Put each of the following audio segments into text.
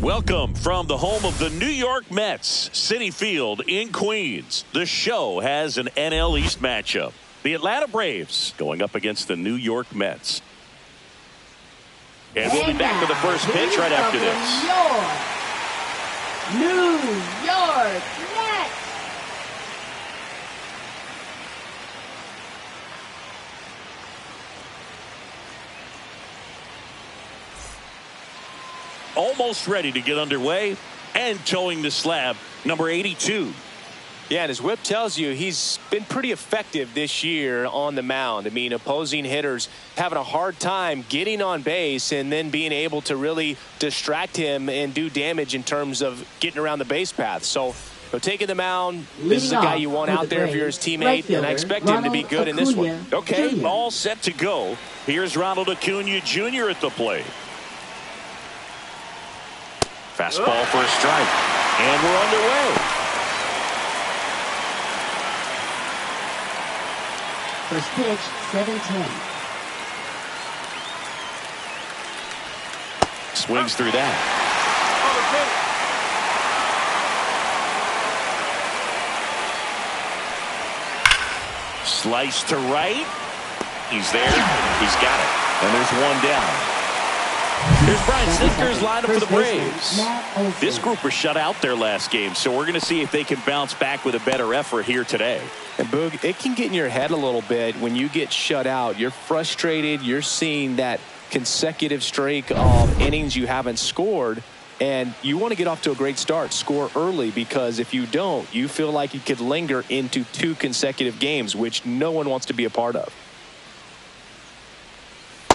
Welcome from the home of the New York Mets, Citi Field in Queens. The show has an NL East matchup. The Atlanta Braves going up against the New York Mets. And we'll be back with the first pitch right after this. New York Mets. Almost ready to get underway and towing the slab, number 82. Yeah, and his whip tells you he's been pretty effective this year on the mound. I mean, opposing hitters having a hard time getting on base and then being able to really distract him and do damage in terms of getting around the base path. So taking the mound, this is the guy you want out there if you're his teammate, and I expect him to be good in this one. Okay, all set to go. Here's Ronald Acuna Jr. at the plate. Fastball for a strike, and we're underway. First pitch, 7-10. Swings through that. Slice to right. He's there. He's got it. And there's one down. Here's Brian Snitker's lineup for the Braves. This group was shut out their last game, so we're going to see if they can bounce back with a better effort here today. And Boog, it can get in your head a little bit when you get shut out. You're frustrated. You're seeing that consecutive streak of innings you haven't scored, and you want to get off to a great start, score early, because if you don't, you feel like you could linger into 2 consecutive games, which no one wants to be a part of.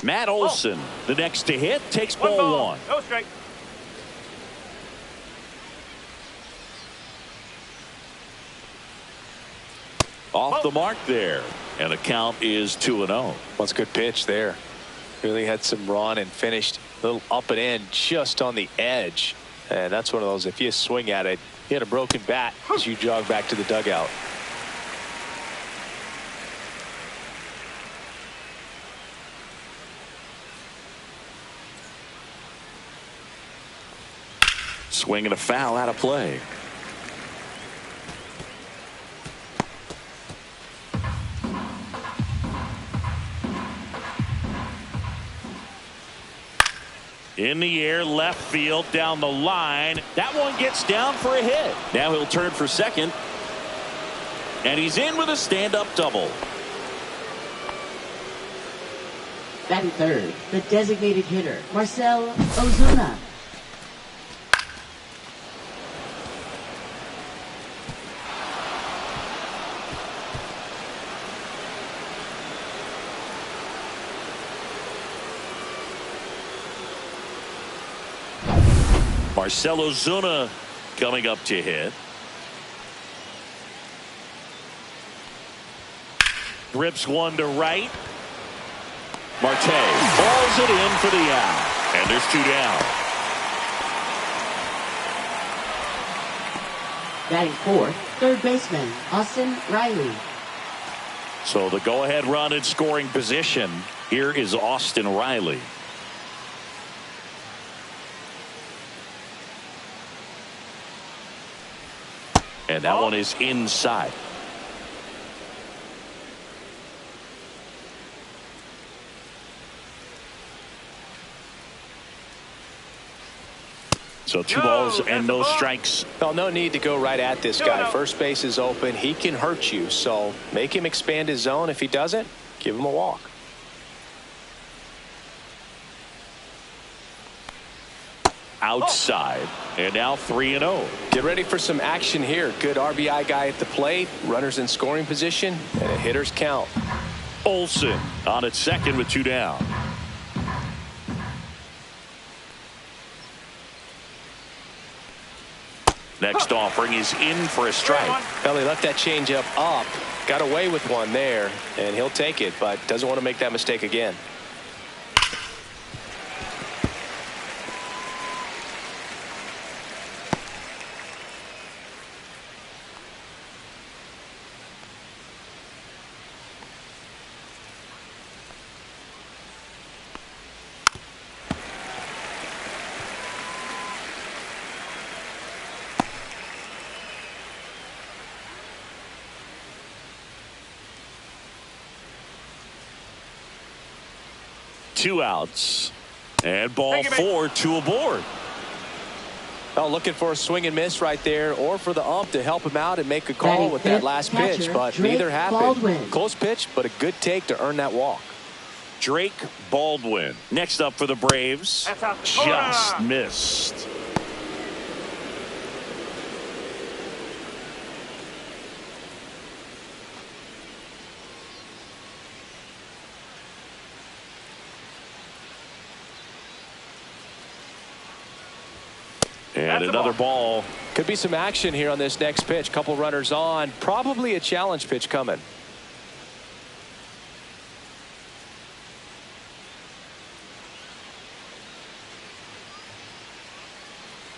Matt Olson, the next to hit, takes ball 1. No strike. Off the mark there, and the count is 2-0. Well, it's a good pitch there. Really had some run and finished a little up and in just on the edge. And that's one of those, if you swing at it, you hit a broken bat as you jog back to the dugout. Swing and a foul out of play. In the air, left field, down the line. That one gets down for a hit. Now he'll turn for second. And he's in with a stand-up double. Batting third, the designated hitter, Marcell Ozuna. Marcell Ozuna coming up to hit. Rips one to right. Marte balls it in for the out. And there's 2 down. Batting fourth, third baseman, Austin Riley. So the go-ahead run in scoring position. Here is Austin Riley. And that one is inside. So 2 balls and no strikes. Well, no need to go right at this guy. First base is open. He can hurt you. So make him expand his zone. If he doesn't, give him a walk. Outside, and now 3-0. Get ready for some action here. Good RBI guy at the plate, runners in scoring position, and a hitter's count. Olson on at second with 2 down. Next offering is in for a strike. Well, he left that changeup up, got away with one there, and he'll take it, but doesn't want to make that mistake again. 2 outs. And ball 4, 2 aboard. Well, looking for a swing and miss right there, or for the ump to help him out and make a call with that last pitch, but neither happened. Close pitch, but a good take to earn that walk. Drake Baldwin next up for the Braves. Just missed. And another ball. Could be some action here on this next pitch. Couple runners on. Probably a challenge pitch coming.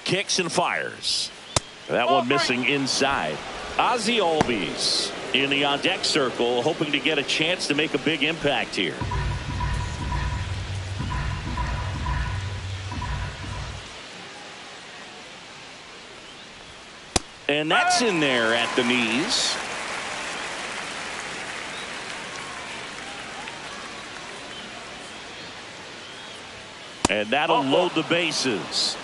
Kicks and fires. That one missing inside. Ozzie Albies in the on-deck circle, hoping to get a chance to make a big impact here. And that's in there at the knees. And that'll load the bases.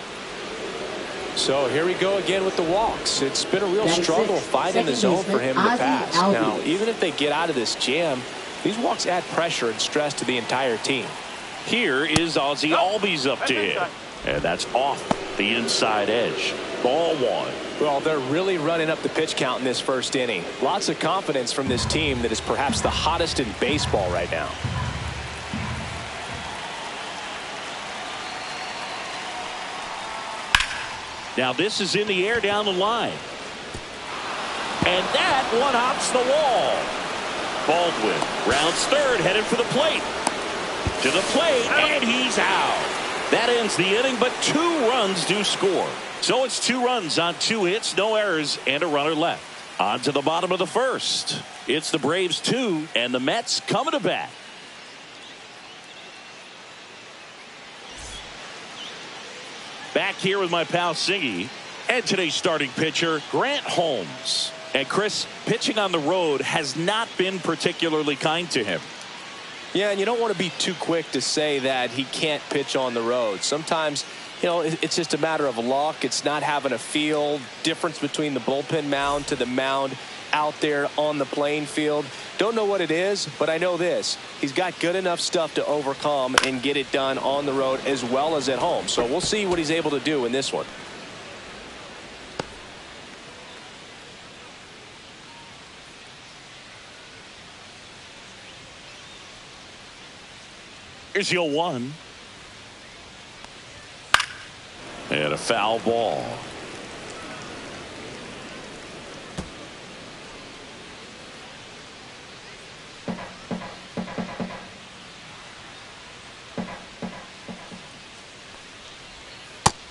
So here we go again with the walks. It's been a real struggle finding the zone for him in the past. Now, even if they get out of this jam, these walks add pressure and stress to the entire team. Here is Ozzie Albies up to hit. And that's off the inside edge. Ball 1. Well, they're really running up the pitch count in this first inning. Lots of confidence from this team that is perhaps the hottest in baseball right now. Now this is in the air down the line. And that one hops the wall. Baldwin rounds third, headed for the plate. To the plate, and he's out. That ends the inning, but 2 runs do score. So it's 2 runs on 2 hits, no errors, and a runner left. On to the bottom of the first. It's the Braves 2, and the Mets coming to bat. Back here with my pal Siggy, and today's starting pitcher, Grant Holmes. And Chris, pitching on the road has not been particularly kind to him. Yeah, and you don't want to be too quick to say that he can't pitch on the road. Sometimes, you know, it's just a matter of luck. It's not having a feel. Difference between the bullpen mound to the mound out there on the playing field. Don't know what it is, but I know this. He's got good enough stuff to overcome and get it done on the road as well as at home. So we'll see what he's able to do in this one. Here's your 1. And a foul ball.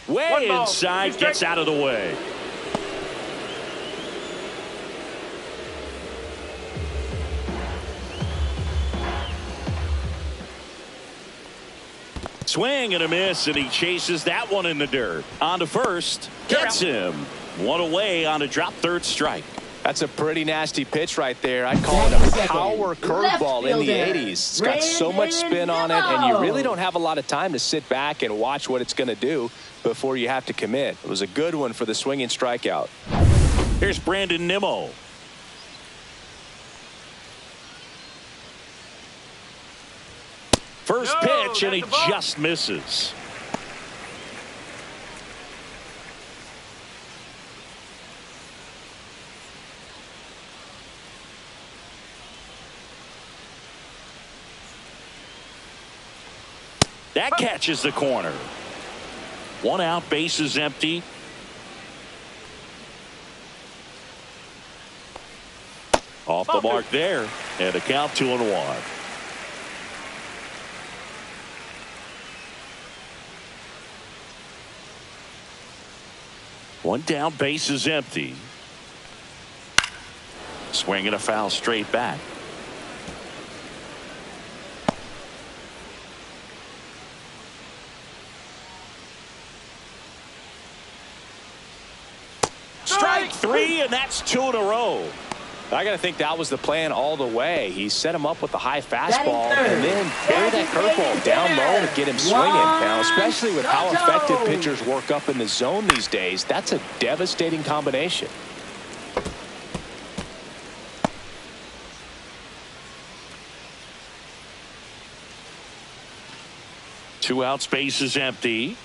Way inside, gets out of the way. Swing and a miss, and he chases that one in the dirt. On to first, gets him. 1 away on a drop third strike. That's a pretty nasty pitch right there. I'd call it a power curveball in the 80s. It's got so much spin on it, and you really don't have a lot of time to sit back and watch what it's going to do before you have to commit. It was a good one for the swinging strikeout. Here's Brandon Nimmo. First pitch, and he just misses. That catches the corner. 1 out, bases empty. Off the mark there, and a count 2-1. One down, bases empty. Swinging a foul straight back. Strike 3, and that's 2 in a row. I got to think that was the plan all the way. He set him up with the high fastball and then throw that curveball down low to get him swinging. Now, especially with how effective pitchers work up in the zone these days, that's a devastating combination. Two out, space is empty.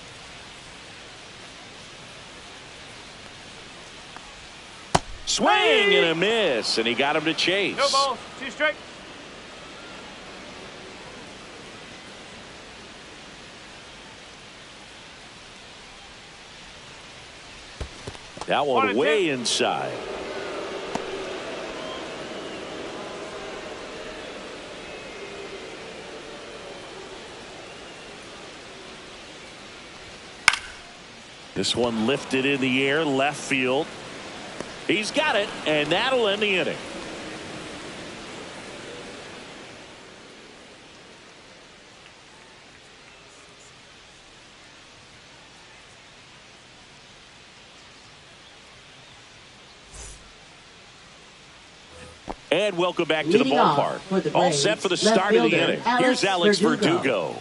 Swing and a miss, and he got him to chase. No balls, 2 strikes. That one way inside. This one lifted in the air, left field. He's got it, and that'll end the inning. And welcome back to the ballpark. All set for the start of the inning. Here's Alex Verdugo.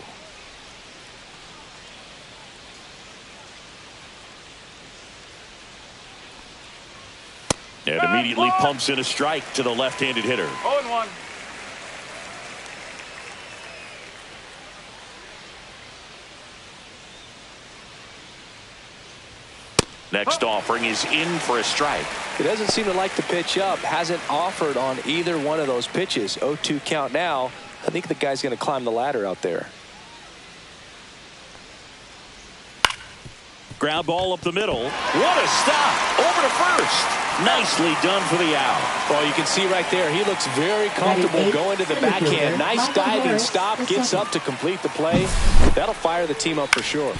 And immediately pumps in a strike to the left-handed hitter. 0-1. Next offering is in for a strike. He doesn't seem to like to pitch up. Hasn't offered on either one of those pitches. 0-2 count now. I think the guy's going to climb the ladder out there. Ground ball up the middle. What a stop. Over to first. Nicely done for the out. Well, you can see right there, he looks very comfortable going to the backhand. Nice diving stop. Gets up to complete the play. That'll fire the team up for sure.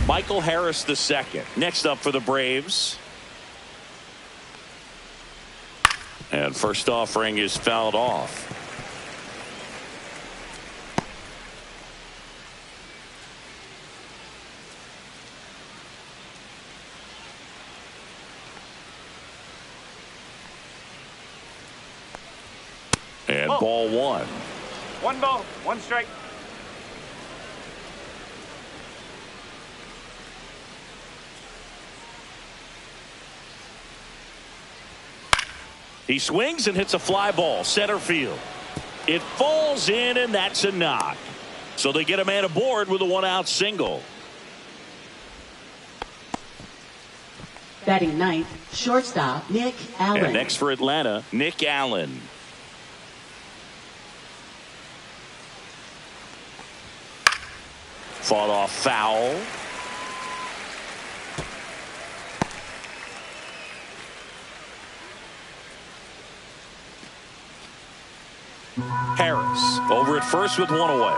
Michael Harris II. Next up for the Braves. And first offering is fouled off. And ball 1. 1 ball, 1 strike. He swings and hits a fly ball center field. It falls in, and that's a knock. So they get a man aboard with a 1-out single. Batting ninth, shortstop Nick Allen. And next for Atlanta, Nick Allen. Fought off foul. Harris over at first with 1 away.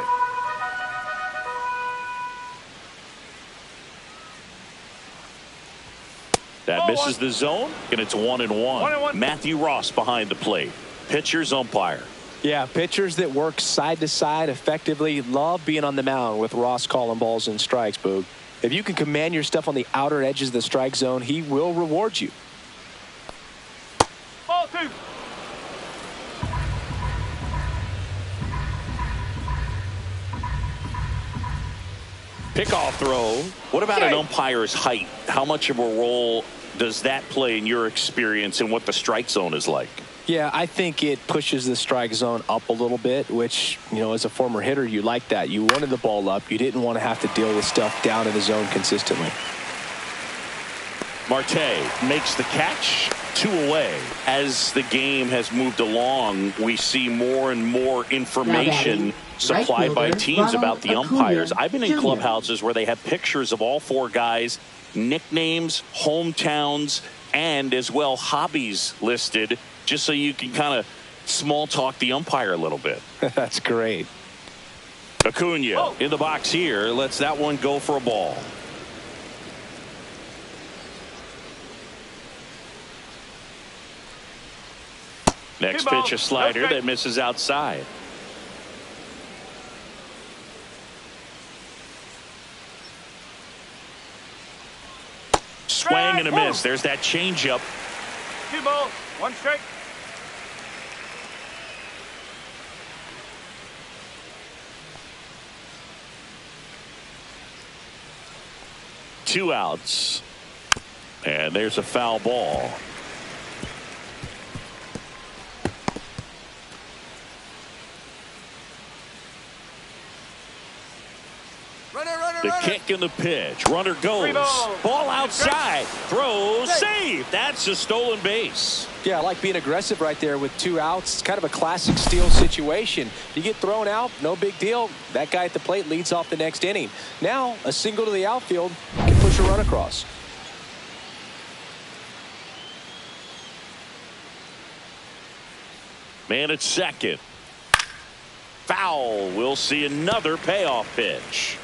That misses the zone, and it's 1-1. Matthew Ross behind the plate. Pitcher's umpire. Yeah, pitchers that work side to side effectively love being on the mound with Ross calling balls and strikes, Boog. If you can command your stuff on the outer edges of the strike zone, he will reward you. Ball 2. Pickoff throw. What about an umpire's height? How much of a role does that play in your experience and what the strike zone is like? Yeah, I think it pushes the strike zone up a little bit, which, you know, as a former hitter, you like that. You wanted the ball up. You didn't want to have to deal with stuff down in the zone consistently. Marte makes the catch, 2 away. As the game has moved along, we see more and more information supplied by teams about the umpires. I've been in clubhouses where they have pictures of all 4 guys, nicknames, hometowns, and as well hobbies listed, just so you can kind of small talk the umpire a little bit. That's great. Acuna in the box here, lets that one go for a ball. Next pitch, a slider that misses outside. swing and a miss. There's that changeup. 2 balls, 1 strike. Two outs. And there's a foul ball. The kick and the pitch. Runner goes. Ball outside. Throws. Save. That's a stolen base. Yeah, I like being aggressive right there with 2 outs. It's kind of a classic steal situation. You get thrown out, no big deal. That guy at the plate leads off the next inning. Now, a single to the outfield can push a run across. Man at second. Foul. We'll see another payoff pitch.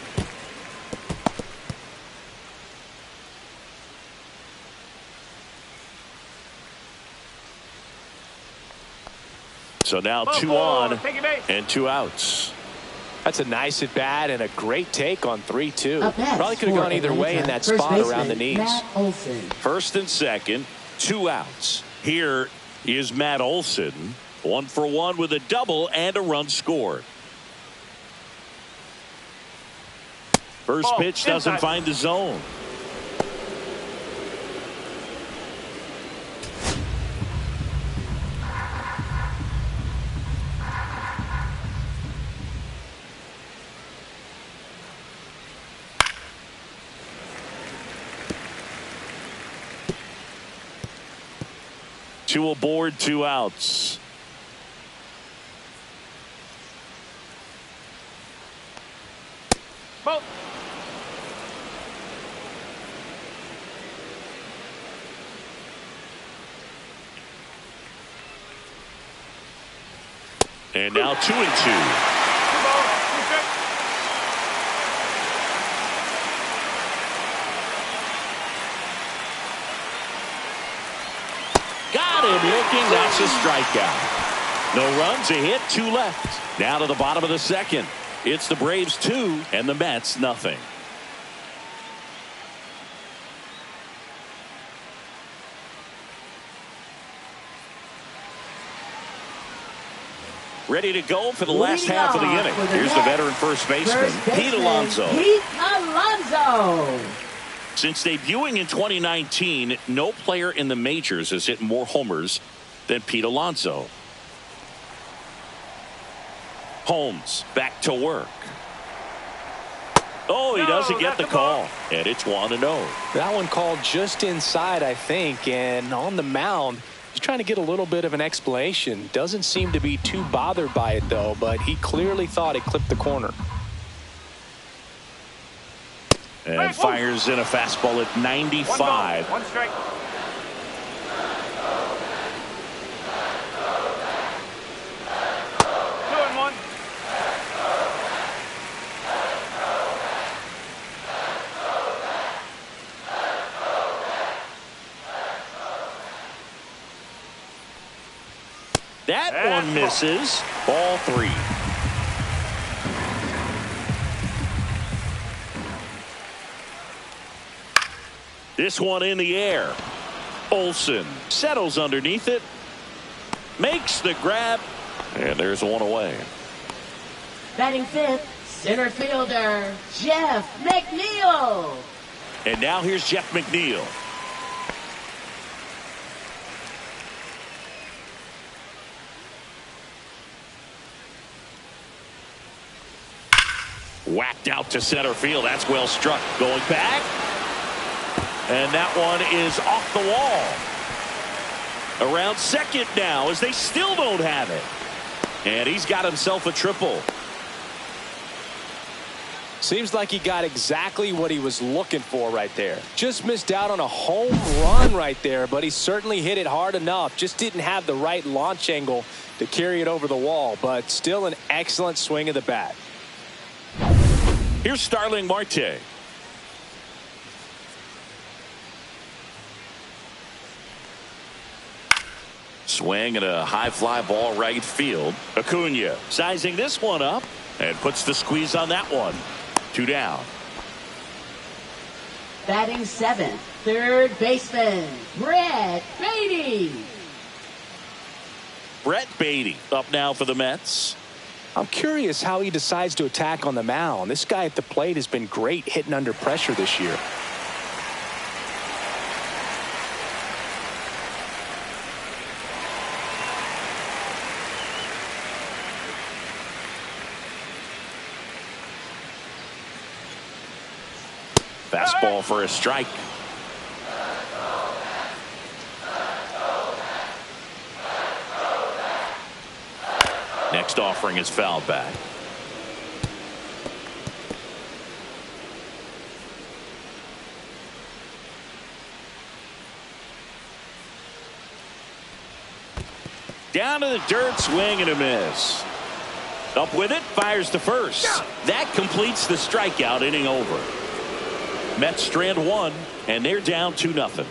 So now 2 on and 2 outs. That's a nice at bat and a great take on 3-2. Probably could have gone either way in that spot around the knees. First and second, 2 outs. Here is Matt Olson. 1 for 1 with a double and a run scored. First pitch doesn't find the zone. Two aboard, 2 outs. Ball. And now 2 and 2. 2 balls, 2 strikes. Got him looking. That's a strikeout. No runs, a hit, 2 left. Now to the bottom of the second. It's the Braves 2 and the Mets nothing. Ready to go for the last half of the inning. Here's the veteran first baseman, Pete Alonso. Pete Alonso. Since debuting in 2019, no player in the majors has hit more homers than Pete Alonso. Holmes back to work. Oh, he doesn't get the call. And it's 1-0. That one called just inside, I think. And on the mound, he's trying to get a little bit of an explanation. Doesn't seem to be too bothered by it, though. But he clearly thought it clipped the corner. And fires in a fastball at 95. 1 strike. That one misses. Ball 3. This one in the air. Olson settles underneath it. Makes the grab. And there's 1 away. Batting 5th, center fielder, Jeff McNeil. And now here's Jeff McNeil. Whacked out to center field. That's well struck. Going back. And that one is off the wall. Around second now as they still don't have it. And he's got himself a triple. Seems like he got exactly what he was looking for right there. Just missed out on a home run right there, but he certainly hit it hard enough. Just didn't have the right launch angle to carry it over the wall, but still an excellent swing of the bat. Here's Starling Marte. Swing and a high fly ball right field. Acuna sizing this one up and puts the squeeze on that one. 2 down. Batting seventh, third baseman, Brett Beatty. Brett Beatty up now for the Mets. I'm curious how he decides to attack on the mound. This guy at the plate has been great hitting under pressure this year. Fastball for a strike. Next offering is fouled back. Down to the dirt, swing and a miss. Up with it, fires to first. That completes the strikeout, inning over. Mets strand one, and they're down 2-0.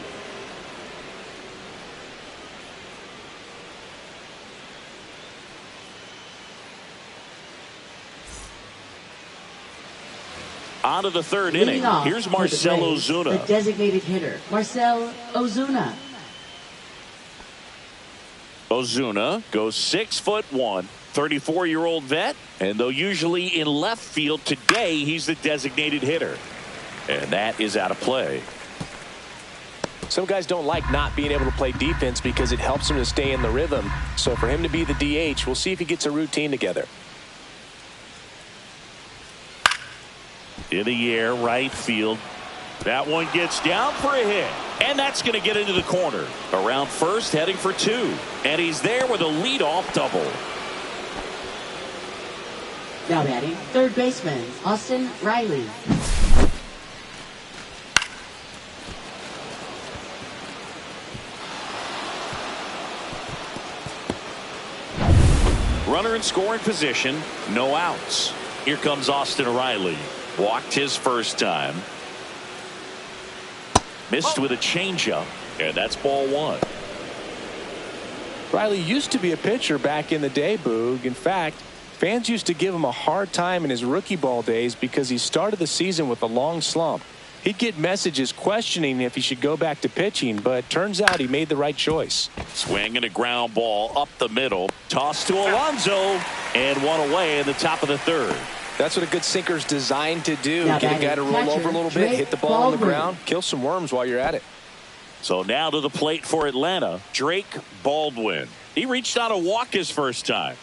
On to the third inning. Here's Marcell Ozuna. The designated hitter, Marcell Ozuna. Ozuna goes 6'1", 34-year-old vet, and though usually in left field, today he's the designated hitter. And that is out of play. Some guys don't like not being able to play defense because it helps them to stay in the rhythm. So for him to be the DH, we'll see if he gets a routine together. In the air, right field. That one gets down for a hit. And that's going to get into the corner. Around first, heading for two. And he's there with a leadoff double. Now batting, third baseman, Austin Riley. Runner in scoring position, no outs. Here comes Austin Riley. Walked his first time. Missed with a changeup, and that's ball one. Riley used to be a pitcher back in the day, Boog. In fact, fans used to give him a hard time in his rookie ball days because he started the season with a long slump. He'd get messages questioning if he should go back to pitching, but turns out he made the right choice. Swing and a ground ball up the middle. Toss to Alonso, and one away in the top of the third. That's what a good sinker's designed to do. Now Get a guy to roll over a little bit, hit the ball on the ground, kill some worms while you're at it. So now to the plate for Atlanta, Drake Baldwin. He reached out a walk his first time.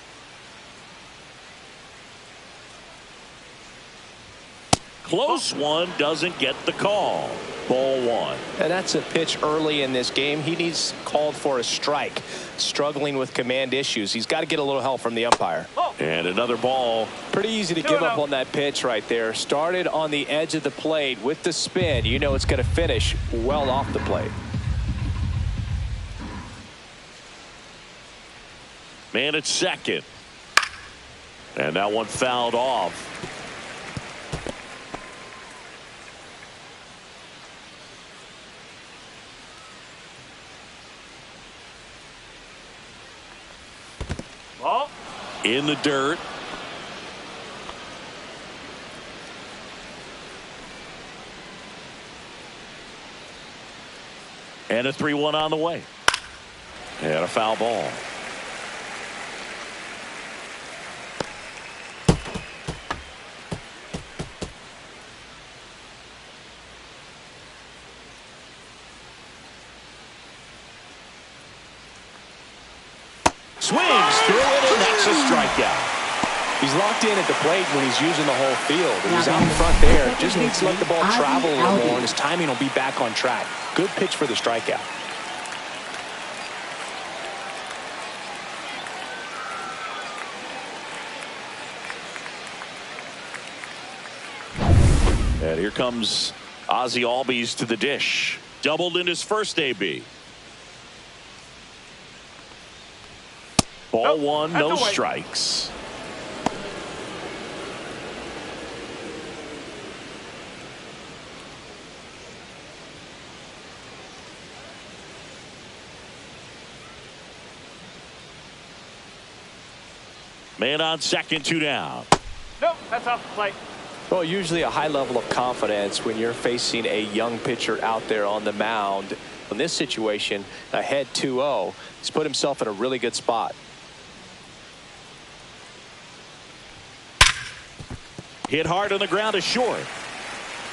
Close one, doesn't get the call. Ball one. And that's a pitch early in this game. He needs called for a strike. Struggling with command issues. He's got to get a little help from the umpire. And another ball. Pretty easy to give up on that pitch right there. Started on the edge of the plate with the spin. You know it's going to finish well off the plate. Man at second. And that one fouled off. Ball. In the dirt. And a 3-1 on the way. And a foul ball. Swings through it, and that's a strikeout. He's locked in at the plate when he's using the whole field. He's out in front there. Just needs to let the ball travel a little more, and his timing will be back on track. Good pitch for the strikeout. And here comes Ozzie Albies to the dish. Doubled in his first AB. Ball one, no strikes. Man on second, two down. Nope, that's off the plate. Well, usually a high level of confidence when you're facing a young pitcher out there on the mound. In this situation, ahead 2-0, he's put himself in a really good spot. Hit hard on the ground to short.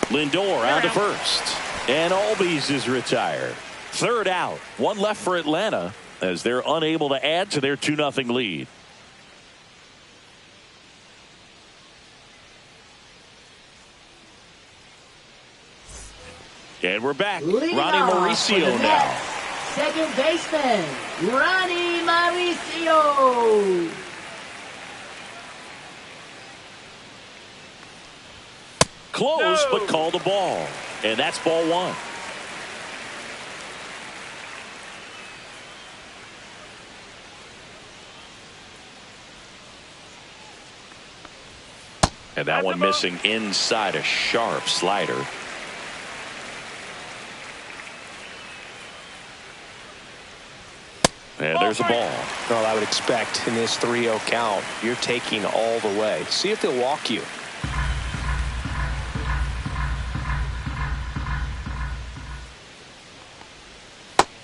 Lindor out to first. And Albies is retired. Third out. One left for Atlanta as they're unable to add to their 2-0 lead. And we're back. Leading Ronnie off Mauricio for the now. Mets, second baseman, Ronnie Mauricio. Close, but called the ball. And that's ball one. And that one missing inside, a sharp slider. And there's a ball. Well, I would expect in this 3-0 count, you're taking all the way. See if they'll walk you.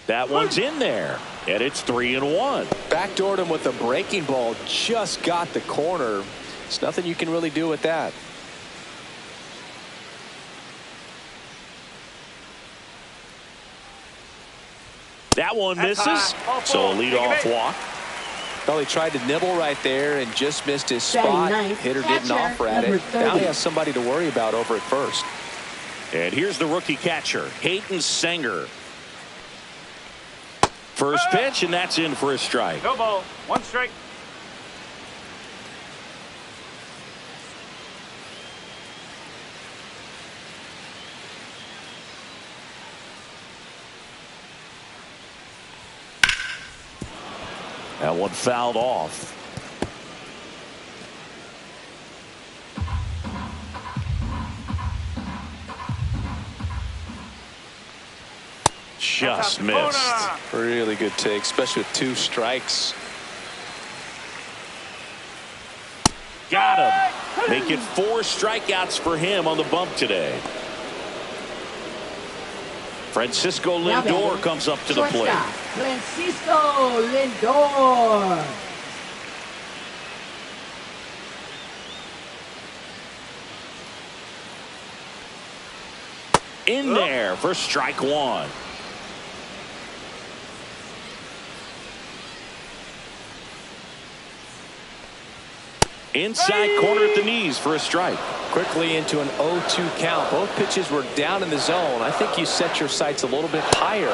That one's in there. And it's 3-1. Backdoored him with a breaking ball. Just got the corner. There's nothing you can really do with that. That one misses. So a leadoff walk. Well, he tried to nibble right there and just missed his spot. Hitter didn't offer at it. Now he has somebody to worry about over at first. And here's the rookie catcher, Hayden Sanger. First pitch, and that's in for a strike. No ball. One strike. That one fouled off. Just missed. Really good take, especially with 2 strikes. Got him. Make it 4 strikeouts for him on the bump today. Francisco Lindor comes up to the plate. Francisco Lindor. In there for strike one. Inside corner at the knees for a strike. Quickly into an 0-2 count. Both pitches were down in the zone. I think you set your sights a little bit higher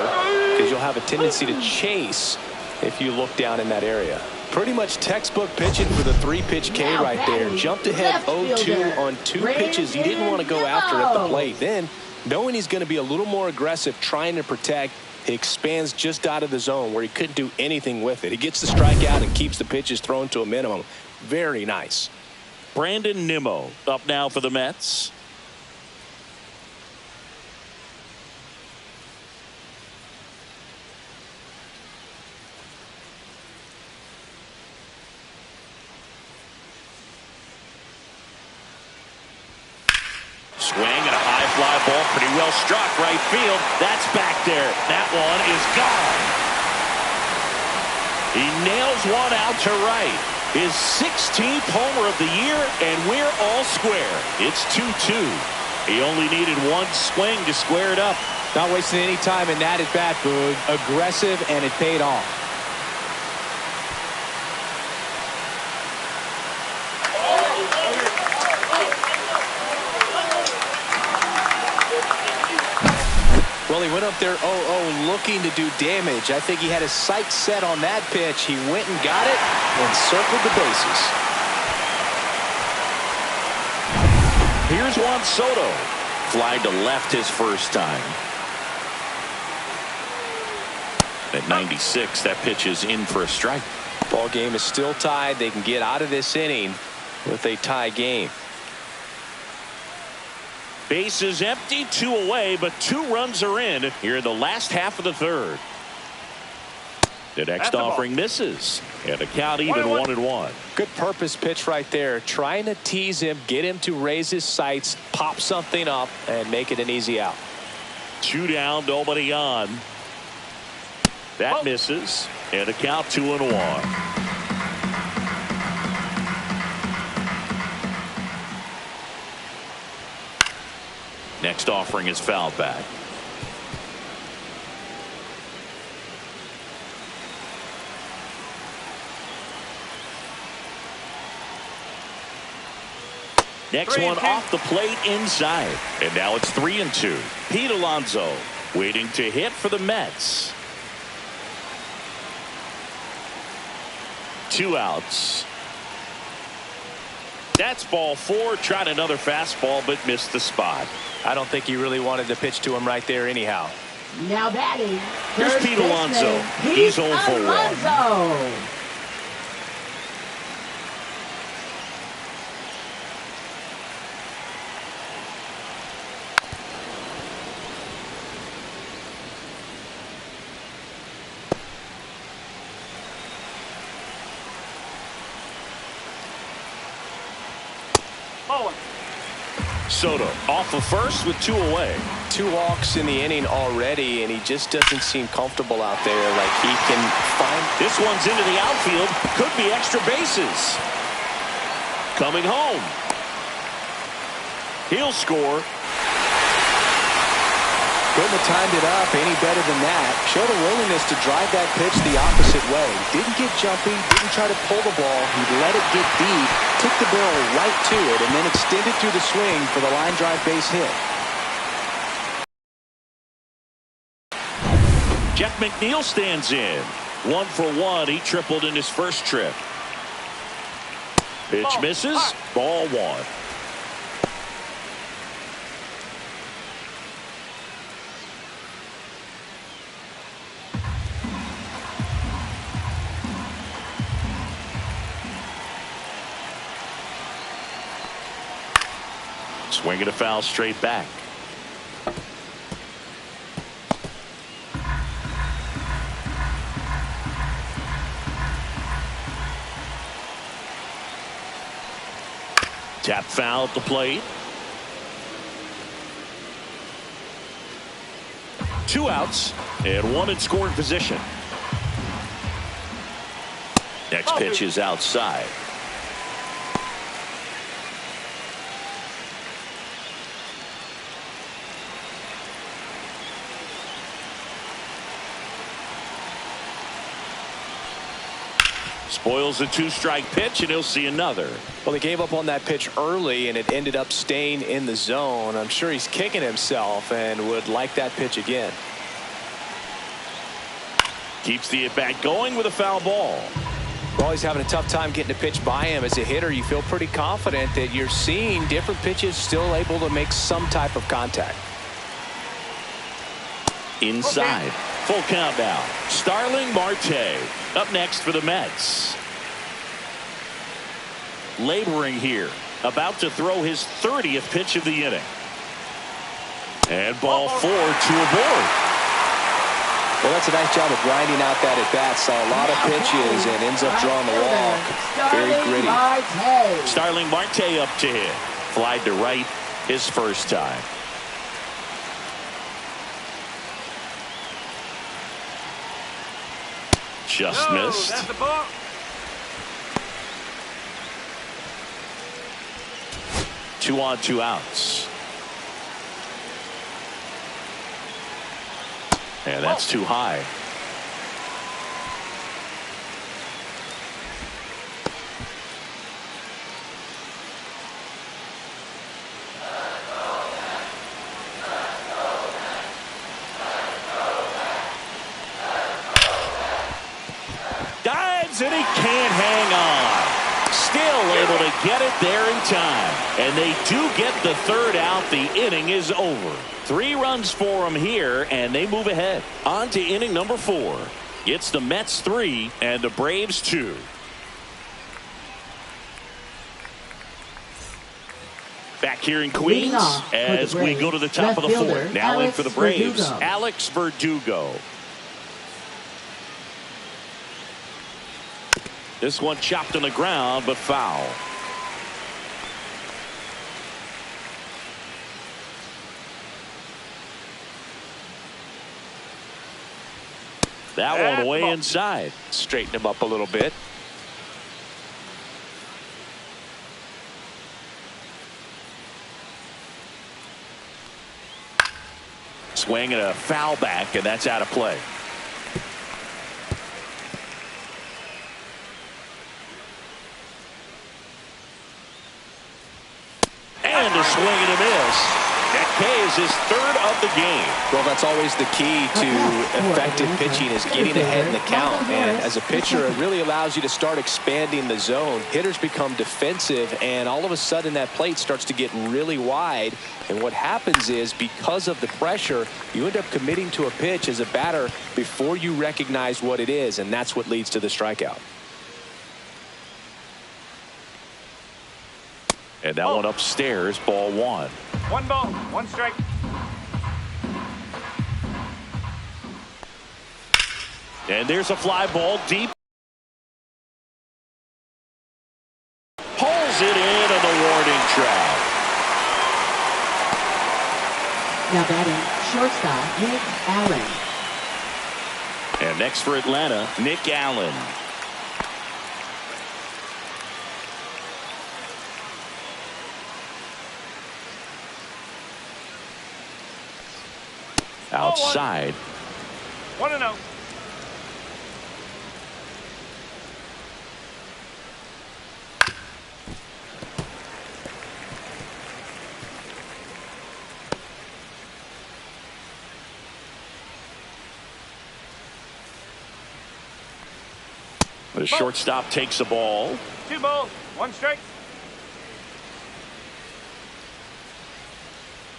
because you'll have a tendency to chase if you look down in that area. Pretty much textbook pitching for the 3-pitch K right there. Jumped ahead 0-2 on 2 pitches he didn't want to go after at the plate. Then, knowing he's going to be a little more aggressive trying to protect, he expands just out of the zone where he couldn't do anything with it. He gets the strikeout and keeps the pitches thrown to a minimum. Very nice. Brandon Nimmo up now for the Mets. Swing and a high fly ball, pretty well struck right field. That's back there. That one is gone. He nails one out to right. His 16th homer of the year, and we're all square. It's 2-2. He only needed 1 swing to square it up. Not wasting any time in that at bat, Boog. Aggressive, and it paid off. Well, he went up there 0-0 looking to do damage. I think he had his sights set on that pitch. He went and got it and circled the bases. Here's Juan Soto. Fly to left his first time. At 96, that pitch is in for a strike. Ball game is still tied. They can get out of this inning with a tie game. Bases empty, 2 away, but 2 runs are in here in the last half of the third. The next That's the ball. offering misses. And the count even 1-1. Good purpose pitch right there. Trying to tease him, get him to raise his sights, pop something up, and make it an easy out. 2 down, nobody on. That misses. And the count 2-1. Next offering is fouled back. Next one off the plate inside. And now it's 3-2. Pete Alonso waiting to hit for the Mets. 2 outs. That's ball 4. Tried another fastball but missed the spot. I don't think he really wanted to pitch to him right there anyhow. Now batting. Here's Third Pete Alonso. baseman, He's Pete 0 for 1. Alonso. Soto off of first with 2 away. 2 walks in the inning already, and he just doesn't seem comfortable out there. Like he can find. This one's into the outfield. Could be extra bases. Coming home. He'll score. Couldn't have timed it up any better than that. Showed a willingness to drive that pitch the opposite way. Didn't get jumpy, didn't try to pull the ball. He let it get deep, took the barrel right to it, and then extended through the swing for the line drive base hit. Jeff McNeil stands in. 1 for 1. He tripled in his first trip. Pitch misses. Ball 1. Swinging a foul straight back. Tap foul at the plate. 2 outs and 1 in scoring position. Next pitch is outside. Spoils a 2-strike pitch, and he'll see another. Well, he gave up on that pitch early, and it ended up staying in the zone. I'm sure he's kicking himself and would like that pitch again. Keeps the at-bat going with a foul ball. Well, he's having a tough time getting a pitch by him. As a hitter, you feel pretty confident that you're seeing different pitches still able to make some type of contact. Inside. Full count now. Starling Marte up next for the Mets. Laboring here. About to throw his 30th pitch of the inning. And ball 4, 2 aboard. Well, that's a nice job of grinding out that at-bat. Saw a lot of pitches and ends up drawing the walk. Very gritty. Starling Marte up to hit. Flied to right his first time. Just missed. That's the ball. Two on, 2 outs. And that's too high. Dives and he can't hang on. Still able to get it there in time. And they do get the 3rd out. The inning is over. 3 runs for them here, and they move ahead. On to inning number 4. It's the Mets 3 and the Braves 2. Back here in Queens as we go to the top of the 4th. Now in for the Braves, Alex Verdugo. This one chopped on the ground, but foul. That one way inside. Straighten him up a little bit. Swing and a foul back, and that's out of play. And a swing and a miss. That pays his third of the game. Well, that's always the key to effective pitching, is getting ahead in the count. And as a pitcher, it really allows you to start expanding the zone. Hitters become defensive, and all of a sudden that plate starts to get really wide. And what happens is, because of the pressure, you end up committing to a pitch as a batter before you recognize what it is, and that's what leads to the strikeout. And that one upstairs, ball one. 1 ball, 1 strike. And there's a fly ball deep. Pulls it in on the warning track. Now batting, shortstop, Nick Allen. And next for Atlanta, Nick Allen. Outside. 1-0. The shortstop takes the ball. 2 balls, 1 strike.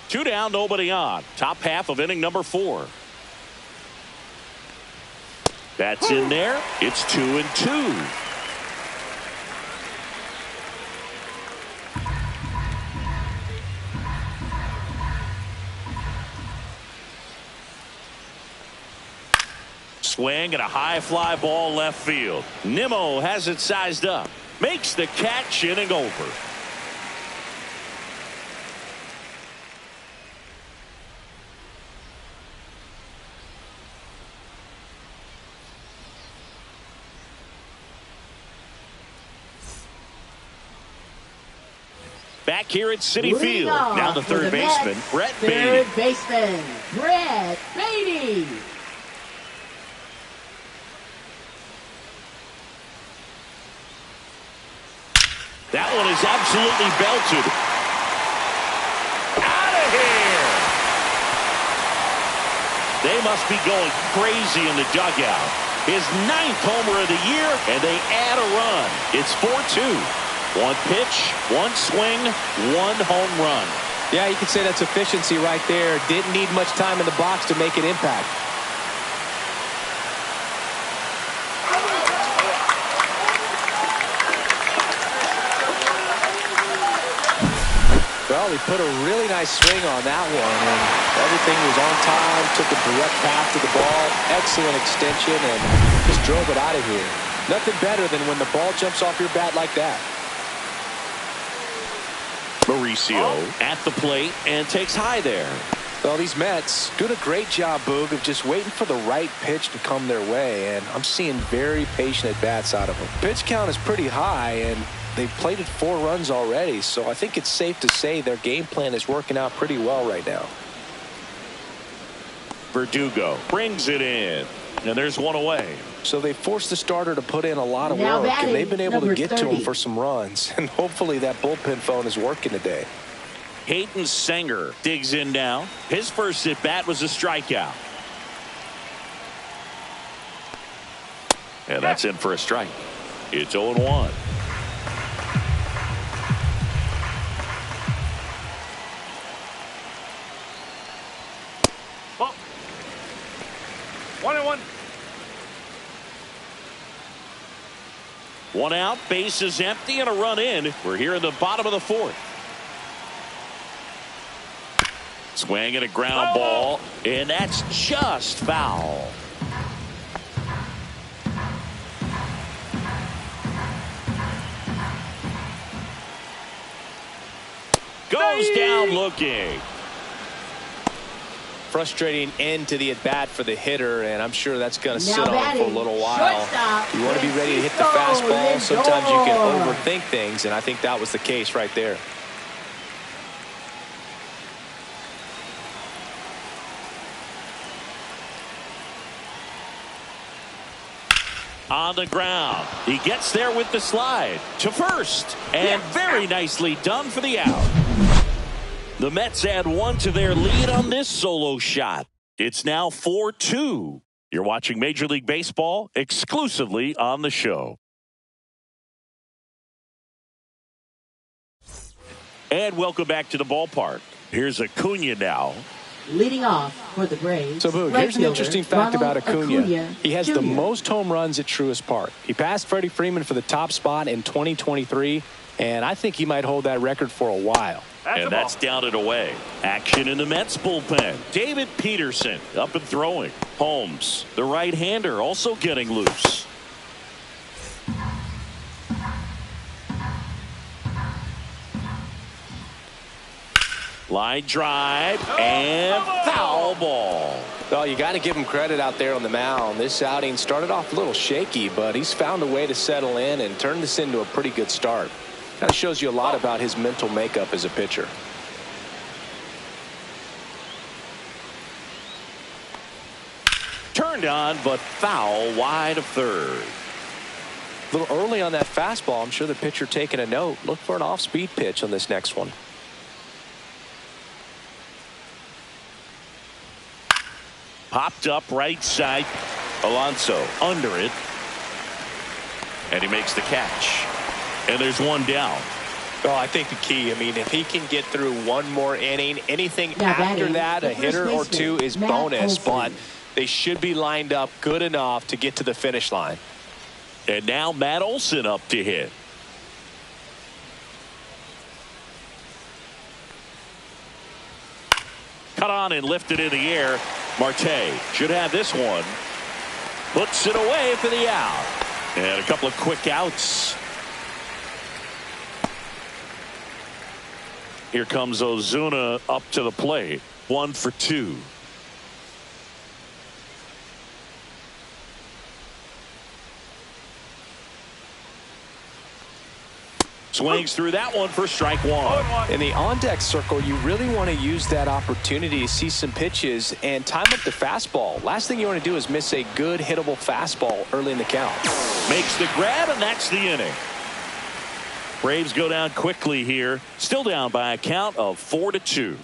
2 down, nobody on. Top half of inning number 4. That's in there. It's 2-2. Swing and a high fly ball left field. Nimmo has it sized up. Makes the catch, inning over. Back here at Citi Field. Now the third baseman, Brett Beatty. Third baseman, Brett Beatty. That one is absolutely belted. Out of here! They must be going crazy in the dugout. His 9th homer of the year, and they add a run. It's 4-2. 1 pitch, 1 swing, 1 home run. Yeah, you could say that's efficiency right there. Didn't need much time in the box to make an impact. Well, he put a really nice swing on that one, and everything was on time, took a direct path to the ball, excellent extension, and just drove it out of here. Nothing better than when the ball jumps off your bat like that. Mauricio at the plate and takes high there. Well, these Mets doing a great job, Boog, of just waiting for the right pitch to come their way, and I'm seeing very patient at-bats out of them. Pitch count is pretty high, and they've plated 4 runs already, so I think it's safe to say their game plan is working out pretty well right now. Verdugo brings it in, and there's one away. So they forced the starter to put in a lot of Now work, batting, and they've been able to get 30. to him for some runs, and hopefully that bullpen phone is working today. Hayden Sanger digs in now. His first at bat was a strikeout. And that's in for a strike. It's 0-1. Ball. 1-1. 1 out, base is empty, and a run in. We're here in the bottom of the 4th. Swing and a ground ball, and that's just foul. Goes down looking. Frustrating end to the at-bat for the hitter, and I'm sure that's going to sit Now on him for a little while. shortstop, You want to be ready to hit the fastball. Sometimes you can overthink things, and I think that was the case right there. On the ground. He gets there with the slide to first. And very nicely done for the out. The Mets add one to their lead on this solo shot. It's now 4-2. You're watching Major League Baseball exclusively on the show. And welcome back to the ballpark. Here's Acuna now. Leading off for the Braves. So, Boog, right here's an fielder, interesting fact about Ronald Acuna. He has Jr. the most home runs at Truist Park. He passed Freddie Freeman for the top spot in 2023, and I think he might hold that record for a while. And that's down and away. Action in the Mets bullpen. David Peterson up and throwing. Holmes, the right-hander, also getting loose. Line drive and foul ball. Well, you got to give him credit out there on the mound. This outing started off a little shaky, but he's found a way to settle in and turn this into a pretty good start. Kind of shows you a lot about his mental makeup as a pitcher. Turned on, but foul wide of third. A little early on that fastball. I'm sure the pitcher taking a note. Look for an off-speed pitch on this next one. Popped up right side. Alonso under it. And he makes the catch. And there's one down. Oh, I think the key, I mean, if he can get through one more inning, anything Now after batting, that, the a first hitter or baseman, two is Matt bonus, Olson. but they should be lined up good enough to get to the finish line. And now Matt Olson up to hit. Cut on and lifted in the air. Marte should have this one. Puts it away for the out. And a couple of quick outs. Here comes Ozuna up to the plate. 1 for 2. Swings through that one for strike one. In the on-deck circle, you really want to use that opportunity to see some pitches and time up the fastball. Last thing you want to do is miss a good hittable fastball early in the count. Makes the grab, and that's the inning. Braves go down quickly here. Still down by a count of 4-2.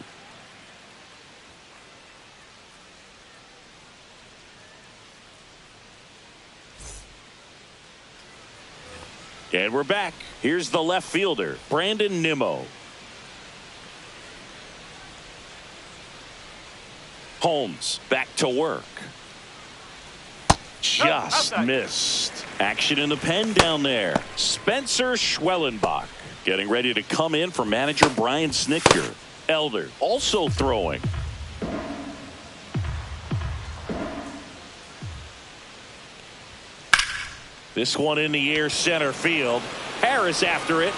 And we're back. Here's the left fielder, Brandon Nimmo. Holmes back to work. Just missed. Action in the pen down there. Spencer Schwellenbach getting ready to come in for manager Brian Snitker. Elder also throwing. This one in the air, center field. Harris after it.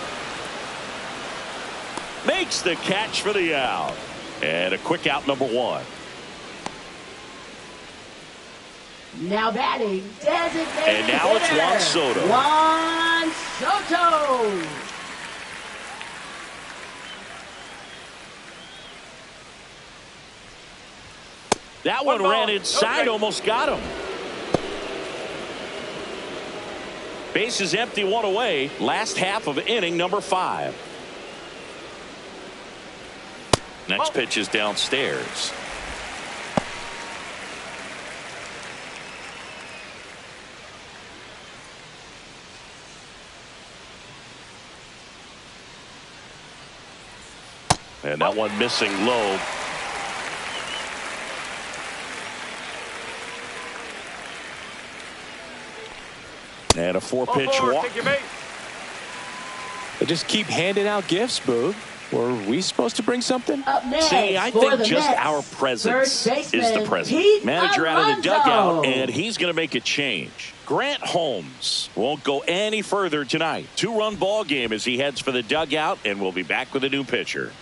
Makes the catch for the out. And a quick out, number one. Now batting, designated And now it's hitter, Juan Soto. Juan Soto. That one ran inside, almost got him. Bases empty, one away. Last half of inning number 5. Next pitch is downstairs. And that one missing low. And a 4-pitch walk. They just keep handing out gifts, Boog. Were we supposed to bring something? Up next, See, I for think the just Mets, our presence third is the baseman, present. Pete Manager out of the Alonso. dugout, and he's going to make a change. Grant Holmes won't go any further tonight. 2-run ball game as he heads for the dugout, and we'll be back with a new pitcher.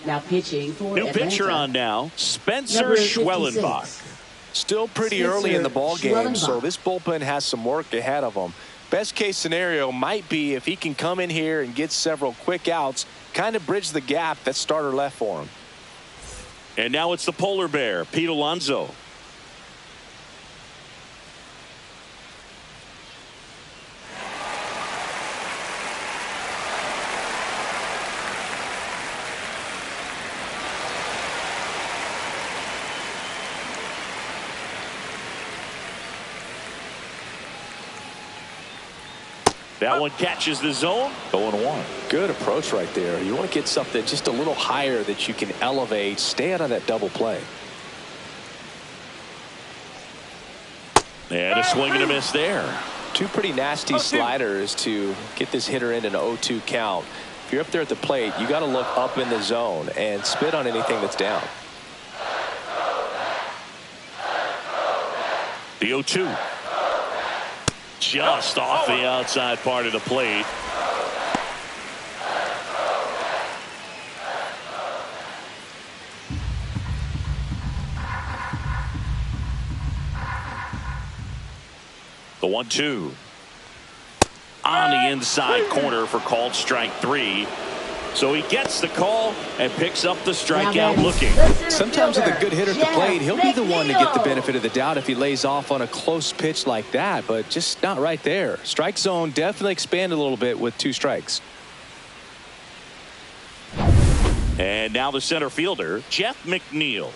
Now pitching for New Atlanta. pitcher on now, Spencer Number Schwellenbach. 56. Still pretty Spencer early in the ball game, Schwellenbach. so this bullpen has some work ahead of them. Best case scenario might be if he can come in here and get several quick outs, kind of bridge the gap that starter left for him. And now it's the polar bear, Pete Alonso. That one catches the zone. 0-1. Good approach right there. You want to get something just a little higher that you can elevate. Stay out of that double play. And a swing and a miss there. Two pretty nasty sliders to get this hitter in an 0-2 count. If you're up there at the plate, you got to look up in the zone and spit on anything that's down. The 0-2. Just off the outside part of the plate. The 1-2. On the inside corner for called strike 3. So he gets the call and picks up the strikeout looking. Sometimes with a good hitter at the plate, he'll be the one to get the benefit of the doubt if he lays off on a close pitch like that, but just not right there. Strike zone definitely expanded a little bit with 2 strikes. And now the center fielder, Jeff McNeil.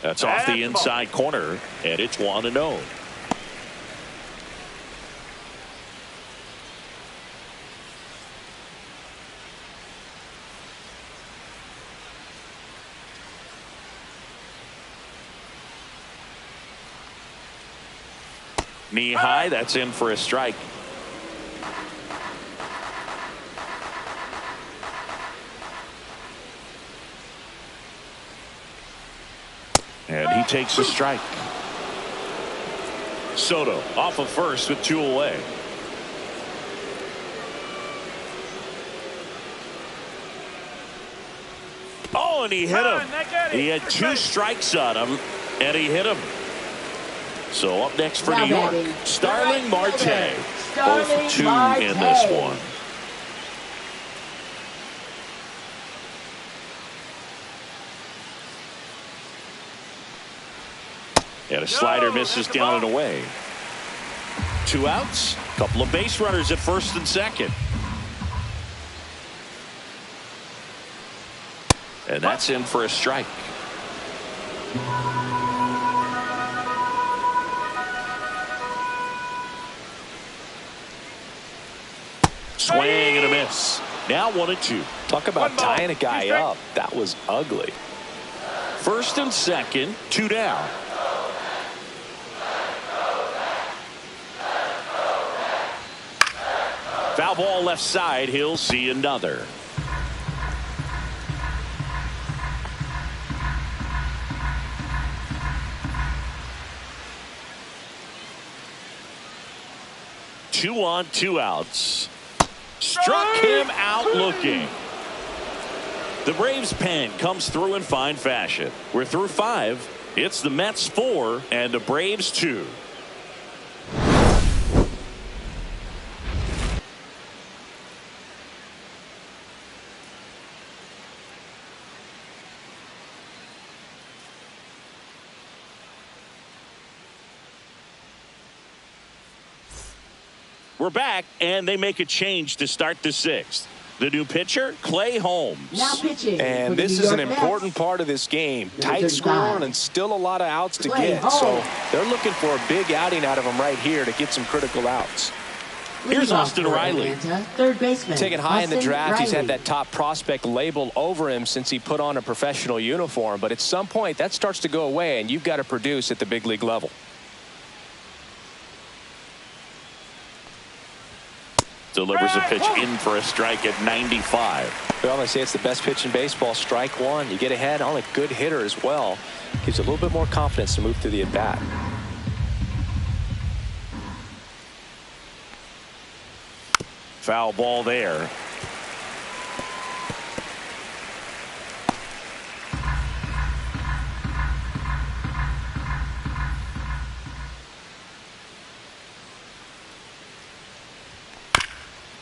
That's off the inside corner, and it's 1-0. Knee high, that's in for a strike. And he takes a strike. Soto off of first with 2 away. Oh, and he hit him. He had 2 strikes on him, and he hit him. So up next for New York, Starling Marte. Both 2 in this one. And a slider misses down and away. 2 outs. Couple of base runners at first and second. And that's in for a strike. Swing and a miss. Now 1-2. Talk about tying a guy up. That was ugly. First and second, 2 down. Foul ball left side. He'll see another. Two on, 2 outs. Struck him out looking. The Braves pen comes through in fine fashion. We're through 5. It's the Mets 4 and the Braves 2. We're back, and they make a change to start the 6th. The new pitcher, Clay Holmes. Now pitching. And this is an important part of this game. Tight score and still a lot of outs to get. So they're looking for a big outing out of him right here to get some critical outs. Here's Austin Riley. Third baseman. Taken high in the Austin draft, he's had Riley. that top prospect label over him since he put on a professional uniform. But at some point, that starts to go away, and you've got to produce at the big league level. Delivers a pitch in for a strike at 95. Well, they say it's the best pitch in baseball. Strike 1. You get ahead on a good hitter as well. Gives you a little bit more confidence to move through the at-bat. Foul ball there.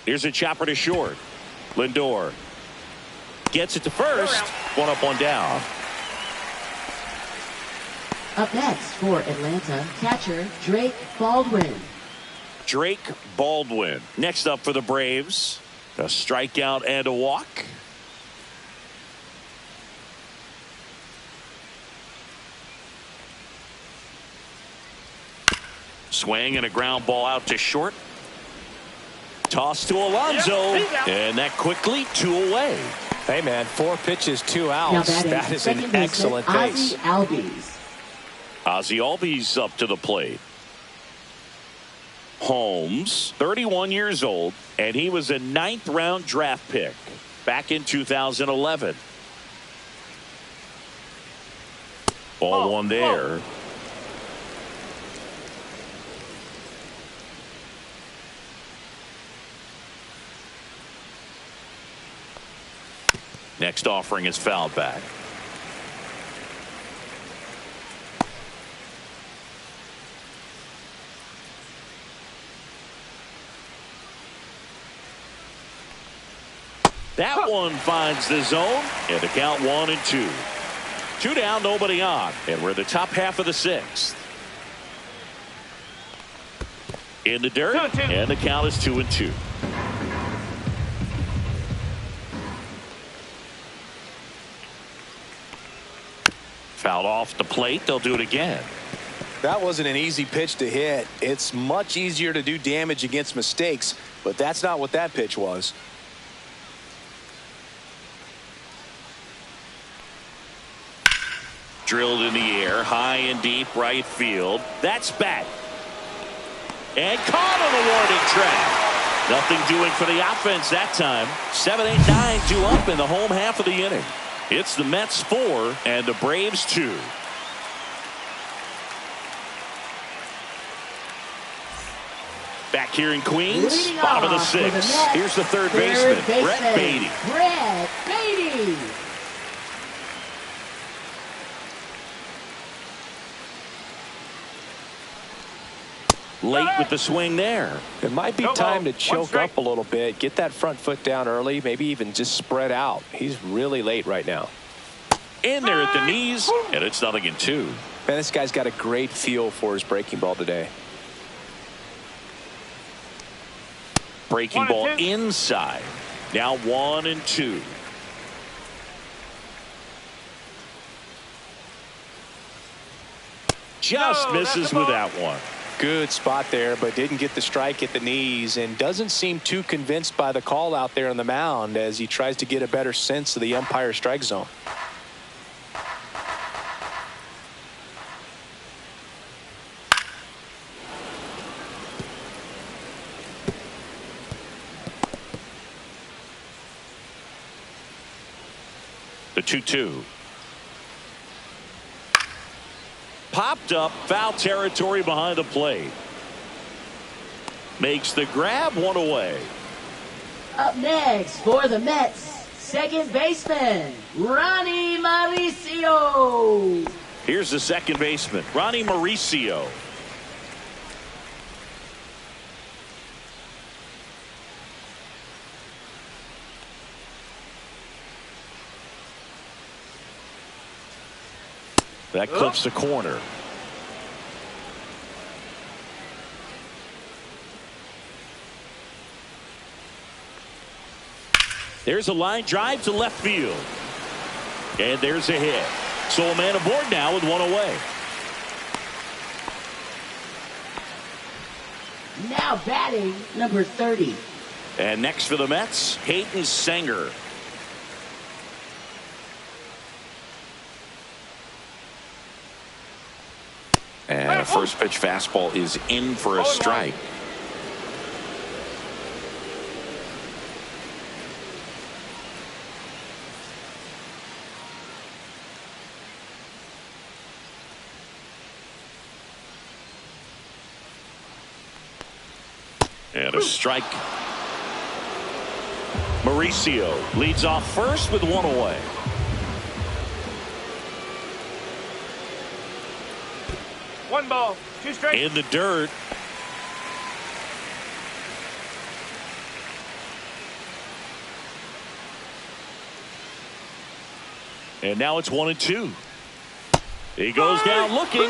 Here's a chopper to short. Lindor gets it to first. One up, one down. Up next for Atlanta, catcher Drake Baldwin. Drake Baldwin. Next up for the Braves, a strikeout and a walk. Swing and a ground ball out to short. Toss to Alonso, and that quickly 2 away. Hey, man, 4 pitches, 2 outs. That is an excellent pace. Ozzie Albies up to the plate. Holmes, 31 years old, and he was a 9th-round draft pick back in 2011. Ball one there. Next offering is fouled back. That one finds the zone, and the count 1-2. 2 down, nobody on, and we're in the top half of the 6th. In the dirt, and the count is 2-2. Fouled off the plate. They'll do it again. That wasn't an easy pitch to hit. It's much easier to do damage against mistakes, but that's not what that pitch was. Drilled in the air, high and deep right field. That's back. And caught on the warning track. Nothing doing for the offense that time. 7, 8, 9, 2 up in the home half of the inning. It's the Mets 4 and the Braves 2. Back here in Queens, bottom of the 6th. Here's the third baseman, Brett Beatty. Brett Beatty. Late with the swing there. It might be time to choke up a little bit, get that front foot down early, maybe even just spread out. He's really late right now. In there at the knees, and it's 0-2. Man, this guy's got a great feel for his breaking ball today. Breaking ball inside. Now 1-2. Just misses with that one. Good spot there, but didn't get the strike at the knees and doesn't seem too convinced by the call out there on the mound as he tries to get a better sense of the umpire strike zone. The 2-2. Popped up, foul territory behind the plate. Makes the grab, 1 away. Up next for the Mets, second baseman, Ronnie Mauricio. Here's the second baseman, Ronnie Mauricio. That clips the corner. There's a line drive to left field. And there's a hit. So a man aboard now with 1 away. Now batting, number 30. And next for the Mets, Hayden Sanger. And a first pitch fastball is in for a strike. And a strike. Mauricio leads off first with one away. One ball, two strikes. In the dirt. And now it's 1-2. He goes down looking.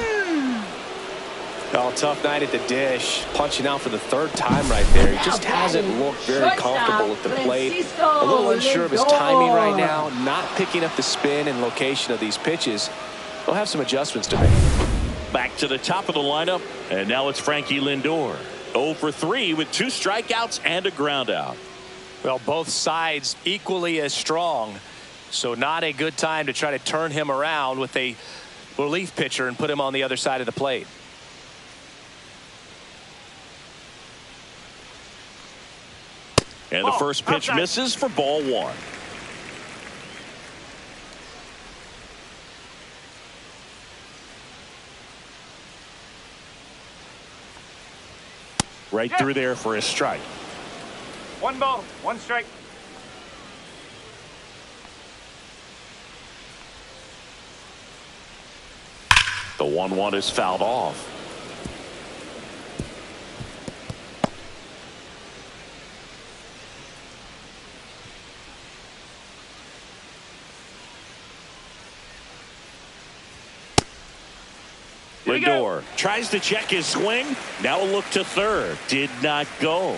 Oh, tough night at the dish. Punching out for the third time right there. He just hasn't looked very comfortable at the plate. A little unsure of his timing right now. Not picking up the spin and location of these pitches. They'll have some adjustments to make. Back to the top of the lineup. And now it's Frankie Lindor. 0 for 3 with 2 strikeouts and a ground out. Well, both sides equally as strong. So not a good time to try to turn him around with a relief pitcher and put him on the other side of the plate. And the first pitch misses for ball 1. Right through there for a strike. One ball, one strike. The 1-1 is fouled off. Lindor tries to check his swing. Now a look to third. Did not go.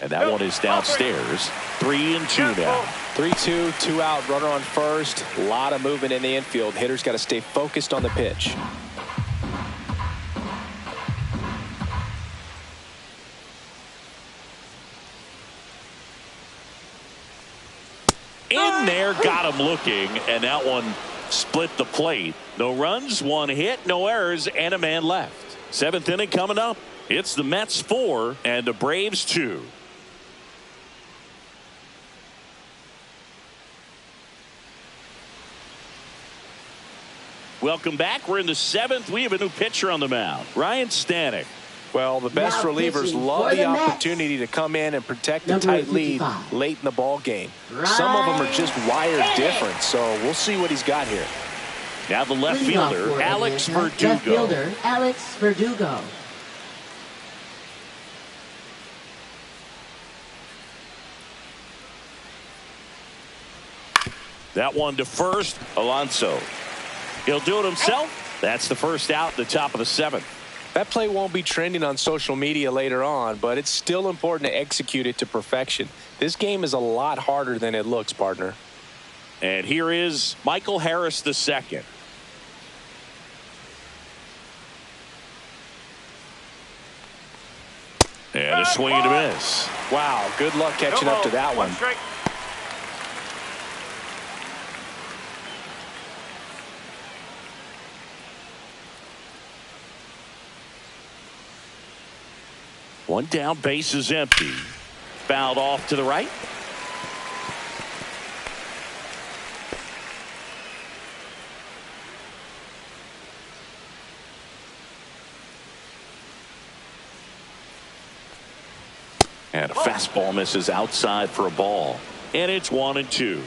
And that one is downstairs. 3-2 now. 3-2, 2 out, runner on first. A lot of movement in the infield. Hitter's got to stay focused on the pitch. In there, got him looking, and that one split the plate. No runs, 1 hit, no errors, and a man left. 7th inning coming up. It's the Mets 4 and the Braves 2. Welcome back. We're in the 7th. We have a new pitcher on the mound, Ryan Stanek. Well, the best Now relievers pitching love for the the Mets. opportunity to come in and protect a Number tight lead 55. late in the ball game. Some of them are just wired different, so we'll see what he's got here. Now the left Leading off fielder, for Alex Atlanta, Verdugo. Left fielder, Alex Verdugo. That one to first, Alonso. He'll do it himself. That's the first out, the top of the 7th. That play won't be trending on social media later on, but it's still important to execute it to perfection. This game is a lot harder than it looks, partner. And here is Michael Harris II. And a swing and a miss. Wow, good luck catching No up to ball, that one. strike. One down, base is empty. Fouled off to the right. And a fastball misses outside for a ball. And it's 1-2.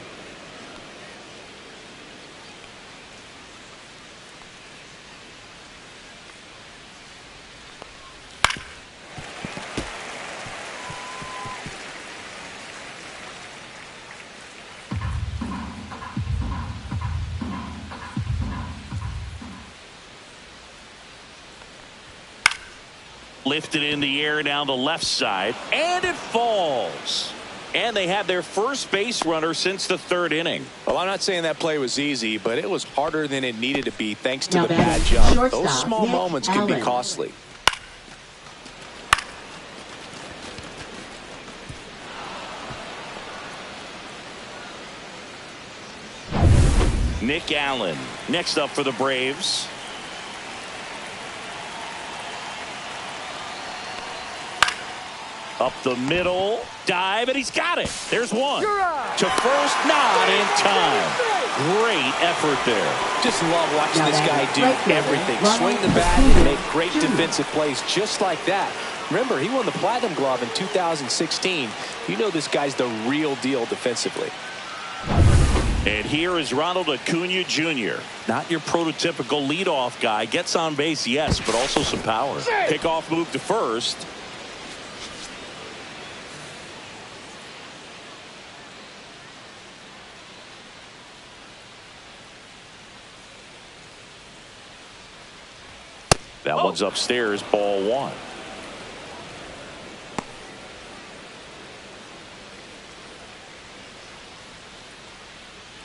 Lifted in the air down the left side, and it falls. And they have their first base runner since the 3rd inning. Well, I'm not saying that play was easy, but it was harder than it needed to be thanks to Now the bad batting jump. shortstop, Those small Nick moments can be Allen. costly. Nick Allen next up for the Braves. Up the middle, dive, and he's got it. There's one. To first, not in time. Great effort there. Just love watching this guy do everything. Swing the bat and make great defensive plays just like that. Remember, he won the Platinum Glove in 2016. You know this guy's the real deal defensively. And here is Ronald Acuna Jr. Not your prototypical leadoff guy. Gets on base, yes, but also some power. Pickoff move to first. That one's upstairs, ball one.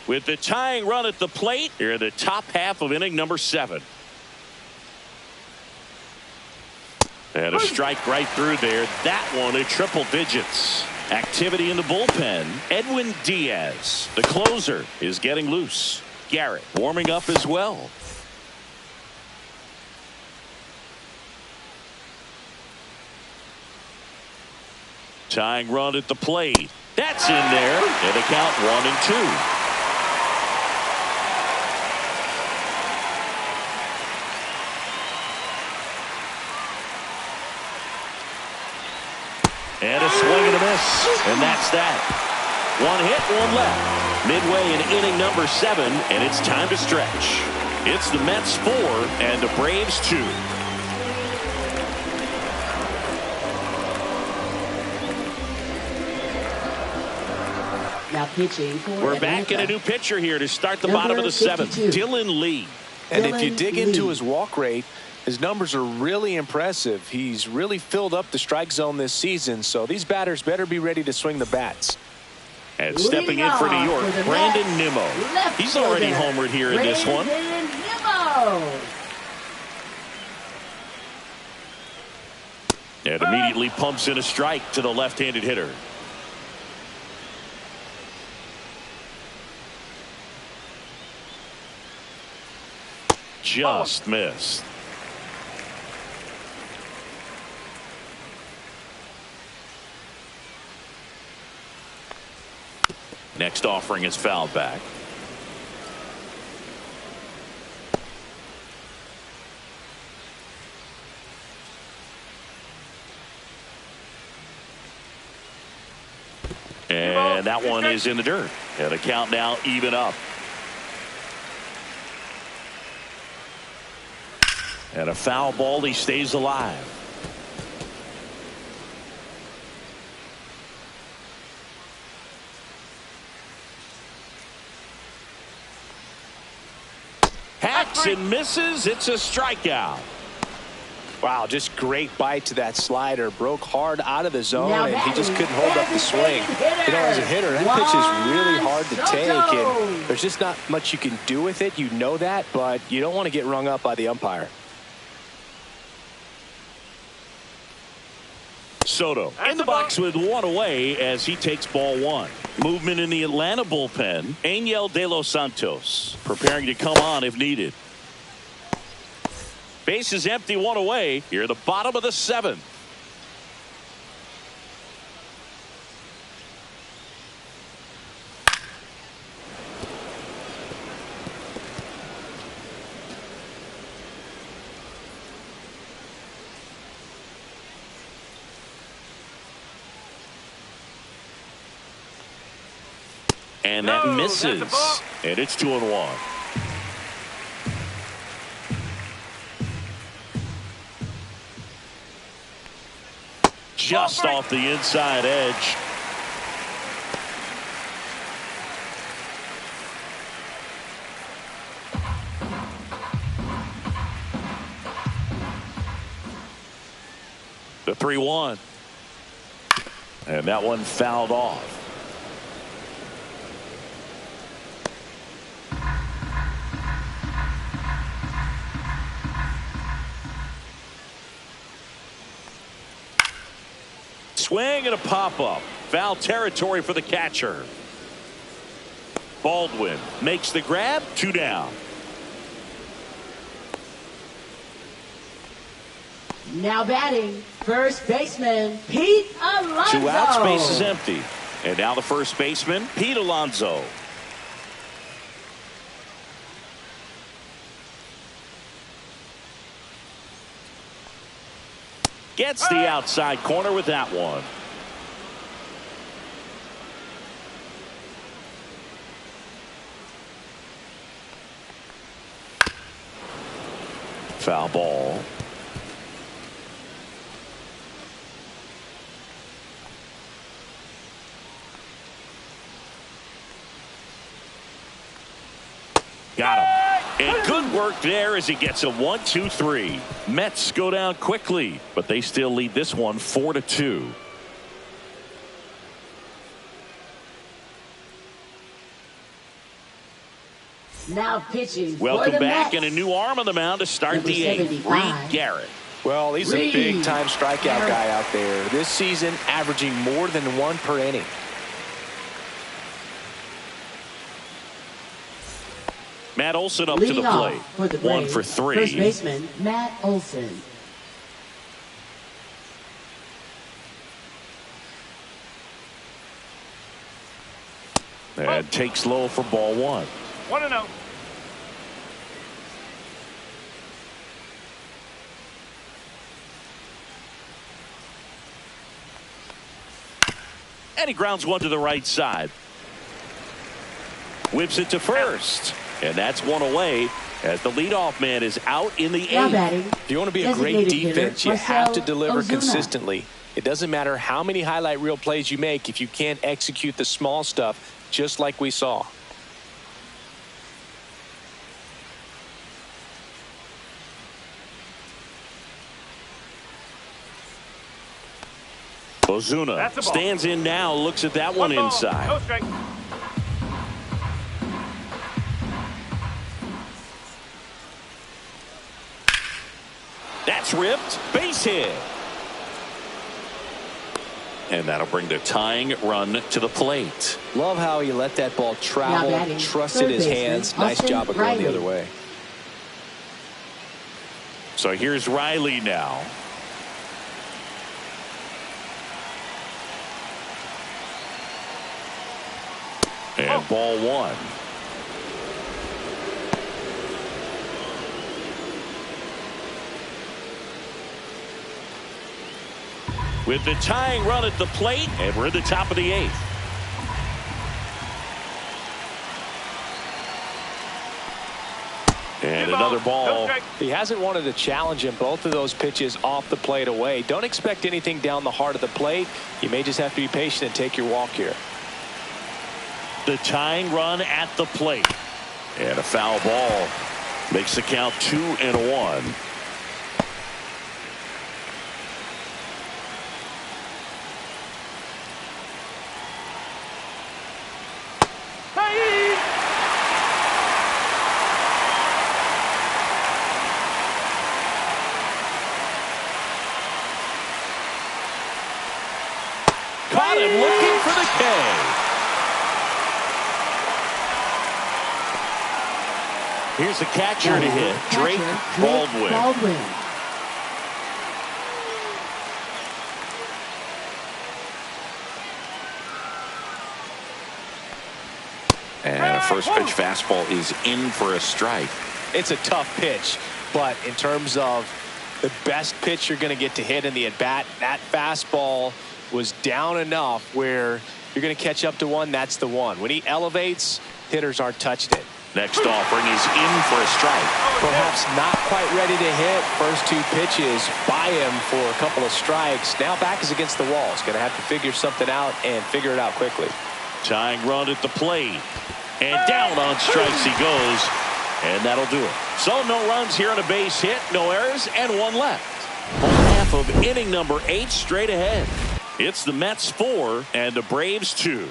With the tying run at the plate, here in the top half of inning number 7. And a strike right through there. That one at triple digits. Activity in the bullpen. Edwin Diaz, the closer, is getting loose. Garrett warming up as well. Tying run at the plate. That's in there. And the count 1-2. And a swing and a miss. And that's that. One hit, one left. Midway in inning number 7, and it's time to stretch. It's the Mets 4 and the Braves 2. Now pitching for We're back in a new pitcher here to start the bottom of the 7th. Dylan Lee. And if you dig into his walk rate, his numbers are really impressive. He's really filled up the strike zone this season, so these batters better be ready to swing the bats. And stepping in for New York, Brandon Nimmo. He's already homered here in this one. And immediately pumps in a strike to the left-handed hitter. Just missed. Next offering is fouled back. And that one is in the dirt. And the count now even up. And a foul ball, he stays alive. Hacks and misses. It's a strikeout. Wow, just great bite to that slider. Broke hard out of the zone, and he just couldn't hold up the swing. You know, as a hitter, that pitch is really hard to take, and there's just not much you can do with it. You know that, but you don't want to get rung up by the umpire. Soto in the box with one away as he takes ball one. Movement in the Atlanta bullpen. Angel De Los Santos preparing to come on if needed. Base is empty, one away. Here at the bottom of the 7th. And that misses. And it's 2-1. Just off the inside edge. The 3-1. And that one fouled off. Swing and a pop-up. Foul territory for the catcher. Baldwin makes the grab. 2 down. Now batting, first baseman, Pete Alonso. 2 outs, base is empty. And now the first baseman, Pete Alonso. Gets the outside corner with that one. Foul ball. Got him. And good work there as he gets a 1-2-3. Mets go down quickly, but they still lead this one 4-2. Now pitching. Welcome for the back, Mets. and a new arm on the mound to start Number the 8th. 75. Reed Garrett. Well, he's a Reed big-time strikeout Garrett. guy out there. This season, averaging more than 1 per inning. Matt Olson up to the Leading off plate. for the 1 Braves, for 3. First baseman, Matt Olson. And takes low for ball 1. 1-0. And he grounds one to the right side. Whips it to first. And that's one away as the leadoff man is out in the Now 8th. batting. If you want to be a great designated hitter, defense, you have to Marcell deliver Ozuna. consistently. It doesn't matter how many highlight reel plays you make if you can't execute the small stuff, just like we saw. Ozuna That's the ball. stands in now, looks at that one ball, inside. no strike. That's ripped. Base hit. And that'll bring the tying run to the plate. Love how he let that ball travel, Now batting, trusted third his baseman, hands. Nice Austin job of going the Riley. other way. So here's Riley now. And ball 1. With the tying run at the plate, and we're at the top of the 8th. And another No ball. strike. He hasn't wanted to challenge him. Both of those pitches off the plate away. Don't expect anything down the heart of the plate. You may just have to be patient and take your walk here. The tying run at the plate. And a foul ball makes the count 2-1. Hey! Caught him looking for the K. Here's the catcher to hit, Drake Baldwin. And a first pitch fastball is in for a strike. It's a tough pitch, but in terms of the best pitch you're going to get to hit in the at-bat, that fastball was down enough where you're going to catch up to one. That's the one. When he elevates, hitters aren't touching it. Next offering is in for a strike. Perhaps not quite ready to hit. First 2 pitches by him for a couple of strikes. Now back is against the wall. He's going to have to figure something out and figure it out quickly. Tying run at the plate. And down on strikes he goes. And that'll do it. So no runs here on a base hit, no errors, and 1 left. Whole half of inning number 8 straight ahead. It's the Mets 4 and the Braves 2.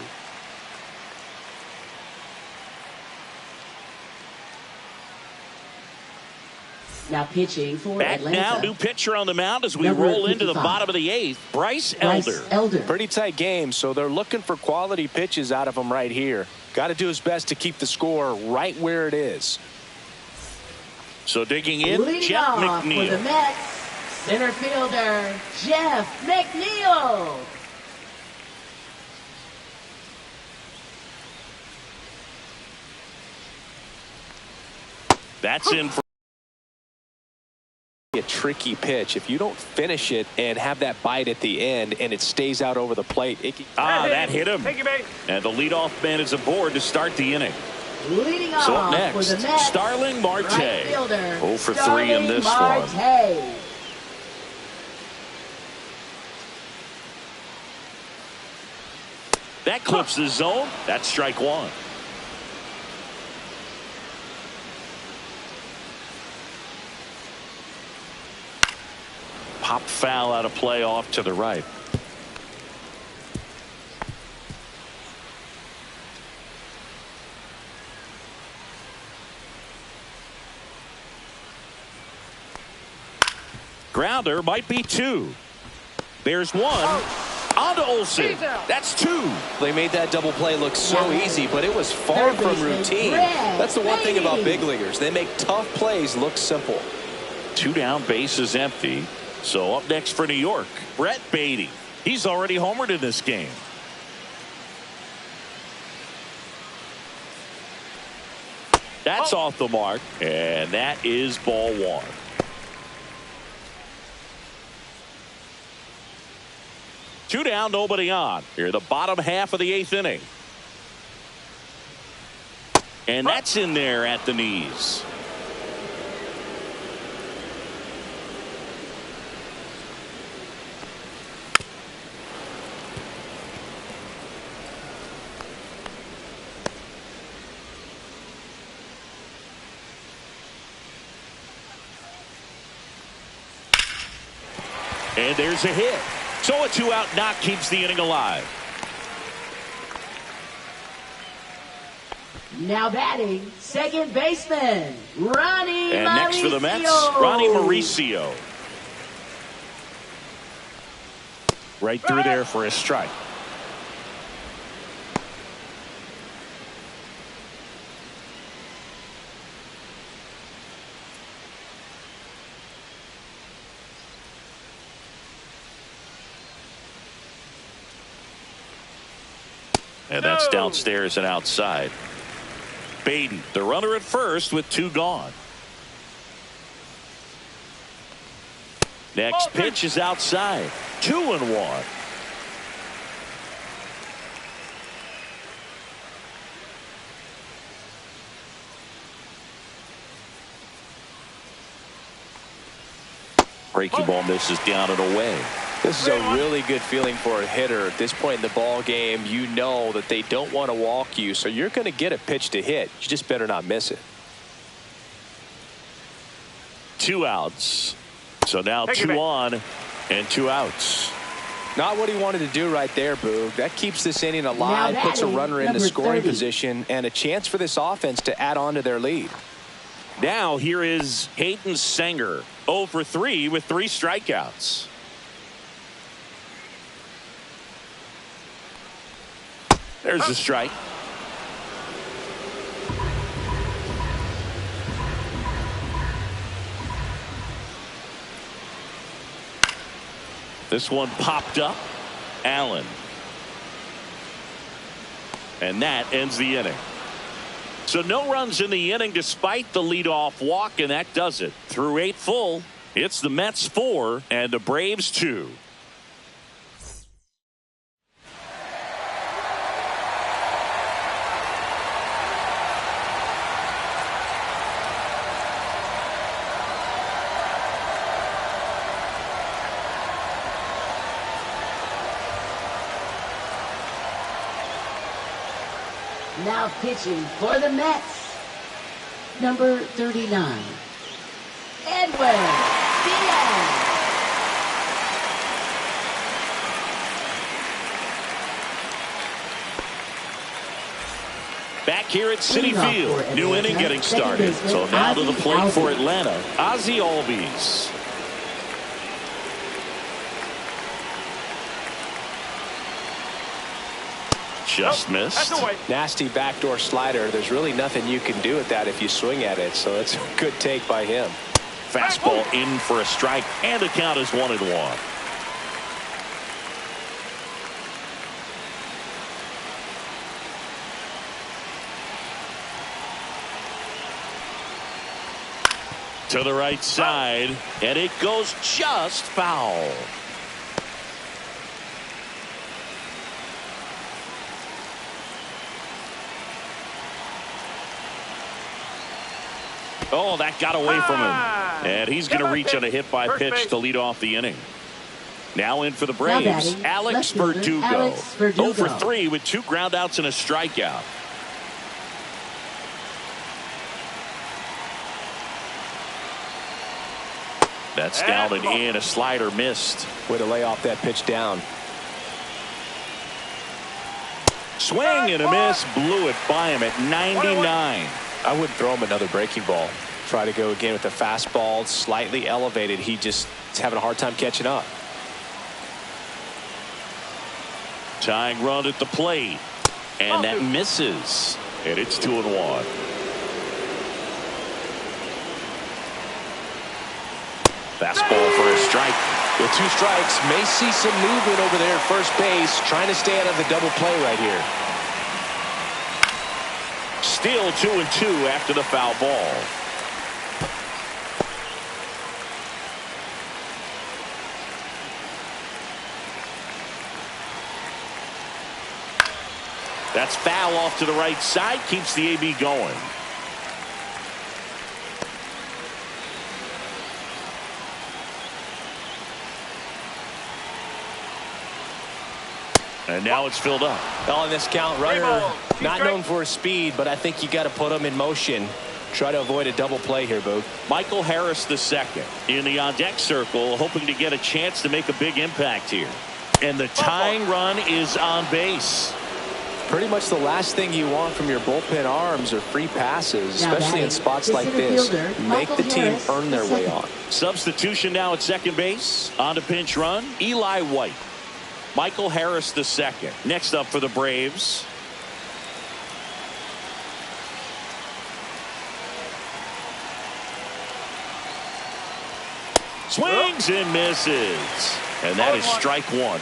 Now pitching for Back Atlanta. now, new pitcher on the mound as we Number roll into the 55. bottom of the 8th. Bryce Bryce Elder. Elder. Pretty tight game, so they're looking for quality pitches out of him right here. Got to do his best to keep the score right where it is. So digging in, Leading Jeff off for the McNeil. Mets, Center fielder, Jeff McNeil. That's in for a tricky pitch. If you don't finish it and have that bite at the end and it stays out over the plate, it can... that hit him. Take your base. And the leadoff man is aboard to start the inning. Leading off So up for next, the Mets, Starling Marte. right fielder, 0 for 3 in this Starling one. Marte. That clips the zone. That's strike one. Pop foul out of play off to the right. Grounder might be 2. There's 1. On to Olsen. That's 2. They made that double play look so easy, but it was far from routine. That's the one thing about big leaguers. They make tough plays look simple. 2 down, base is empty. So up next for New York, Brett Beatty. He's already homered in this game. That's off the mark, and that is ball 1. Two down, nobody on. Here, the bottom half of the 8th inning. And that's in there at the knees. And there's a hit. So a 2-out knock keeps the inning alive. Now batting, second baseman, Ronnie And Mauricio. next for the Mets, Ronnie Mauricio. Right through there for a strike. And that's downstairs and outside. Beatty, the runner at first with 2 gone. Next pitch is outside. 2-1. Breaking ball misses down and away. This is a really good feeling for a hitter at this point in the ball game. You know that they don't want to walk you, so you're going to get a pitch to hit. You just better not miss it. 2 outs. So now 2 on and 2 outs. Not what he wanted to do right there, Boog. That keeps this inning alive, puts a runner into scoring position, and a chance for this offense to add on to their lead. Now here is Hayden Sanger, 0 for 3 with 3 strikeouts. There's the strike. This one popped up. Allen. And that ends the inning. So no runs in the inning despite the leadoff walk, and that does it. Through 8 full, it's the Mets 4 and the Braves 2. Now pitching for the Mets, number 39, Edwin Diaz. Back here at Citi Field, new inning getting started. So now to the plate for Atlanta, Ozzie Albies. Just missed. Nasty backdoor slider. There's really nothing you can do with that if you swing at it, so it's a good take by him. fastball in for a strike, and the count is 1-1. To the right side, and it goes just foul. Oh, that got away from him. And he's going to reach on a hit by pitch to lead off the inning. Now in for the Braves, Alex Verdugo. 0 for 3 with 2 groundouts and a strikeout. That's down and in. A slider missed. Way to lay off that pitch down. Swing and a miss. Blew it by him at 99. I wouldn't throw him another breaking ball. Try to go again with the fastball, slightly elevated. He just is having a hard time catching up. Tying run at the plate. And that misses. And it's 2-1. Fastball for a strike. With 2 strikes, may see some movement over there at first base, trying to stay out of the double play right here. Still 2-2 after the foul ball. That's foul off to the right side. Keeps the AB going. And now it's filled up. On this count, runner not known for his speed, but I think you got to put him in motion. Try to avoid a double play here, Boog. Michael Harris II in the on-deck circle, hoping to get a chance to make a big impact here. And the tying run is on base. Pretty much the last thing you want from your bullpen arms are free passes, especially in spots like this. Make the team earn their way on. Substitution now at second base. On to pinch run, Eli White. Michael Harris II. Next up for the Braves. Swings and misses. And that is strike 1.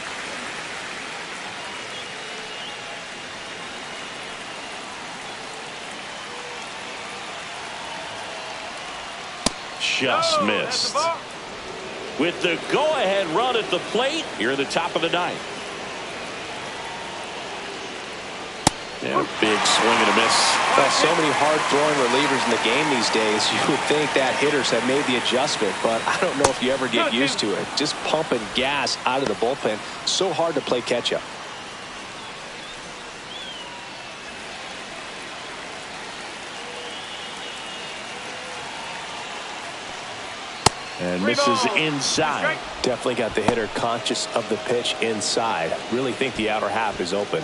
Just missed. With the go-ahead run at the plate, you're at the top of the 9th. Yeah, big swing and a miss. Well, so many hard-throwing relievers in the game these days. You would think that hitters have made the adjustment, but I don't know if you ever get used to it. Just pumping gas out of the bullpen. So hard to play catch-up. And misses inside. Definitely got the hitter conscious of the pitch inside. Really think the outer half is open.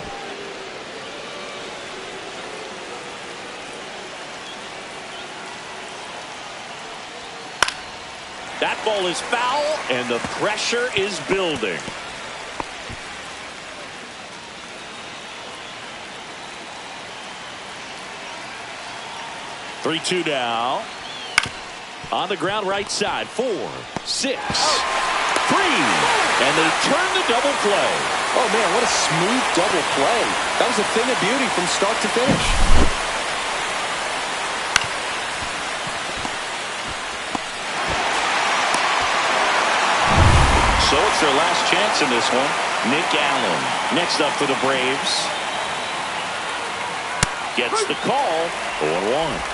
That ball is foul, and the pressure is building. Three-two now. On the ground right side. 4, 6, 3. And they turn the double play. Oh, man, what a smooth double play. That was a thing of beauty from start to finish. So it's their last chance in this one. Nick Allen next up for the Braves. Gets the call. 0-1.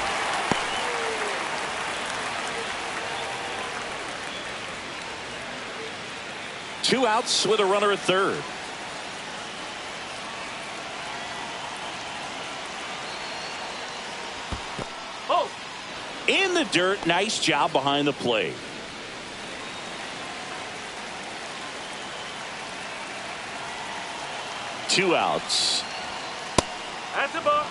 2 outs with a runner at third. Oh. In the dirt. Nice job behind the plate. Two outs. That's a ball.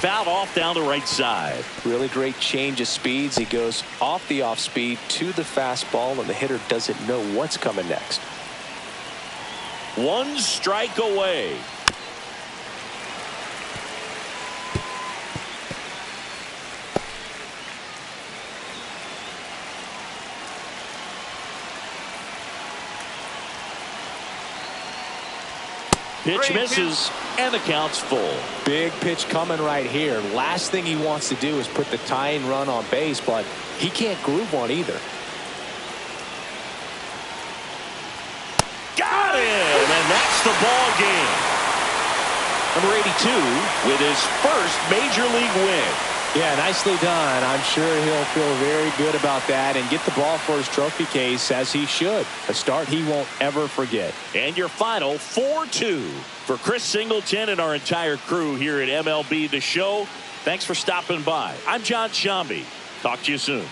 fouled off down the right side. Really great change of speeds. He goes off the off speed to the fastball, and the hitter doesn't know what's coming next. One strike away. Pitch misses, and the count's full. Big pitch coming right here. Last thing he wants to do is put the tying run on base, but he can't groove one either. Got him, and that's the ball game. Number 82 with his first major league win. Yeah, nicely done. I'm sure he'll feel very good about that and get the ball for his trophy case, as he should. A start he won't ever forget. And your final 4-2. For Chris Singleton and our entire crew here at MLB The Show, thanks for stopping by. I'm John Shambi. Talk to you soon.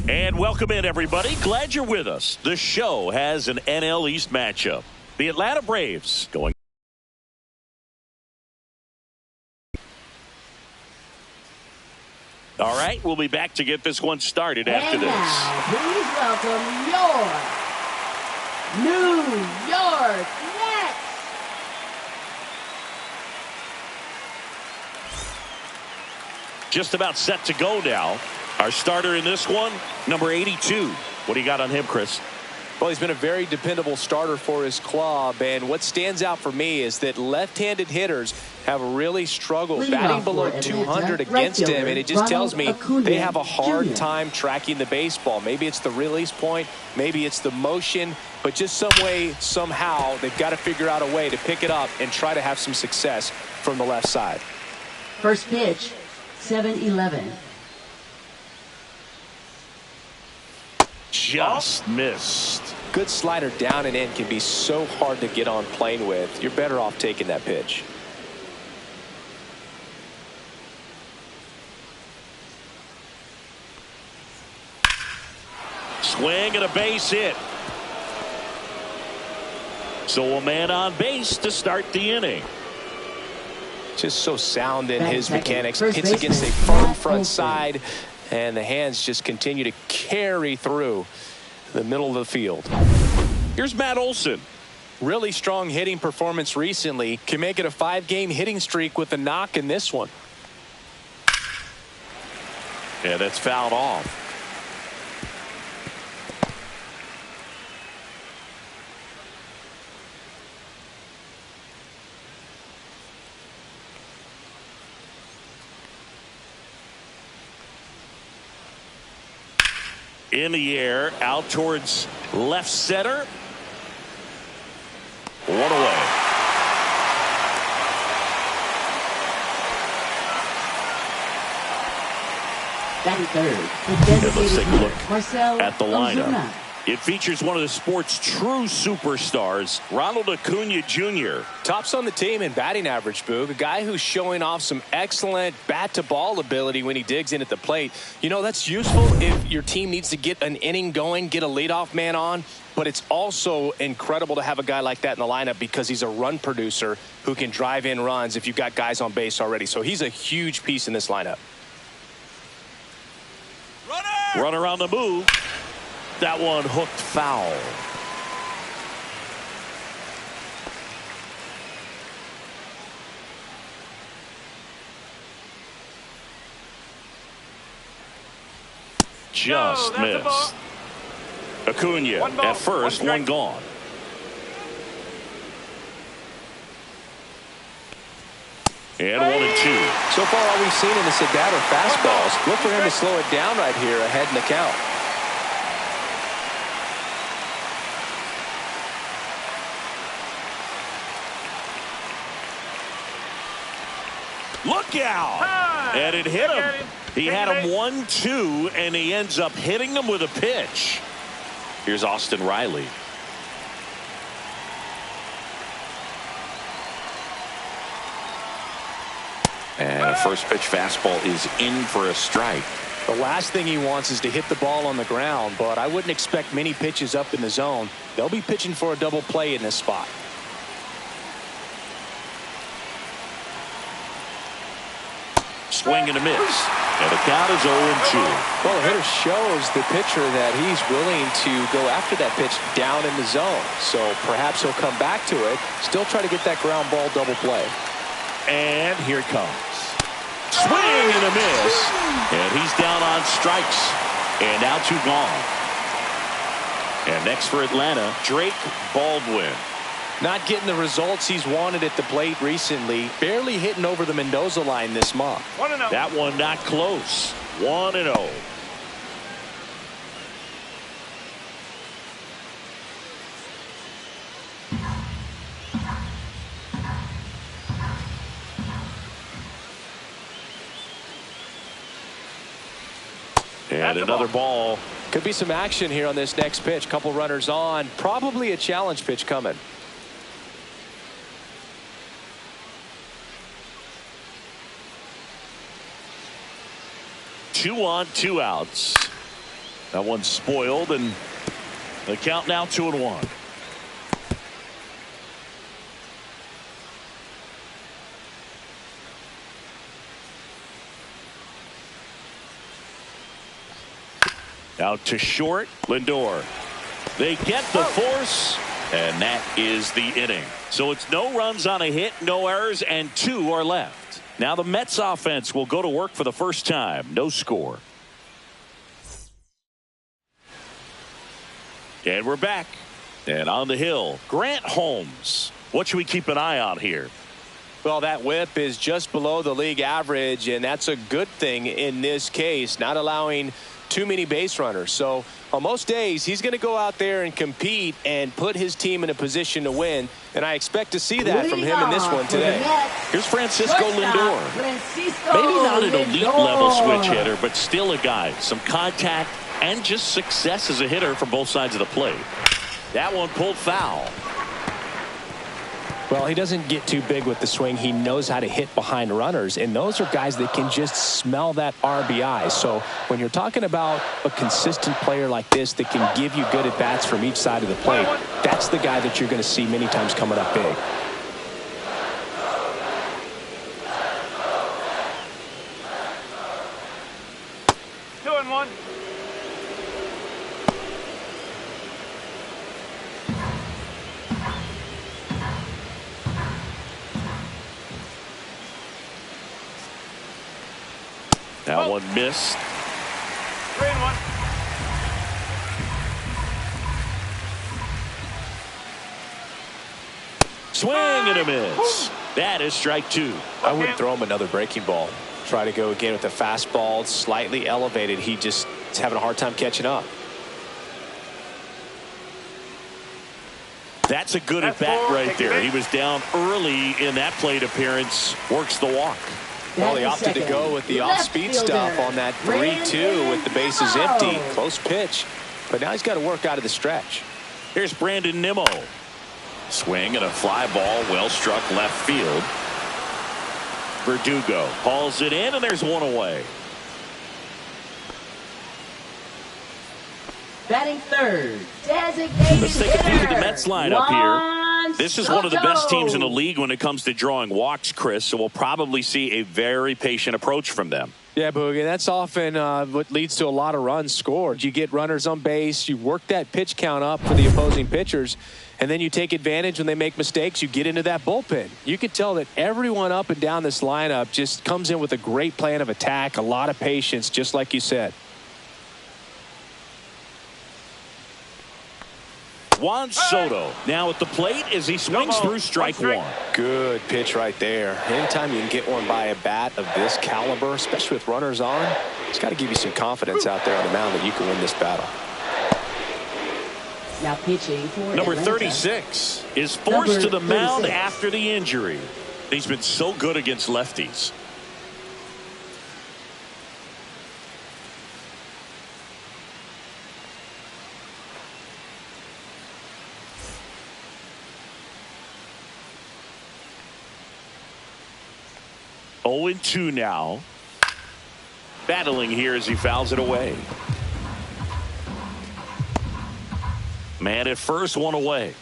And welcome in, everybody. Glad you're with us. The show has an NL East matchup. The Atlanta Braves going. All right, we'll be back to get this one started after this. Now, please welcome your New York Mets. Just about set to go now. Our starter in this one, number 82. What do you got on him, Chris? Well, he's been a very dependable starter for his club, and what stands out for me is that left-handed hitters have really struggled batting below 200 against him, and it just tells me they have a hard time tracking the baseball. Maybe it's the release point, maybe it's the motion, but just some way, somehow, they've got to figure out a way to pick it up and try to have some success from the left side. First pitch, 7-11. Just missed. Good slider down and in can be so hard to get on plane with. You're better off taking that pitch. Swing and a base hit. So a man on base to start the inning. Just so sound in his mechanics. First Hits against a firm front side, and the hands just continue to carry through the middle of the field. Here's Matt Olson. Really strong hitting performance recently. Can make it a 5-game hitting streak with a knock in this one. Yeah, that's fouled off. In the air, out towards left center. One away. Batting third, the Let's take a designated look Marcel at the lineup. Ozuna. It features one of the sport's true superstars, Ronald Acuna Jr. Tops on the team in batting average, Boog. A guy who's showing off some excellent bat-to-ball ability when he digs in at the plate. You know, that's useful if your team needs to get an inning going, get a leadoff man on. But it's also incredible to have a guy like that in the lineup because he's a run producer who can drive in runs if you've got guys on base already. So he's a huge piece in this lineup. Runner on the move. That one hooked foul. Just missed. Acuna at first, one gone. And 1-2. So far, all we've seen in this at-bat are fastballs. Look for him to slow it down right here ahead in the count. Look out! And it hit him. He had him 1-2, and he ends up hitting him with a pitch. Here's Austin Riley. And a first pitch fastball is in for a strike. The last thing he wants is to hit the ball on the ground, but I wouldn't expect many pitches up in the zone. They'll be pitching for a double play in this spot. Swing and a miss. And the count is 0-2. Well, the hitter shows the pitcher that he's willing to go after that pitch down in the zone. So perhaps he'll come back to it, still try to get that ground ball double play. And here it comes. Swing and a miss. And he's down on strikes. And now 2 gone. And next for Atlanta, Drake Baldwin. Not getting the results he's wanted at the plate recently. Barely hitting over the Mendoza line this month. 1-0. That one not close. 1-0. And another ball. Could be some action here on this next pitch. Couple runners on. Probably a challenge pitch coming. 2 on, 2 outs. That one's spoiled, and the count now 2-1. Out to short, Lindor. They get the force, and that is the inning. So it's no runs on a hit, no errors, and 2 are left. Now the Mets offense will go to work for the first time. No score. And we're back. And on the hill, Grant Holmes. What should we keep an eye on here? Well, that whip is just below the league average, and that's a good thing in this case, not allowing too many base runners. So on most days, he's going to go out there and compete and put his team in a position to win. And I expect to see that from him in this one today. Here's Francisco Lindor. Maybe not an elite level switch hitter, but still a guy. Some contact and just success as a hitter from both sides of the plate. That one pulled foul. Well, he doesn't get too big with the swing. He knows how to hit behind runners, and those are guys that can just smell that RBI. So when you're talking about a consistent player like this that can give you good at-bats from each side of the plate, that's the guy that you're going to see many times coming up big. That one missed. 3-1. Swing and a miss. That is strike 2. I wouldn't throw him another breaking ball. Try to go again with the fastball, slightly elevated. He just is having a hard time catching up. That's a good at bat right there. He was down early in that plate appearance. Works the walk. Well, he opted to go with the off-speed stuff on that 3-2 with the bases empty. Close pitch, but now he's got to work out of the stretch. Here's Brandon Nimmo. Swing and a fly ball, well struck left field. Verdugo hauls it in, and there's one away. Batting third, designated Let's take a peek at the Mets lineup here. This is one of the best teams in the Soto. league when it comes to drawing walks, Chris, so we'll probably see a very patient approach from them. Yeah, Boogie, that's often what leads to a lot of runs scored. You get runners on base, you work that pitch count up for the opposing pitchers, and then you take advantage when they make mistakes. You get into that bullpen. You can tell that everyone up and down this lineup just comes in with a great plan of attack, a lot of patience, just like you said. Juan Soto now at the plate as he swings through strike one. Good pitch right there. Anytime you can get one by a bat of this caliber, especially with runners on, it's got to give you some confidence out there on the mound that you can win this battle. Now pitching for Number Atlanta. 36 is forced to the mound after the injury. He's been so good against lefties. Oh, 0-2 now. Battling here as he fouls it away. Man at first, one away.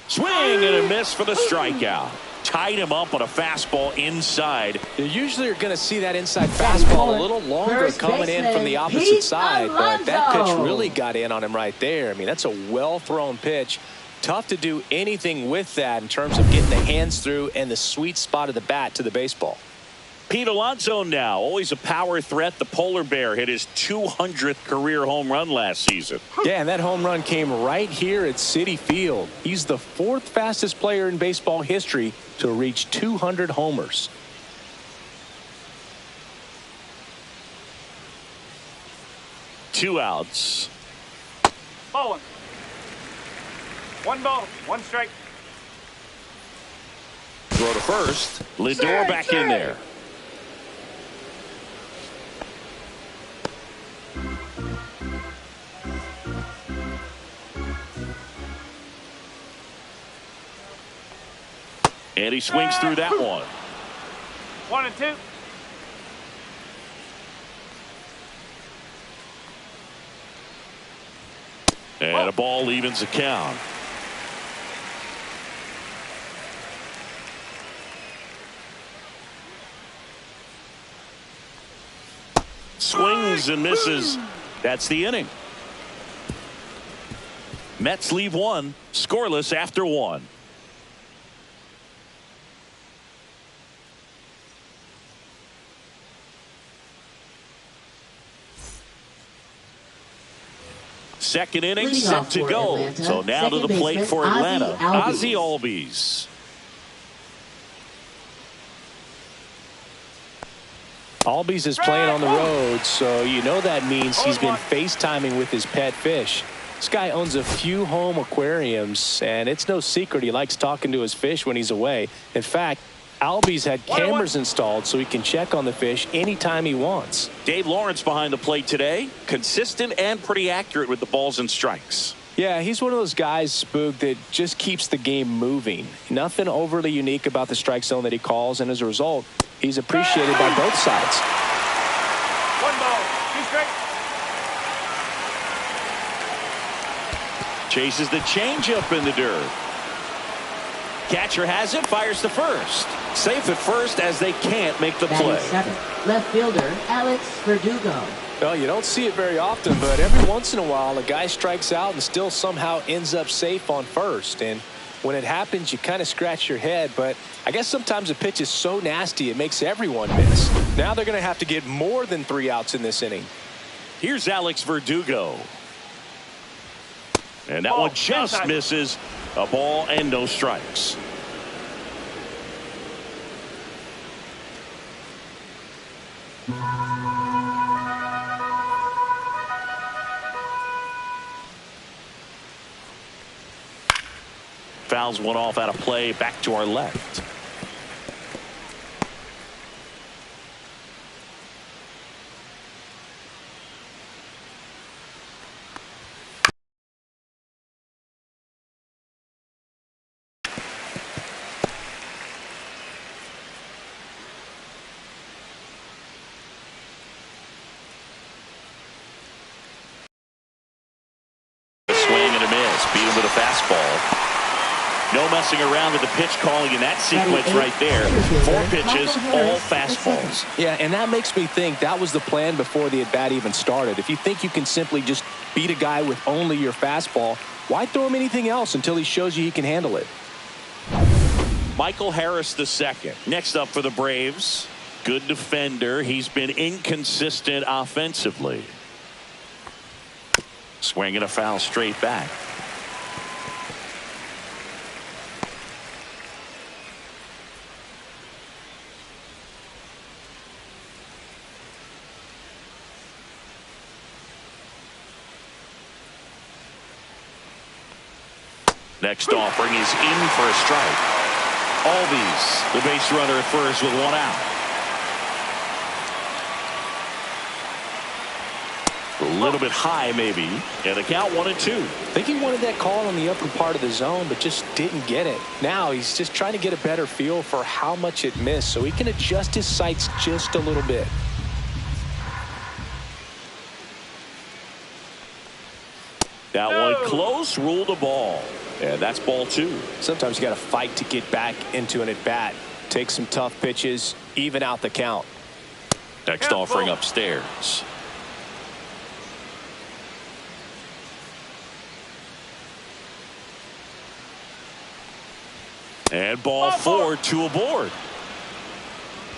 Swing and a miss for the strikeout. Tied him up on a fastball inside. You usually are going to see that inside fastball a little longer coming in from the opposite side, but that pitch really got in on him right there. I mean, that's a well-thrown pitch. Tough to do anything with that in terms of getting the hands through and the sweet spot of the bat to the baseball. Pete Alonso now, always a power threat. The polar bear hit his 200th career home run last season. Yeah, and that home run came right here at Citi Field. He's the 4th fastest player in baseball history to reach 200 homers. Two outs. Ball one. One ball, one strike. Throw to first. Lindor back in there. And he swings through that one. 1-2. And a ball evens the count. Swings and misses. That's the inning. Mets leave one, scoreless after one. Second inning Leading set off to for go. Atlanta, So now to the second plate for baseman, Atlanta. Ozzie Ozzie Albies. Albies is playing on the road, so you know that means he's been FaceTiming with his pet fish. This guy owns a few home aquariums, and it's no secret he likes talking to his fish when he's away. In fact, Albies had cameras installed so he can check on the fish anytime he wants. Dave Lawrence behind the plate today. Consistent and pretty accurate with the balls and strikes. Yeah, he's one of those guys, Spook, that just keeps the game moving. Nothing overly unique about the strike zone that he calls, and as a result, he's appreciated by both sides. One ball, two strikes. Chases the changeup in the dirt. Catcher has it, fires to first. Safe at first as they can't make the play. Left fielder Alex Verdugo. Well, you don't see it very often, but every once in a while a guy strikes out and still somehow ends up safe on first. And when it happens, you kind of scratch your head. But I guess sometimes a pitch is so nasty it makes everyone miss. Now they're going to have to get more than 3 outs in this inning. Here's Alex Verdugo. And that one just misses. A ball and no strikes. Fouls one off out of play, back to our left. Beat him with a fastball. No messing around with the pitch calling in that sequence right there. 4 pitches, all fastballs. Yeah, and that makes me think that was the plan before the at-bat even started. If you think you can simply just beat a guy with only your fastball, why throw him anything else until he shows you he can handle it? Michael Harris II. Next up for the Braves. Good defender. He's been inconsistent offensively. Swinging a foul straight back. Next offering is in for a strike. Albies, the base runner at first with one out. A little bit high maybe. And the count 1-2. I think he wanted that call on the upper part of the zone, but just didn't get it. Now he's just trying to get a better feel for how much it missed so he can adjust his sights just a little bit. That one close, ruled a ball. And that's ball 2. Sometimes you got to fight to get back into an at-bat. Take some tough pitches, even out the count. Next offering upstairs. And ball 4, 2 aboard.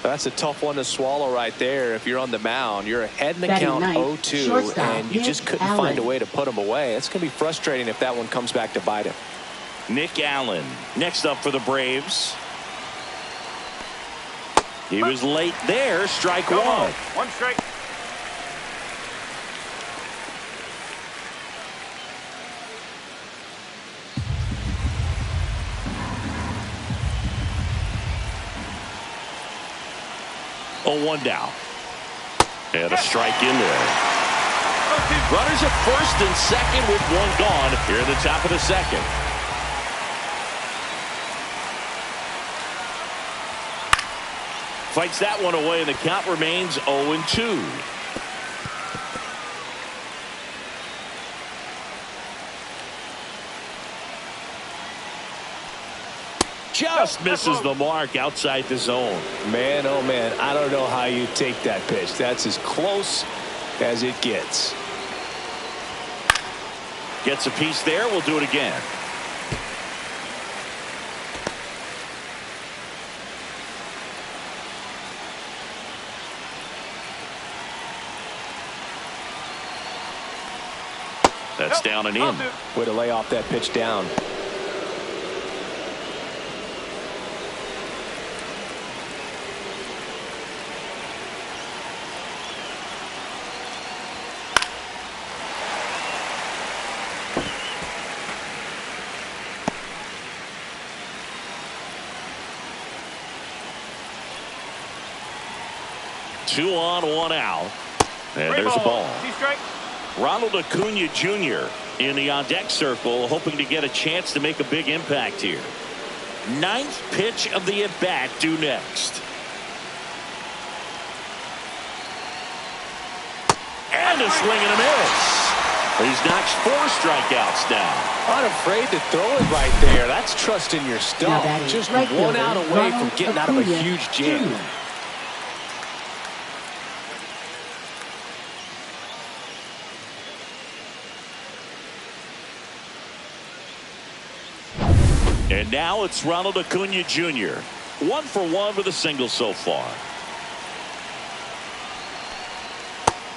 That's a tough one to swallow right there. If you're on the mound, you're ahead in the Batting count ninth, 0-2, shortstop, and you just couldn't Allen. find a way to put him away. It's going to be frustrating if that one comes back to bite him. Nick Allen next up for the Braves. He was late there. Strike one. One strike. Oh, 1 down. And a strike in there. Runners at first and second with one gone here at the top of the second. Fights that one away, and the count remains 0-2. Just misses the mark outside the zone. Man, oh man, I don't know how you take that pitch. That's as close as it gets. Gets a piece there. We'll do it again. That's down and in. Way to lay off that pitch down. Two on, one out. And there's a ball. Ronald Acuna Jr. in the on-deck circle, hoping to get a chance to make a big impact here. 9th pitch of the at-bat due next. And a swing and a miss. He's notched 4 strikeouts now. Not afraid to throw it right there. That's trusting your stuff. Just one out away from getting out of a huge jam. And now it's Ronald Acuna Jr. 1 for 1 with a single so far.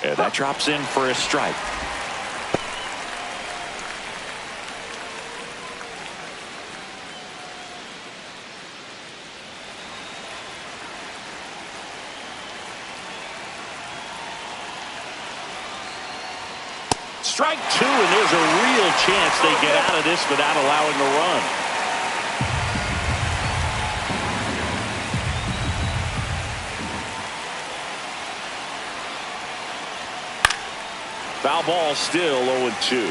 And that drops in for a strike. Strike 2, and there's a real chance they get out of this without allowing a run. Foul ball, still 0-2.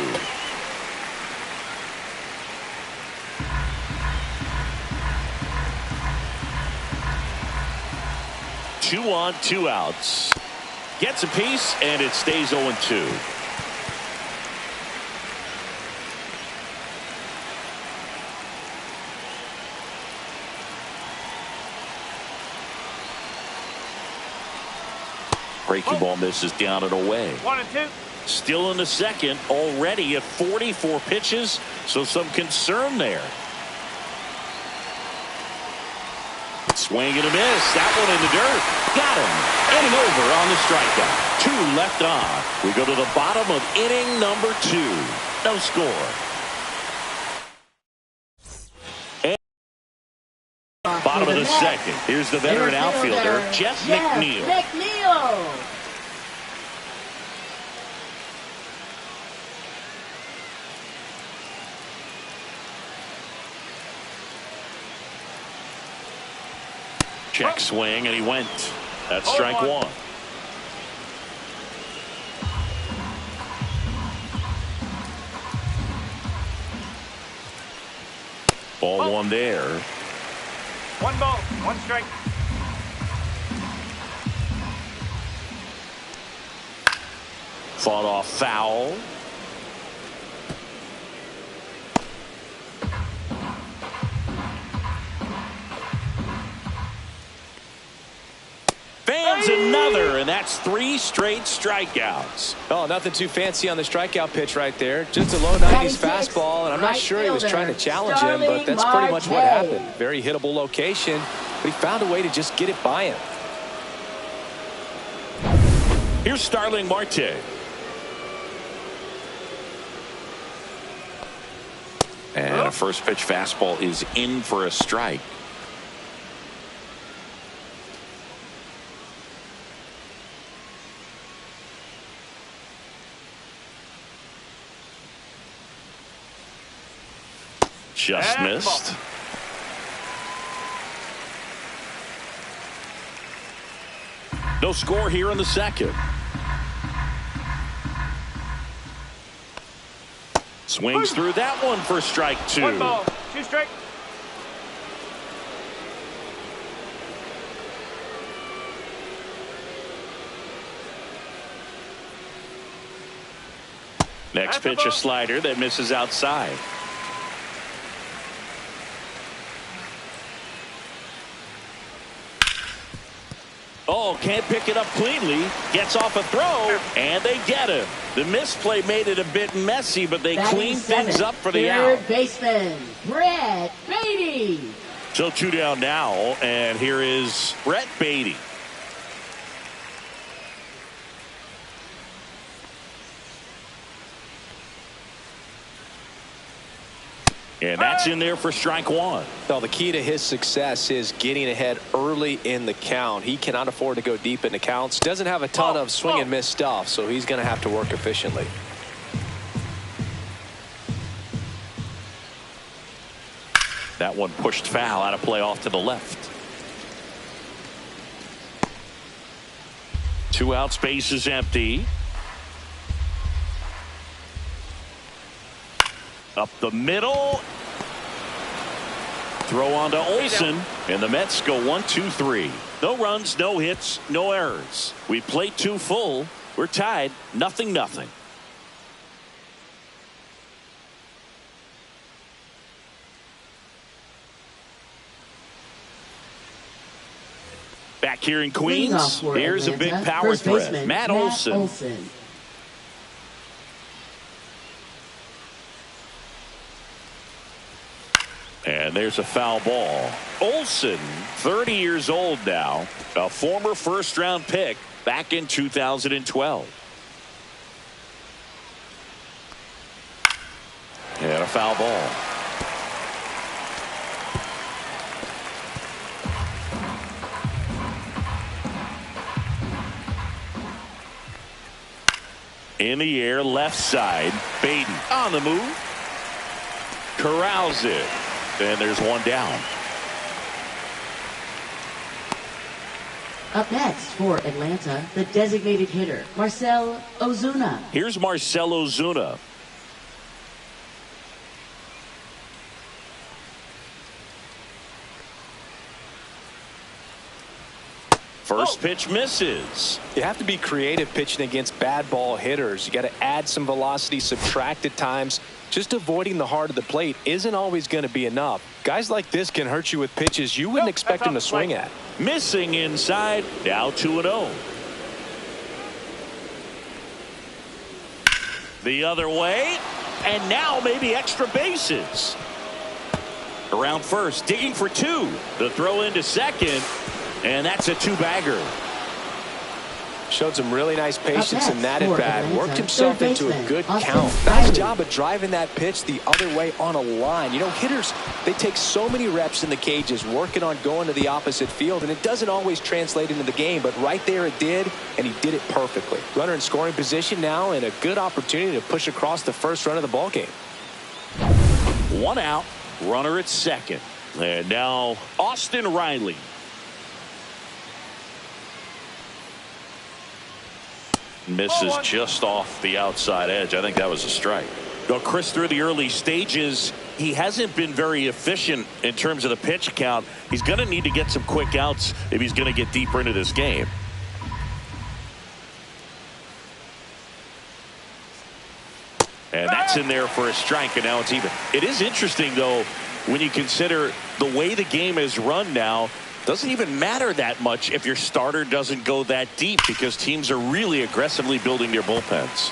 Two on, 2 outs. Gets a piece, and it stays 0-2. Breaking ball misses down and away. 1-2. Still in the second, already at 44 pitches, so some concern there. Swing and a miss. That one in the dirt. Got him. Inning over on the strikeout. 2 left on. We go to the bottom of inning number 2. No score. Bottom of the second. Here's the veteran outfielder, Jeff McNeil. Check swing, and he went. That's strike 1. Ball 1 there. 1 ball, 1 strike. Fought off foul. Fans another, and that's 3 straight strikeouts. Oh, nothing too fancy on the strikeout pitch right there. Just a low 90s fastball, and I'm not sure he was trying to challenge him, but that's pretty much what happened. Very hittable location, but he found a way to just get it by him. Here's Starling Marte. And a first pitch fastball is in for a strike. Just missed. No score here in the second. Swings through that one for strike 2. 1 ball, 2 strike. Next pitch, a slider that misses outside. Oh, can't pick it up cleanly. Gets off a throw, and they get him. The misplay made it a bit messy, but they cleaned things up for the out. Third baseman, Brett Beatty. So 2 down now, and here is Brett Beatty. And that's in there for strike 1. Well, the key to his success is getting ahead early in the count. He cannot afford to go deep into counts. Doesn't have a ton of swing and miss stuff, so he's going to have to work efficiently. That one pushed foul, out of play off to the left. 2 outs, base is empty. Up the middle. Throw on to Olsen, and the Mets go 1-2-3. No runs, no hits, no errors. We played 2 full. We're tied 0-0. Back here in Queens, here's a big power threat. Matt Olsen. And there's a foul ball. Olsen, 30 years old now, a former first-round pick back in 2012. And a foul ball. In the air, left side. Baden on the move. Corrals it. And there's 1 down. Up next for Atlanta, the designated hitter, Marcell Ozuna. Here's Marcell Ozuna. First pitch misses. You have to be creative pitching against bad ball hitters. You got to add some velocity, subtract at times. Just avoiding the heart of the plate isn't always going to be enough. Guys like this can hurt you with pitches you wouldn't expect them to swing at. Missing inside, now 2-0. The other way, and now maybe extra bases. Around first, digging for two. The throw into second, and that's a two-bagger. Showed some really nice patience in that at bat. Worked himself third into a baseman, good Austin count. Riley. Nice job of driving that pitch the other way on a line. You know, hitters, they take so many reps in the cages working on going to the opposite field, and it doesn't always translate into the game, but right there it did, and he did it perfectly. Runner in scoring position now, and a good opportunity to push across the first run of the ball game. One out, runner at second. And now Austin Riley. Misses just off the outside edge. I think that was a strike. Well, Chris, through the early stages, he hasn't been very efficient in terms of the pitch count. He's going to need to get some quick outs if he's going to get deeper into this game. And that's in there for a strike, and now it's even. It is interesting, though, when you consider the way the game is run now. Doesn't even matter that much if your starter doesn't go that deep, because teams are really aggressively building their bullpens.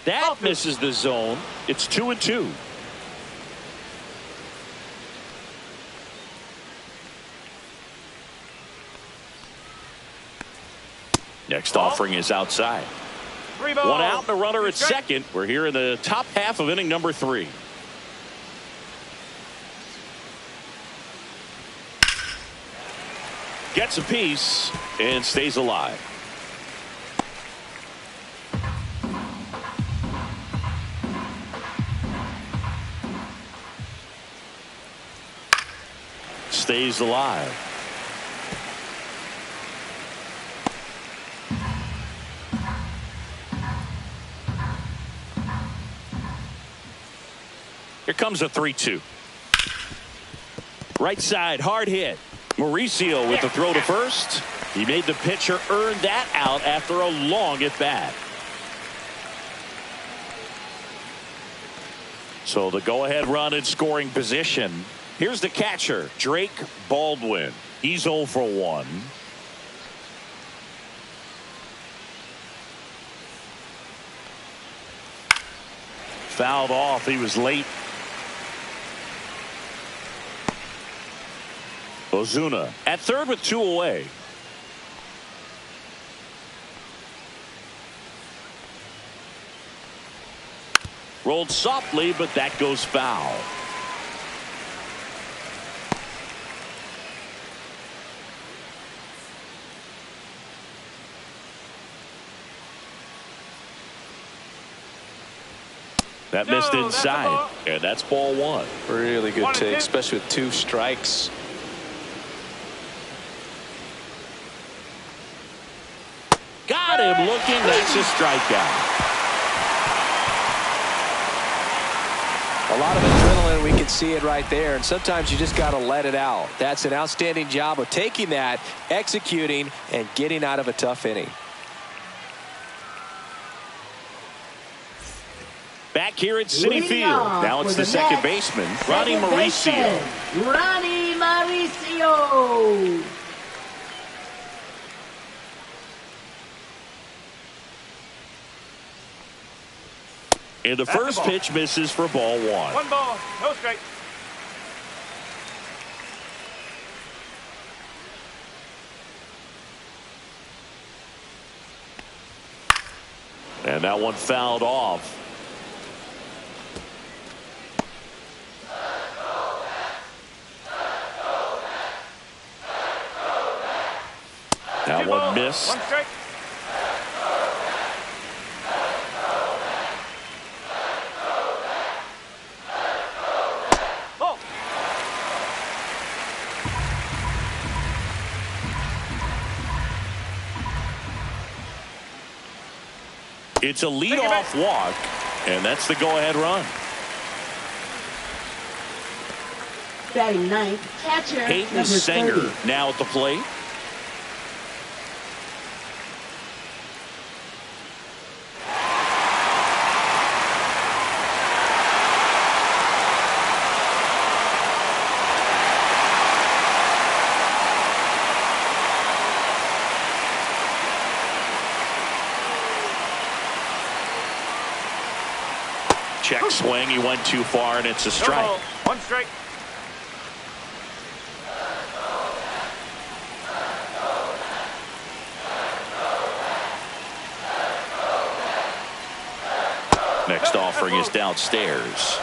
That misses the zone. It's 2-2. Next offering is outside. 3 balls. One out and a runner at second. We're here in the top half of inning number 3. Gets a piece and stays alive. Stays alive. Here comes a 3-2. Right side, hard hit. Mauricio with the throw to first. He made the pitcher earn that out after a long at bat. So the go-ahead run in scoring position. Here's the catcher, Drake Baldwin. He's 0 for 1. Fouled off. He was late. Ozuna at third with 2 away. Rolled softly, but that goes foul. That missed inside, and that's ball 1. Really good take, especially with 2 strikes. Got him looking. That's a strikeout. A lot of adrenaline, we can see it right there, and sometimes you just got to let it out. That's an outstanding job of taking that, executing, and getting out of a tough inning. Back here at Citi Field. Now it's the second baseman, Ronnie Mauricio. Ronnie Mauricio. And the first pitch misses for ball 1. 1 ball, no strike. And that one fouled off. That one missed. 1 strike. It's a leadoff walk, and that's the go-ahead run. Batting ninth, catcher, Peyton number Sanger 30. now at the plate. check swing. He went too far, and it's a No strike. ball. One strike. Next offering is downstairs.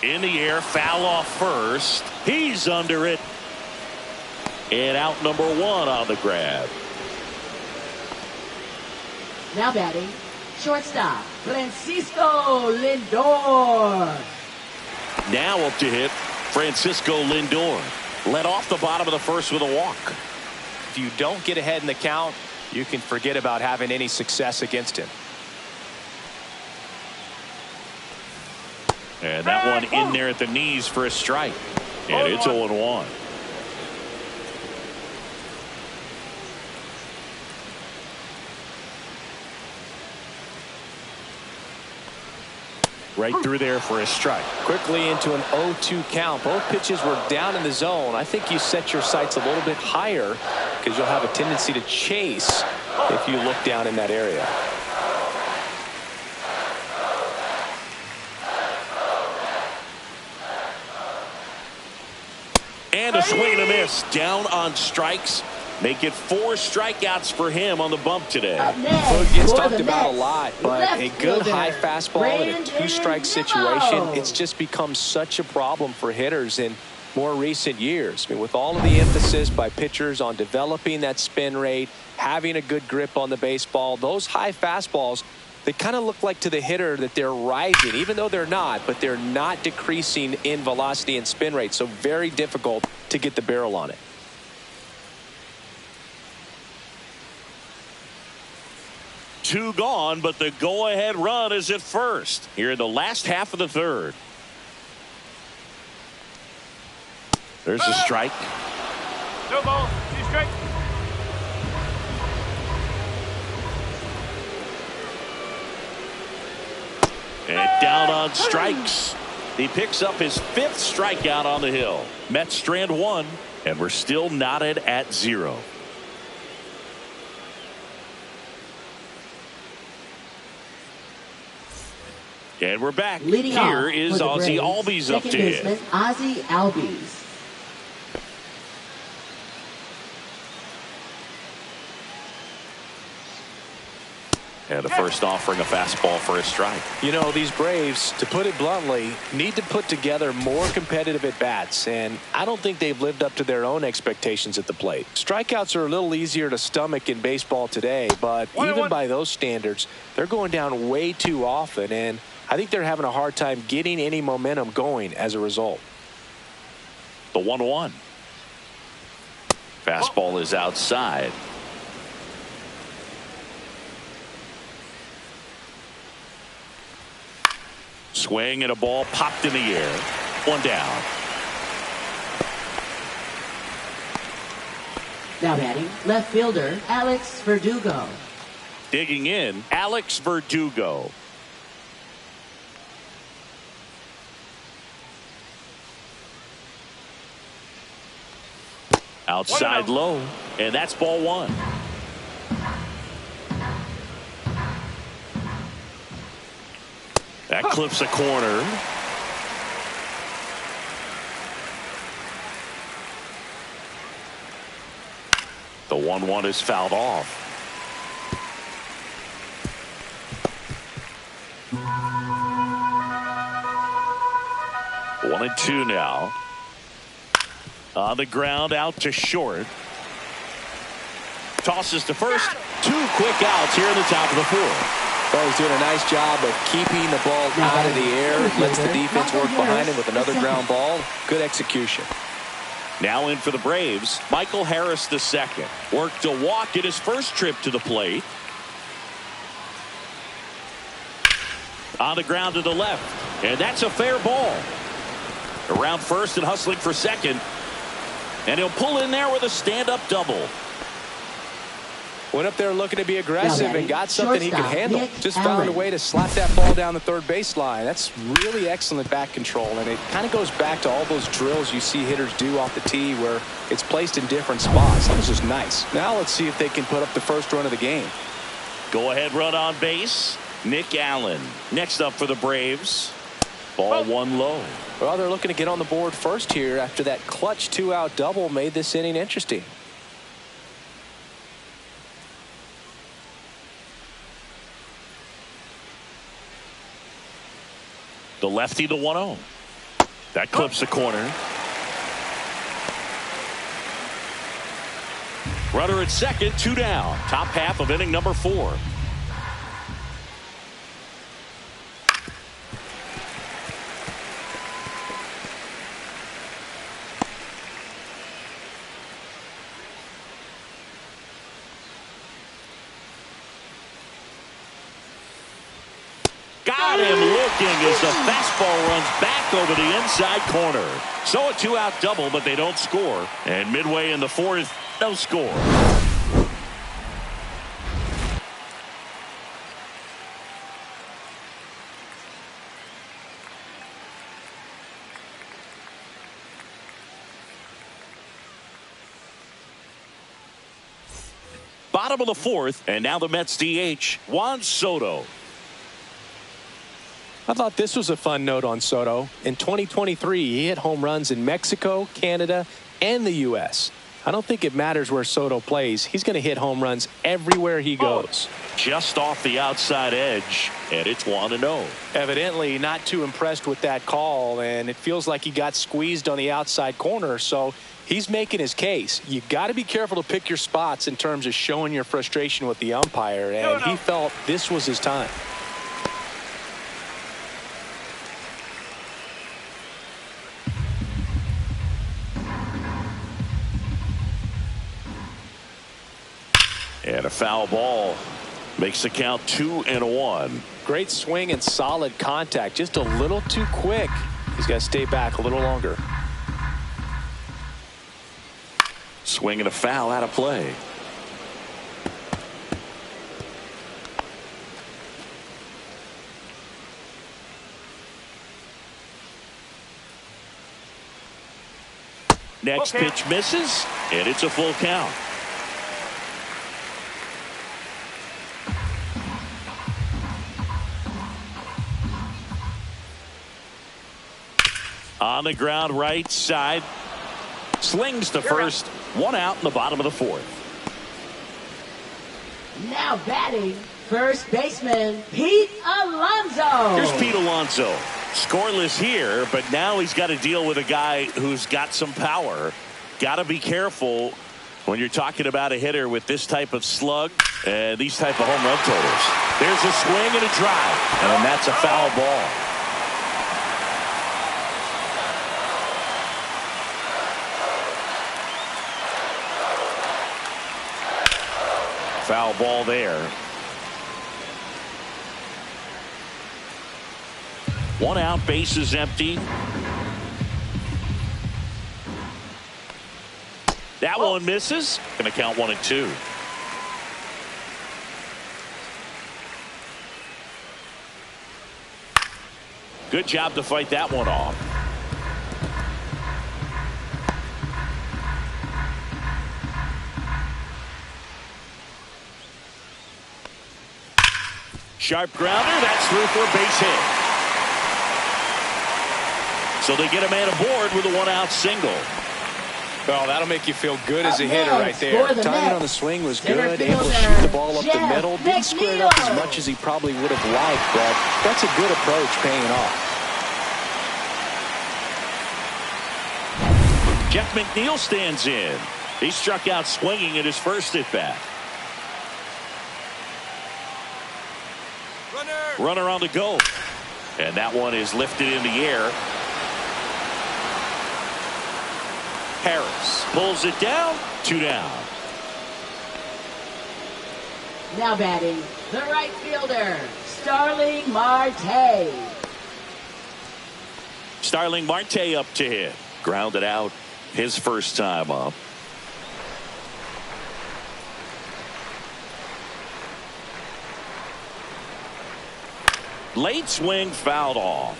In the air, foul off first. He's under it. And out number one on the grab. Now batting, shortstop, Francisco Lindor. Now up to hit, Francisco Lindor. Led off the bottom of the first with a walk. If you don't get ahead in the count, you can forget about having any success against him. And that one in there at the knees for a strike. And it's 0-1. Right through there for a strike. Quickly into an 0-2 count. Both pitches were down in the zone. I think you set your sights a little bit higher because you'll have a tendency to chase if you look down in that area. And a swing and a miss. Down on strikes. Make it 4 strikeouts for him on the bump today. Well, it gets talked about a lot, but a good high fastball in a 2-strike situation, it's just become such a problem for hitters in more recent years. I mean, with all of the emphasis by pitchers on developing that spin rate, having a good grip on the baseball, those high fastballs, they kind of look like to the hitter that they're rising, even though they're not, but they're not decreasing in velocity and spin rate. So very difficult to get the barrel on it. Two gone, but the go-ahead run is at first here in the last half of the third. There's a strike. No ball. 2 strikes. And down on strikes. He picks up his 5th strikeout on the hill. Mets strand 1, and we're still knotted at 0. And we're back. Leading Here off is for the Ozzie Braves, Albies up to second hit. baseman, Ozzie Albies. And the first offering a fastball for a strike. You know, these Braves, to put it bluntly, need to put together more competitive at-bats, and I don't think they've lived up to their own expectations at the plate. Strikeouts are a little easier to stomach in baseball today, but even by those standards, they're going down way too often, and I think they're having a hard time getting any momentum going as a result. The 1-1. Fastball is outside. Swing and a ball popped in the air. 1 down. Now batting, left fielder, Alex Verdugo. Digging in, Alex Verdugo. Outside low, and that's ball 1. That clips a corner. The 1-1 is fouled off. One and 2 now. On the ground, out to short. Tosses to first. 2 quick outs here in the top of the 4th. Well, he's doing a nice job of keeping the ball out of the air. Lets the defense work behind him with another ground ball. Good execution. Now in for the Braves, Michael Harris II. Worked a walk at his first trip to the plate. On the ground to the left. And that's a fair ball. Around first and hustling for second. And he'll pull in there with a stand-up double. Went up there looking to be aggressive and got something he could handle. Just Allen. found a way to slap that ball down the third baseline. That's really excellent bat control, and it kind of goes back to all those drills you see hitters do off the tee where it's placed in different spots. That was just nice. Now let's see if they can put up the first run of the game. Go ahead run on base. Nick Allen. Next up for the Braves. Ball one low. Well, they're looking to get on the board first here after that clutch 2-out double made this inning interesting. The lefty, the 1-0. That clips the corner. Runner at second, 2 down. Top half of inning number 4. Got him looking as the fastball runs back over the inside corner. So a 2-out double, but they don't score. And midway in the 4th, no score. Bottom of the 4th, and now the Mets DH, Juan Soto. I thought this was a fun note on Soto. In 2023, he hit home runs in Mexico, Canada, and the U.S. I don't think it matters where Soto plays. He's going to hit home runs everywhere he goes. Just off the outside edge, and it's 1-0. Evidently not too impressed with that call, and it feels like he got squeezed on the outside corner, so he's making his case. You got to be careful to pick your spots in terms of showing your frustration with the umpire, and he felt this was his time. And a foul ball makes the count 2-1. Great swing and solid contact. Just a little too quick. He's got to stay back a little longer. Swing and a foul out of play. Next pitch misses, and it's a full count. On the ground right side. Slings to first. 1 out in the bottom of the 4th. Now batting, first baseman Pete Alonso. Here's Pete Alonso. Scoreless here, but now he's got to deal with a guy who's got some power. Got to be careful when you're talking about a hitter with this type of slug and these type of home run totals. There's a swing and a drive, and that's a foul ball. Foul ball there. 1 out, base is empty. That one misses. Going to count 1-2. Good job to fight that one off. Sharp grounder, that's through for a base hit. So they get a man aboard with a 1-out single. Well, that'll make you feel good as a hitter right there. Timing on the swing was good, able to shoot fielder, the ball up the middle. Didn't square it up as much as he probably would have liked, but that's a good approach paying off. Jeff McNeil stands in. He struck out swinging at his first at bat. Runner on the go. And that one is lifted in the air. Harris pulls it down. 2 down. Now batting, the right fielder, Starling Marte. Starling Marte up to hit. Grounded out his first time up. Late swing fouled off.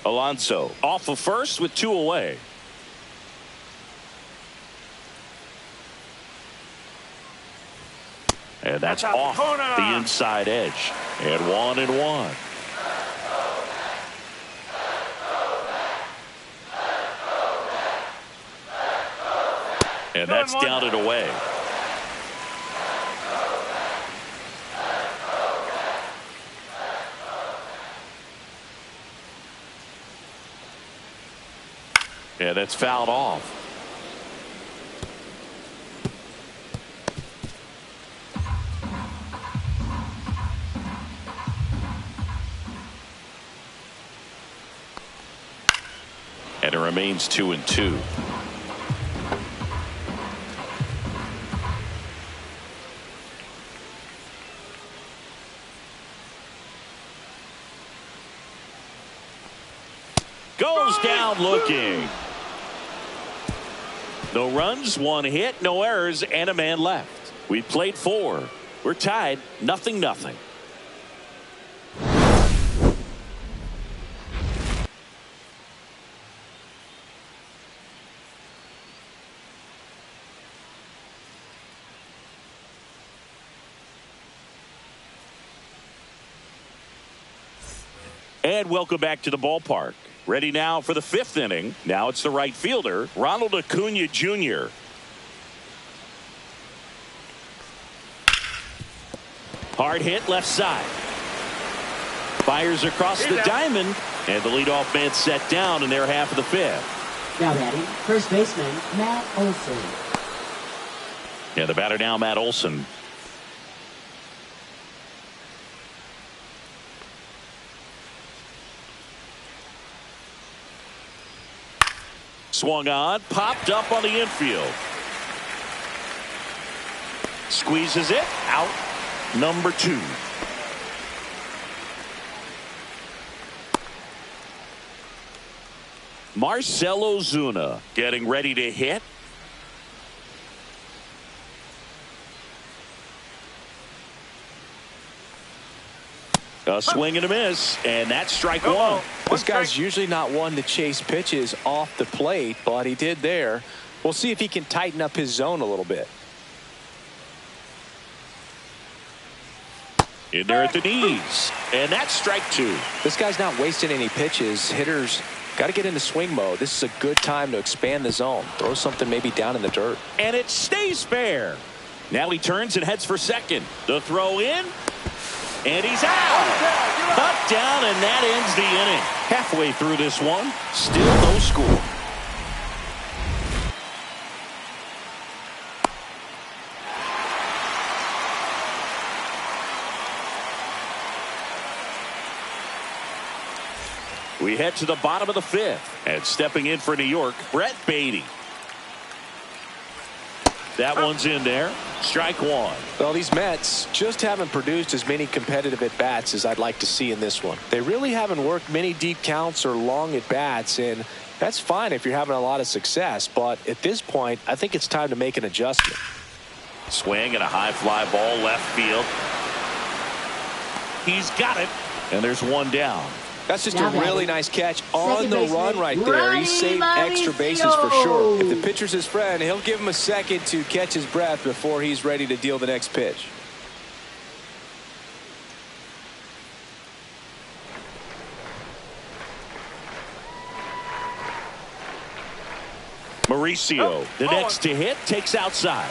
Alonso off of first with 2 away. And that's off the inside edge. And 1-1. And that's down and away. Yeah, that's fouled off. And it remains 2-2. Goes down looking. No runs, 1 hit, no errors, and a man left. We played 4. We're tied, 0-0. And welcome back to the ballpark. Ready now for the 5th inning. Now it's the right fielder, Ronald Acuna Jr. Hard hit left side. Fires across the diamond. And the leadoff man set down in their half of the 5th. Now batting, first baseman, Matt Olson. Yeah, the batter now, Matt Olson. Swung on, popped up on the infield. Squeezes it, out, number 2. Marcell Ozuna getting ready to hit. A swing and a miss, and that's strike 1. This guy's usually not one to chase pitches off the plate, but he did there. We'll see if he can tighten up his zone a little bit. In there at the knees, and that's strike 2. This guy's not wasting any pitches. Hitters got to get into swing mode. This is a good time to expand the zone. Throw something maybe down in the dirt. And it stays fair. Now he turns and heads for second. The throw in. And he's out. Cut down, and that ends the inning. Halfway through this one, still no score. We head to the bottom of the 5th. And stepping in for New York, Brett Baty. That one's in there. Strike 1. Well, these Mets just haven't produced as many competitive at-bats as I'd like to see in this one. They really haven't worked many deep counts or long at-bats, and that's fine if you're having a lot of success. But at this point, I think it's time to make an adjustment. Swing and a high fly ball left field. He's got it. And there's 1 down. That's just a really nice catch on the run right there. He saved extra bases for sure. If the pitcher's his friend, he'll give him a second to catch his breath before he's ready to deal the next pitch. Mauricio, the next to hit, takes outside.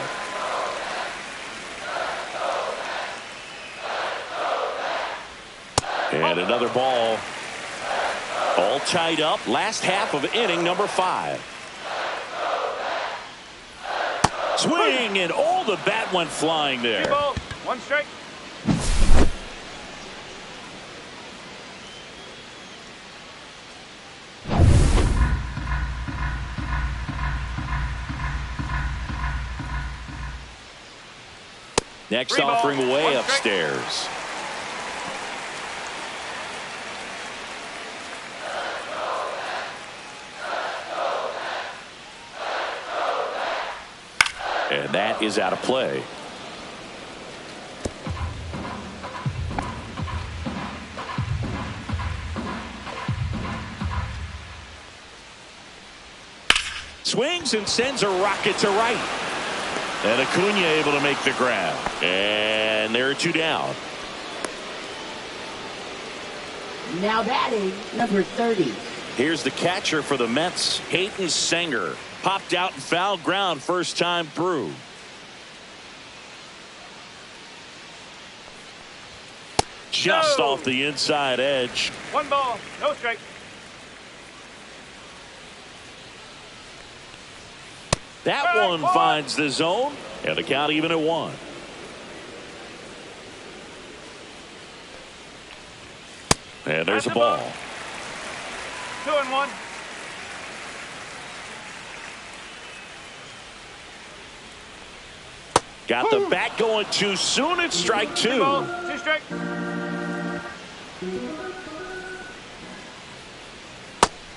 And another ball. All tied up. Last half of inning number 5. Swing, and all the bat went flying there. 1 strike. Next offering away upstairs. And that is out of play. Swings and sends a rocket to right. And Acuna able to make the grab. And there are 2 down. Now batting, number 30. Here's the catcher for the Mets, Peyton Senger. Popped out and foul ground first time through. Just off the inside edge. 1 ball, no strike. That one finds the zone, and the count even at 1. And there's a ball. 2-1. Got the bat going too soon. It's strike 2. 2 balls, 2 strike.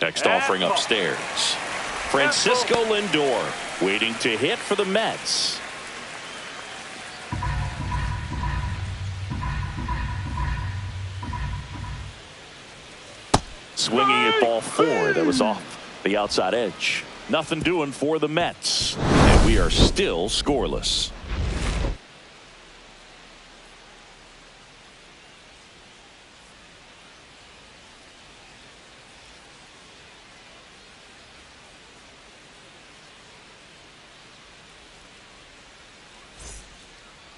Next offering upstairs. Francisco Lindor waiting to hit for the Mets. Swinging at ball 4 that was off the outside edge. Nothing doing for the Mets. And we are still scoreless.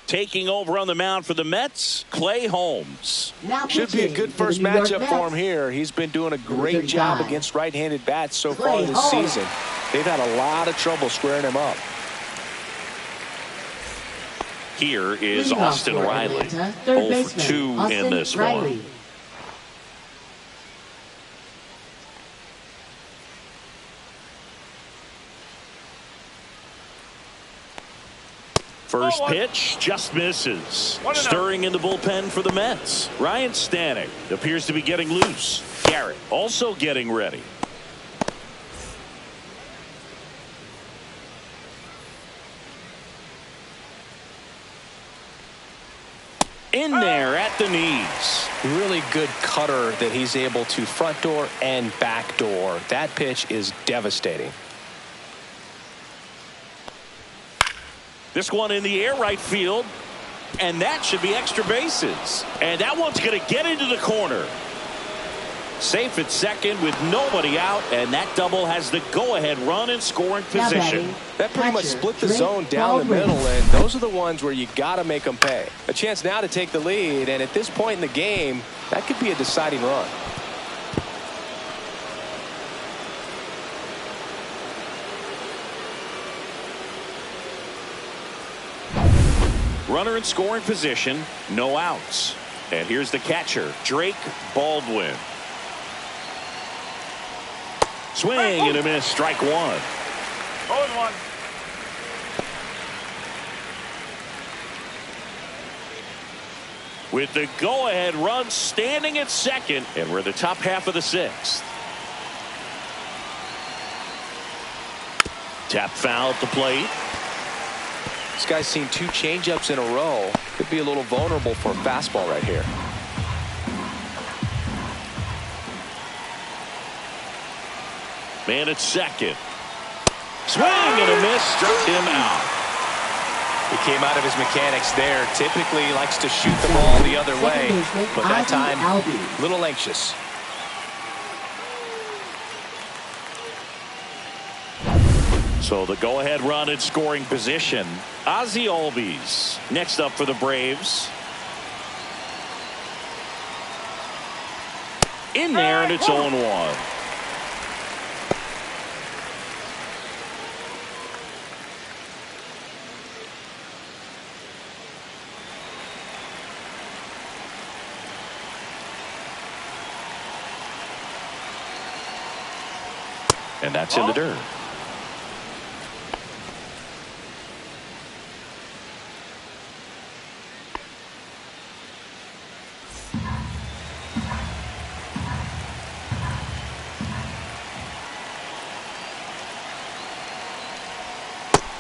Taking over on the mound for the Mets, Clay Holmes. Now Should be a good first matchup for him here. He's been doing a great job against right-handed bats so far this season. They've had a lot of trouble squaring him up. Here is Austin Riley. 0 for 2 in this one. First pitch just misses. Stirring in the bullpen for the Mets. Ryan Stanek appears to be getting loose. Garrett also getting ready. In there at the knees. Really good cutter that he's able to front door and back door. That pitch is devastating. This one in the air right field, and that should be extra bases. And that one's going to get into the corner. Safe at second with nobody out, and that double has the go-ahead run in scoring position. That pretty much split the zone down the middle, and those are the ones where you got to make them pay. A chance now to take the lead, and at this point in the game, that could be a deciding run. Runner in scoring position, no outs. And here's the catcher, Drake Baldwin. Swing and a miss, strike 1. 0-1. With the go-ahead run standing at second, and we're the top half of the 6th. Tap foul at the plate. This guy's seen 2 changeups in a row. Could be a little vulnerable for a fastball right here. Man at second. Swing and a miss, struck him out. He came out of his mechanics there. Typically he likes to shoot the ball the other way, but that time a little anxious. So the go-ahead run in scoring position. Ozzie Albies next up for the Braves. In there, and it's 0-1. And that's in the dirt.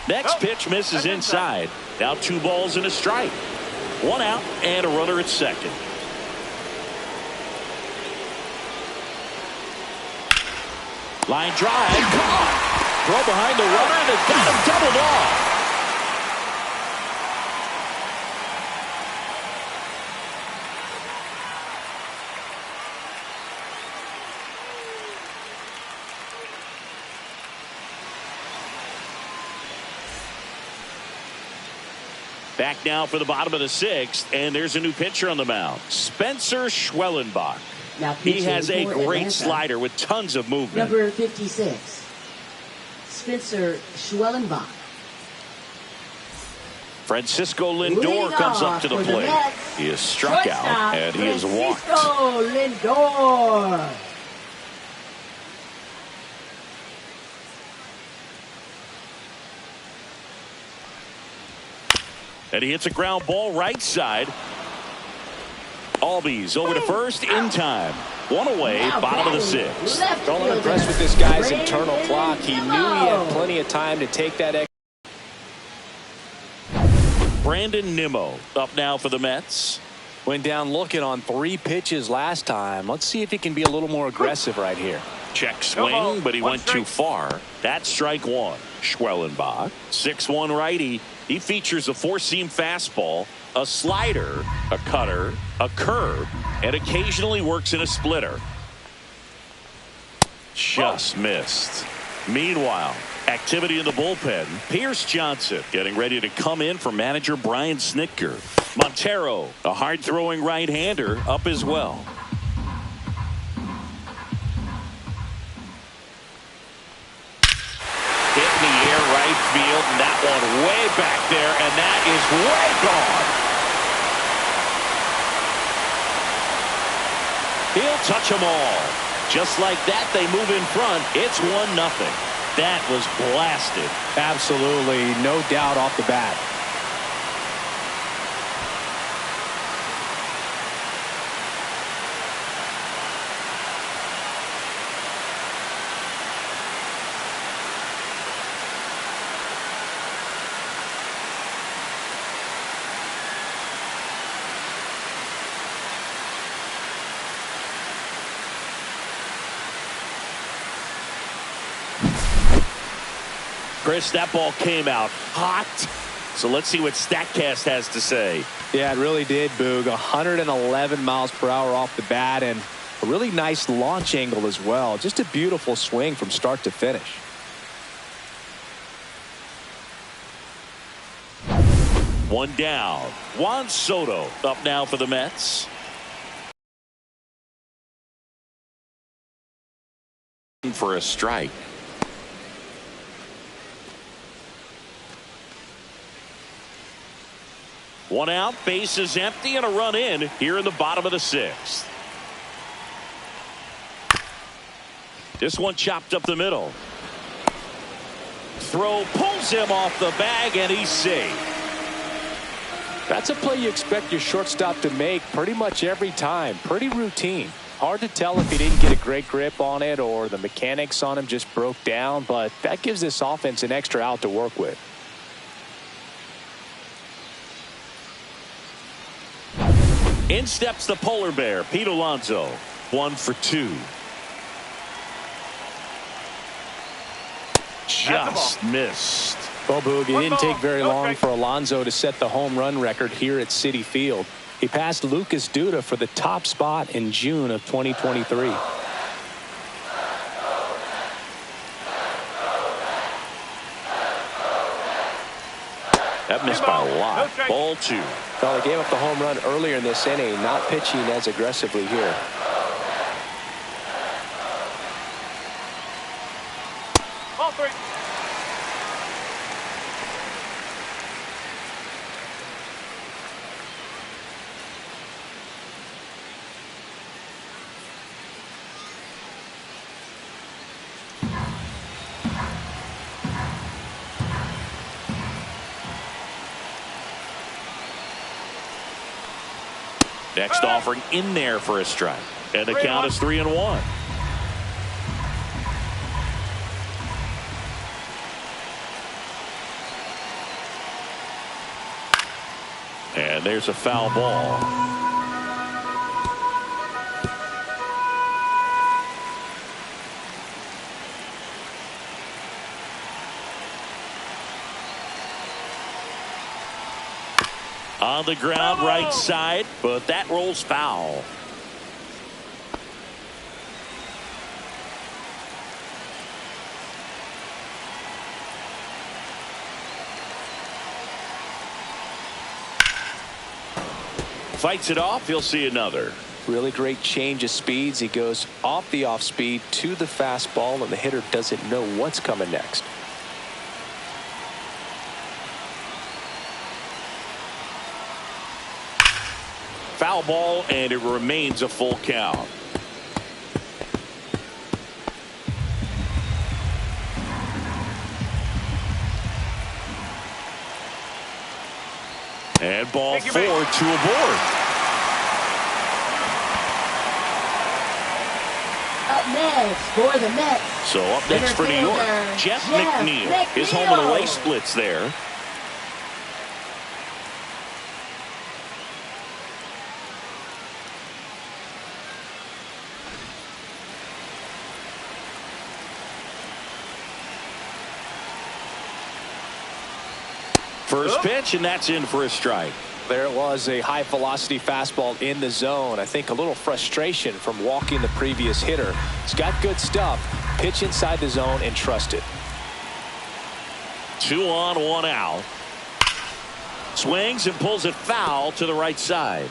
Next pitch misses inside. Now 2 balls and a strike. 1 out and a runner at second. Line drive. throw behind the runner, and they've got him doubled off. Back now for the bottom of the sixth, and there's a new pitcher on the mound, Spencer Schwellenbach. He has a great slider with tons of movement. Number 56, Spencer Schwellenbach. Francisco Lindor comes up to the plate. He is struck out, and he is walked. Francisco Lindor. And he hits a ground ball right side. Albies over to first in time. One away, bottom of the sixth. Don't impressed with this guy's internal clock. He knew he had plenty of time to take that. Brandon Nimmo up now for the Mets. Went down looking on 3 pitches last time. Let's see if he can be a little more aggressive right here. Check swing, but he went too far. That's strike one. Schwellenbach, 6'1" righty. He features a 4-seam fastball, a slider, a cutter, a curve, and occasionally works in a splitter. Just missed. Meanwhile, activity in the bullpen. Pierce Johnson getting ready to come in for manager Brian Snitker. Montero, a hard-throwing right-hander, up as well. Hit in the air right field, and that one way back there, and that is way gone. He'll touch them all. Just like that, they move in front. It's 1-0. That was blasted. Absolutely, no doubt off the bat. Chris, that ball came out hot. So let's see what StatCast has to say. Yeah, it really did, Boog. 111 miles per hour off the bat, and a really nice launch angle as well. Just a beautiful swing from start to finish. One down. Juan Soto up now for the Mets. For a strike. One out, bases empty, and a run in here in the bottom of the sixth. This one chopped up the middle. Throw pulls him off the bag, and he's safe. That's a play you expect your shortstop to make pretty much every time. Pretty routine. Hard to tell if he didn't get a great grip on it or the mechanics on him just broke down, but that gives this offense an extra out to work with. In steps the polar bear, Pete Alonso. 1 for 2. Just missed. Well, Boog, it didn't take very long for Alonso to set the home run record here at Citi Field. He passed Lucas Duda for the top spot in June of 2023. That missed by a lot. Ball 2. Well, they gave up the home run earlier in this inning, not pitching as aggressively here. Ball 3. Next offering in there for a strike. And the count is 3-1. And there's a foul ball. On the ground, right side, but that rolls foul. Fights it off. He'll see another. Really great change of speeds. He goes off the off speed to the fastball, and the hitter doesn't know what's coming next. Foul ball, and it remains a full count. And ball 4 to a board. Up next for the Mets. So up next for New York, Jeff McNeil. His home and away splits there. First pitch, and that's in for a strike. There it was, a high velocity fastball in the zone. I think a little frustration from walking the previous hitter. He's got good stuff. Pitch inside the zone and trust it. 2 on, 1 out. Swings and pulls it foul to the right side.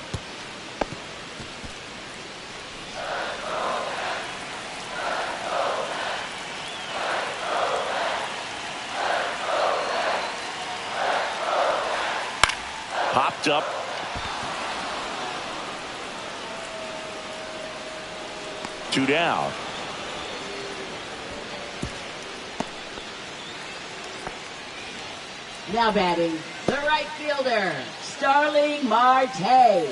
Popped up. Two down. Now batting, the right fielder, Starling Marte.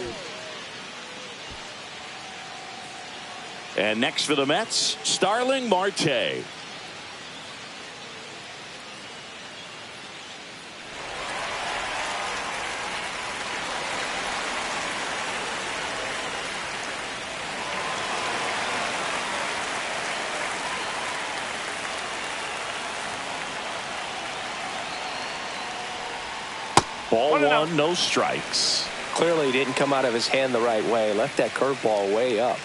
And next for the Mets, Starling Marte. Ball 1, no strikes. Clearly didn't come out of his hand the right way. Left that curveball way up.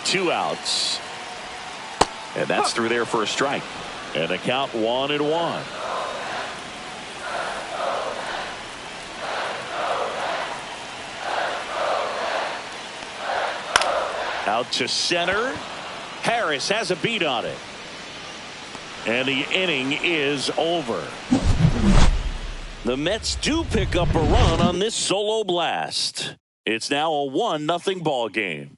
Two outs. And that's through there for a strike. And the count 1-1. Out to center. Harris has a beat on it. And the inning is over. The Mets do pick up a run on this solo blast. It's now a 1-0 ball game.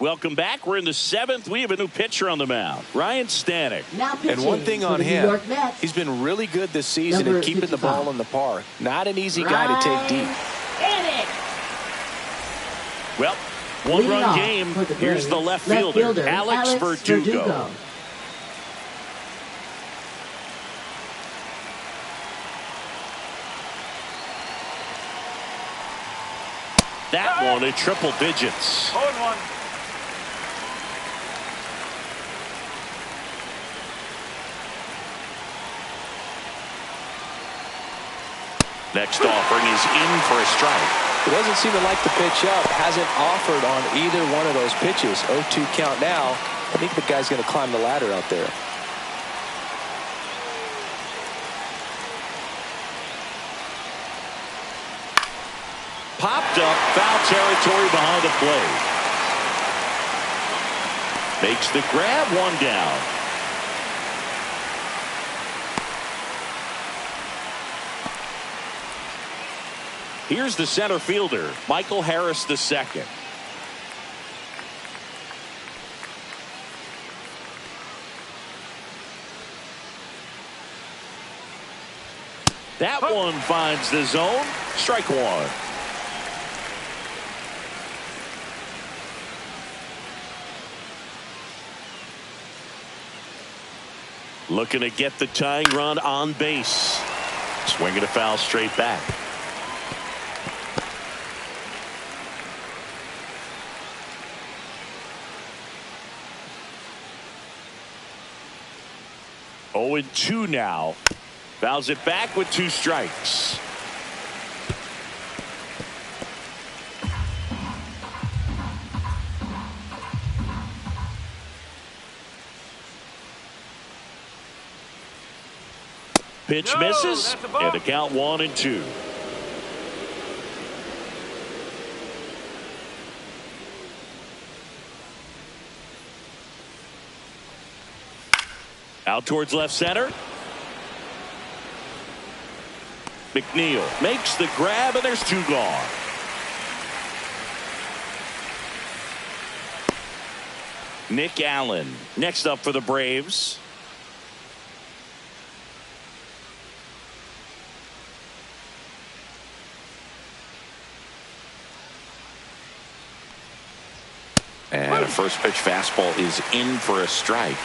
Welcome back. We're in the 7th. We have a new pitcher on the mound, Ryan Stanek. And one thing on him, he's been really good this season at keeping the ball in the park. Not an easy guy to take deep. Well, 1-run game. Here's the left fielder, Alex Verdugo. That one in triple digits. 0-1. Next offering is in for a strike. He doesn't seem to like the pitch up. Hasn't offered on either one of those pitches. 0-2 count now. I think the guy's going to climb the ladder out there. Popped up, foul territory behind the plate. Makes the grab, 1 down. Here's the center fielder, Michael Harris II. That one finds the zone. Strike 1. Looking to get the tying run on base. Swinging a foul straight back. 0-2 now. Fouls it back with 2 strikes. Pitch misses, and the count 1-2. Out towards left center. McNeil makes the grab, and there's 2 gone. Nick Allen next up for the Braves. And a first pitch fastball is in for a strike.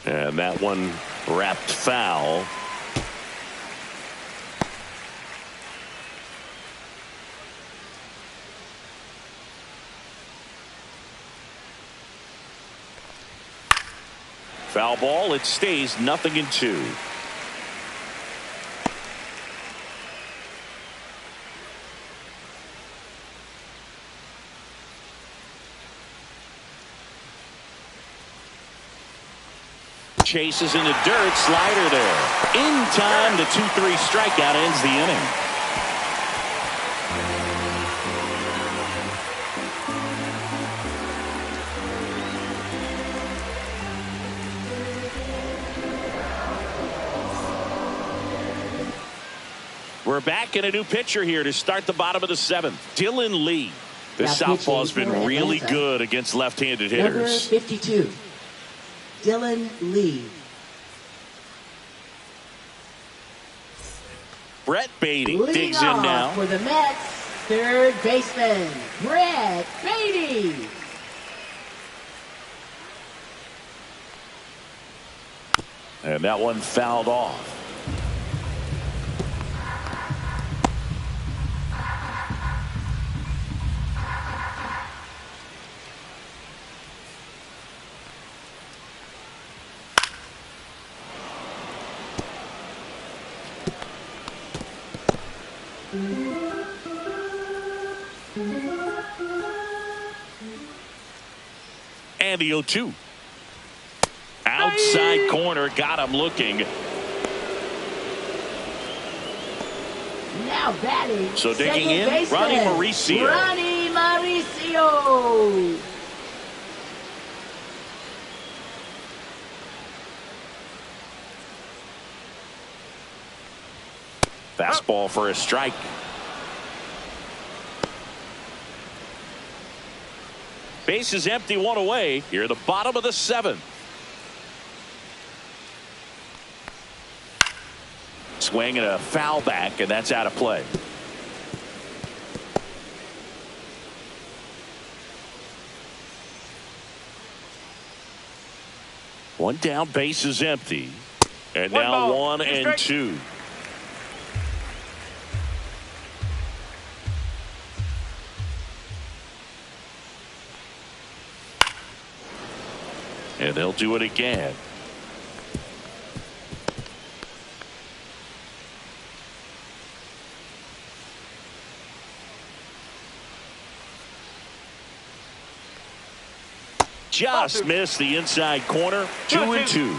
And that one wrapped foul. Foul ball. It stays 0-2. Chases in the dirt. Slider there. In time. The 2-3 strikeout ends the inning. We're back in a new pitcher here to start the bottom of the 7th. Dylan Lee. This southpaw's been really good against left-handed hitters. Number 52, Dylan Lee. Brett Beatty Leading digs in off now. for the Mets, third baseman, Brett Beatty. And that one fouled off. And the 0-2. Outside corner, got him looking. Now batting. So digging second in, baseman, Ronnie Mauricio. Ronnie Mauricio. Fastball for a strike. Base is empty, 1 away. Here at the bottom of the 7th. Swing and a foul back, and that's out of play. One down, base is empty. And now 1-2. And they'll do it again. Just missed the inside corner. 2-2.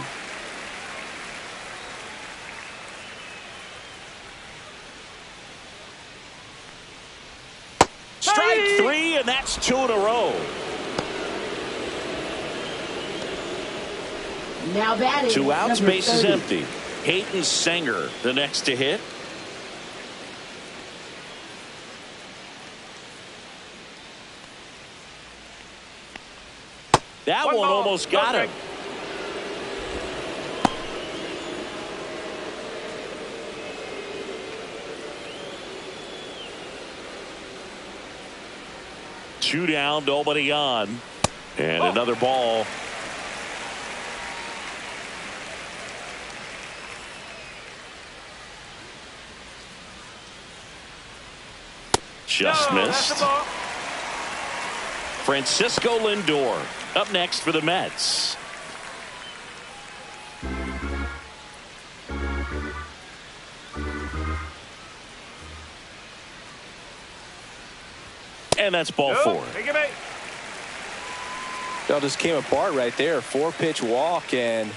Strike 3, and that's 2 in a row. Now batting. 2 outs, number base is 30. empty. Hayden Sanger, the next to hit. That one almost got him. Two down, nobody on. And another ball. Just No, that's missed. the ball. Francisco Lindor up next for the Mets. And that's ball No, 4. take it back. That just came apart right there. 4-pitch walk, and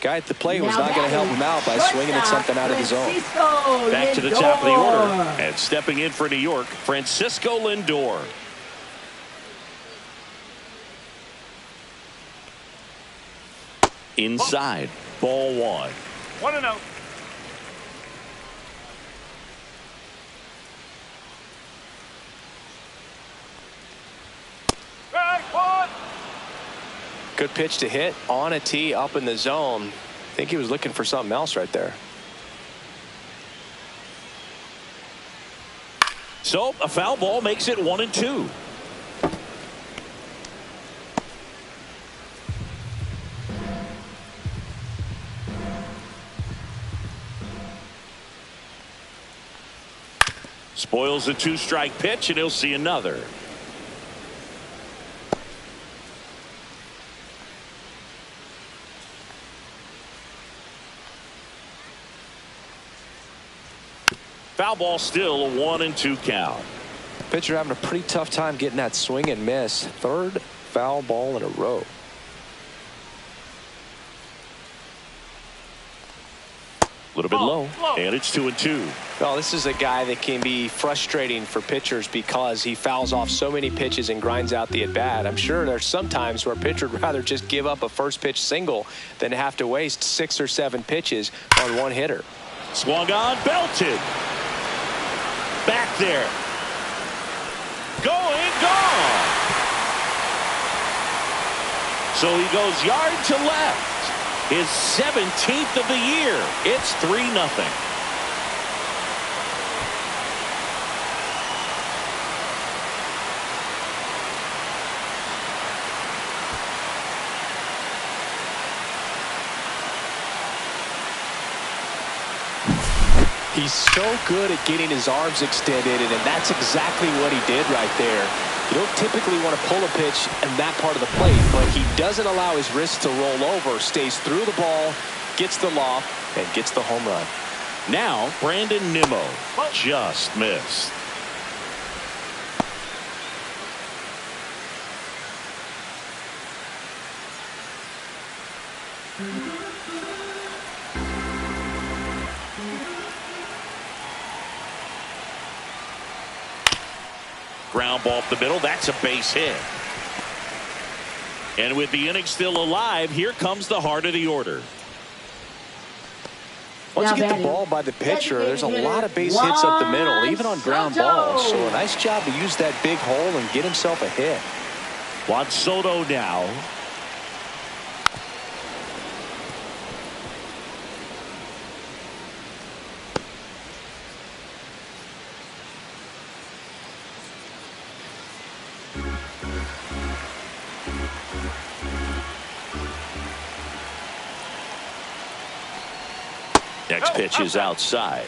guy at the plate was not going to help him out by swinging at something out of the zone. Back to the top of the order. And stepping in for New York, Francisco Lindor. Inside, ball 1. 1-0. Right, one. Good pitch to hit on a tee up in the zone. I think he was looking for something else right there. So a foul ball makes it 1-2. Spoils a 2-strike pitch, and he'll see another. Foul ball, still a 1-2 count. Pitcher having a pretty tough time getting that swing and miss. Third foul ball in a row. A little bit low, and it's 2-2. Well, this is a guy that can be frustrating for pitchers because he fouls off so many pitches and grinds out the at-bat. I'm sure there's some times where a pitcher would rather just give up a first-pitch single than have to waste 6 or 7 pitches on one hitter. Swung on, belted. Back there. Going, gone. So he goes yard to left. His 17th of the year. It's 3-0. He's so good at getting his arms extended, and that's exactly what he did right there. You don't typically want to pull a pitch in that part of the plate, but he doesn't allow his wrist to roll over, stays through the ball, gets the loft, and gets the home run. Now, Brandon Nimmo just missed. Ground ball up the middle. That's a base hit. And with the inning still alive, here comes the heart of the order. Once you get the ball by the pitcher, there's a lot of base hits up the middle, even on ground balls. So a nice job to use that big hole and get himself a hit. Juan Soto now. Next pitch is outside.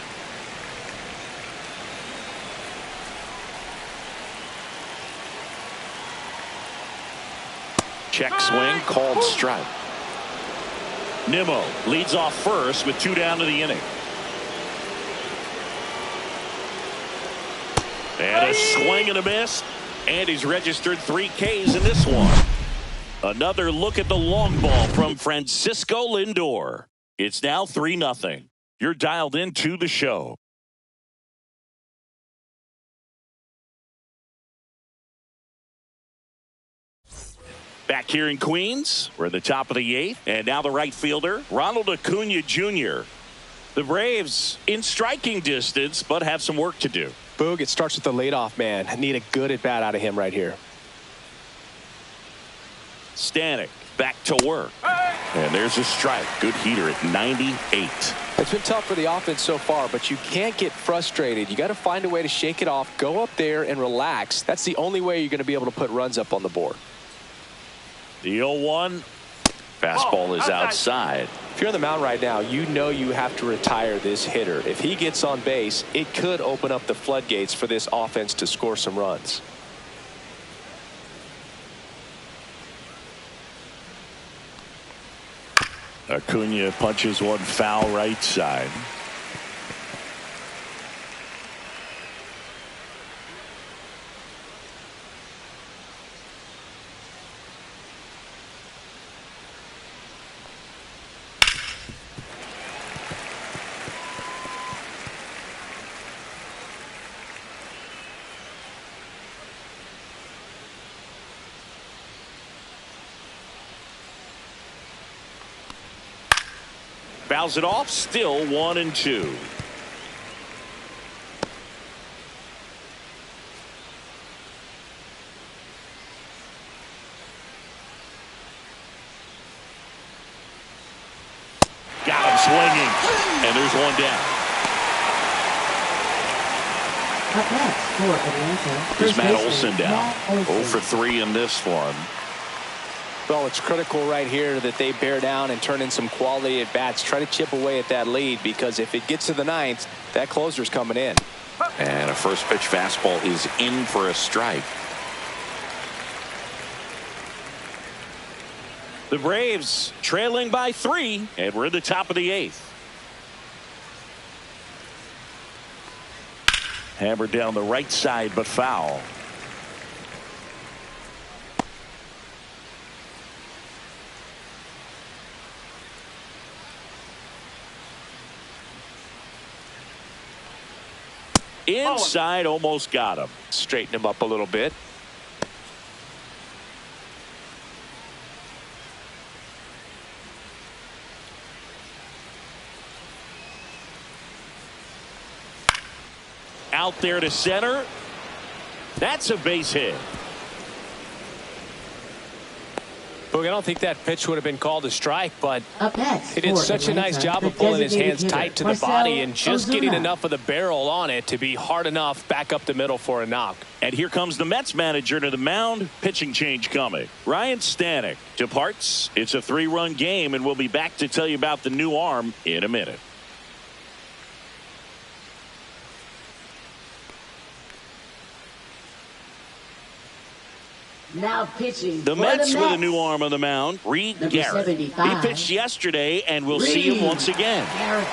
Check swing, called strike. Nimmo leads off first with 2 down to the inning. And a swing and a miss. And he's registered 3 Ks in this one. Another look at the long ball from Francisco Lindor. It's now 3-0. You're dialed into the show. Back here in Queens, we're at the top of the 8th, and now the right fielder, Ronald Acuna Jr. The Braves in striking distance, but have some work to do. Boog, it starts with the leadoff man. I need a good at bat out of him right here. Stanek back to work. And there's a strike. Good heater at 98. It's been tough for the offense so far, but you can't get frustrated. You got to find a way to shake it off, go up there and relax. That's the only way you're going to be able to put runs up on the board. The 0-1. Fastball is outside. If you're on the mound right now, you know you have to retire this hitter. If he gets on base, it could open up the floodgates for this offense to score some runs. Acuna punches one foul right side. Fouls it off, still 1-2. Got him swinging, and there's one down. Up next for Atlanta, Here's first Matt baseman, Olson down. Matt Olson. 0 for 3 in this one. Well, it's critical right here that they bear down and turn in some quality at bats. Try to chip away at that lead, because if it gets to the ninth, that closer's coming in. And a first pitch fastball is in for a strike. The Braves trailing by 3, and we're in the top of the 8th. Hammered down the right side, but foul. Inside, almost got him. Straighten him up a little bit. Out there to center. That's a base hit. Look, I don't think that pitch would have been called a strike, but Up next he did for such a nice Atlanta, job the of pulling his hands designated tight to hitter, the body and Marcell just getting Ozuna. enough of the barrel on it to be hard enough back up the middle for a knock. And here comes the Mets manager to the mound. Pitching change coming. Ryan Stanek departs. It's a 3-run game, and we'll be back to tell you about the new arm in a minute. Now pitching The for Mets the with a Mets. new arm on the mound, Reed Number Garrett. 75. He pitched yesterday, and we'll see him Reed once again. Garrett.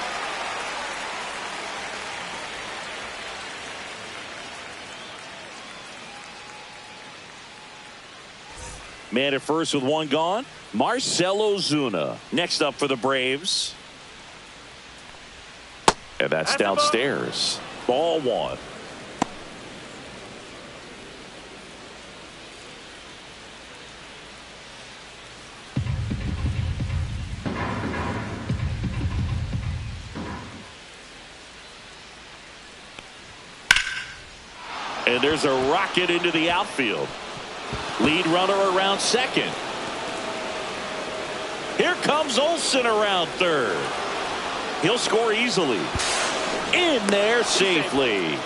Man at first with one gone, Marcell Ozuna. Next up for the Braves. And that's downstairs. Ball 1. And there's a rocket into the outfield. Lead runner around second. Here comes Olson around third. He'll score easily. In there safely.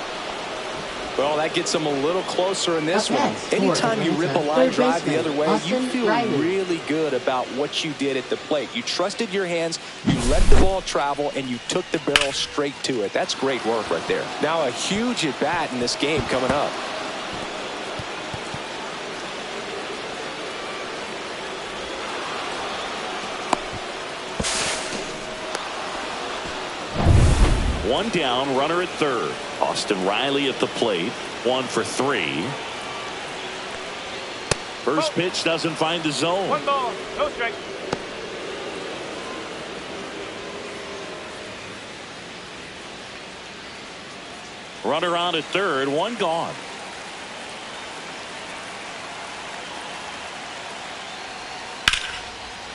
Well, that gets them a little closer in this Up one. next for Anytime you rip a Atlanta, line third drive the baseman, other way, you Austin feel Riley. really good about what you did at the plate. You trusted your hands, you let the ball travel, and you took the barrel straight to it. That's great work right there. Now a huge at bat in this game coming up. One down, runner at third. Austin Riley at the plate. 1 for 3. First pitch doesn't find the zone. 1 ball, no strike. Runner on at third, 1 gone.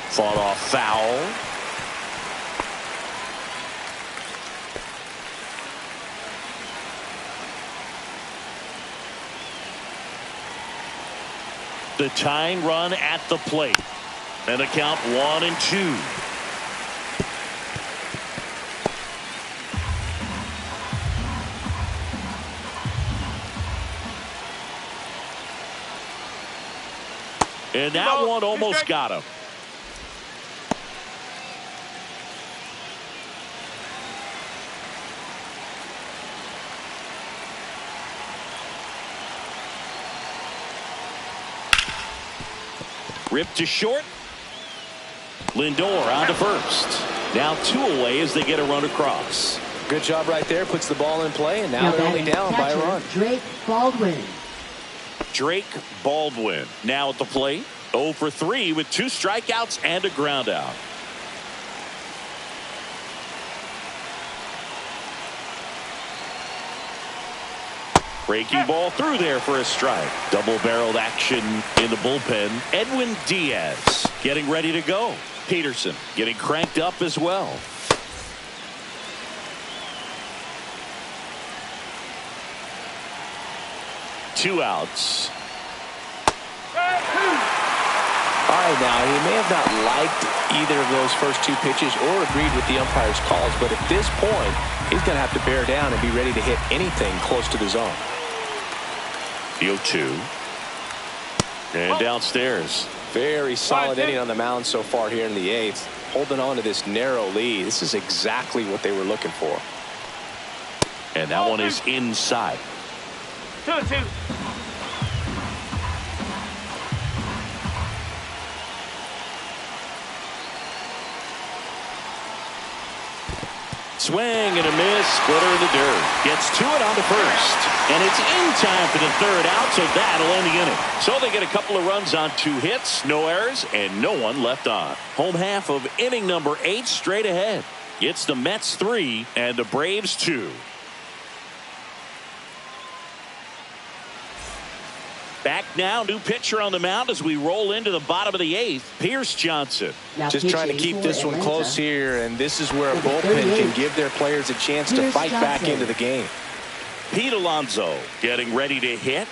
Fought off foul. The tying run at the plate. And a count 1-2. And that one almost got him. Ripped to short. Lindor on to first. Now 2 away as they get a run across. Good job right there. Puts the ball in play, and now they're only down by a run. Drake Baldwin. Drake Baldwin now at the plate. 0 for 3 with 2 strikeouts and a ground out. Breaking ball through there for a strike. Double-barreled action in the bullpen. Edwin Diaz getting ready to go. Peterson getting cranked up as well. Two outs. All right, now, he may have not liked either of those first 2 pitches or agreed with the umpire's calls, but at this point, he's going to have to bear down and be ready to hit anything close to the zone. The 0-2. And downstairs. Very solid inning on the mound so far here in the 8th. Holding on to this narrow lead. This is exactly what they were looking for. And that one is inside. 2-2. Swing and a miss. Splitter in the dirt. Gets to it on to first. And it's in time for the 3rd out, so that'll end the inning. So they get a couple of runs on 2 hits, no errors, and no one left on. Home half of inning number 8 straight ahead. It's the Mets 3 and the Braves 2. Back now, new pitcher on the mound as we roll into the bottom of the 8th. Pierce Johnson. Just trying to keep this one close here, and this is where a bullpen can give their players a chance to fight back into the game. Pete Alonso getting ready to hit.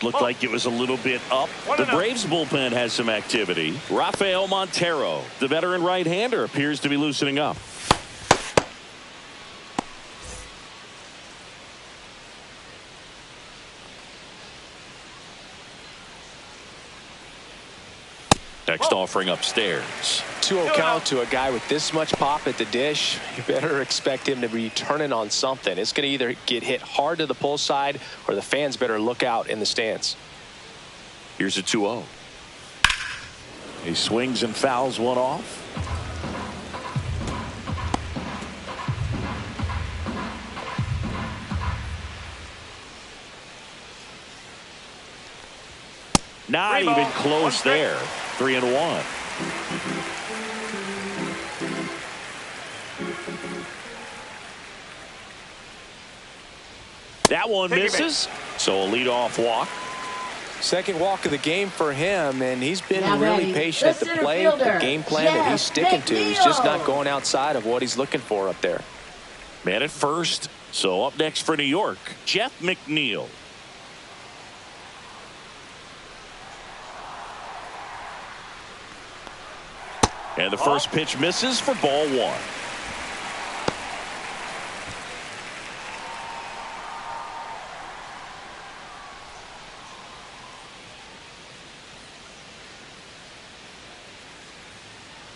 Looked like it was a little bit up. The Braves bullpen has some activity. Rafael Montero, the veteran right-hander, appears to be loosening up. Next offering upstairs. 2-0 count to a guy with this much pop at the dish. You better expect him to be turning on something. It's going to either get hit hard to the pull side or the fans better look out in the stands. Here's a 2-0. He swings and fouls one off. Not even close there. 3-1. That one misses. So a leadoff walk. Second walk of the game for him, and he's been really patient at the plate. The game plan that he's sticking to, he's just not going outside of what he's looking for up there. Man at first. So up next for New York, Jeff McNeil. And the first pitch misses for ball 1.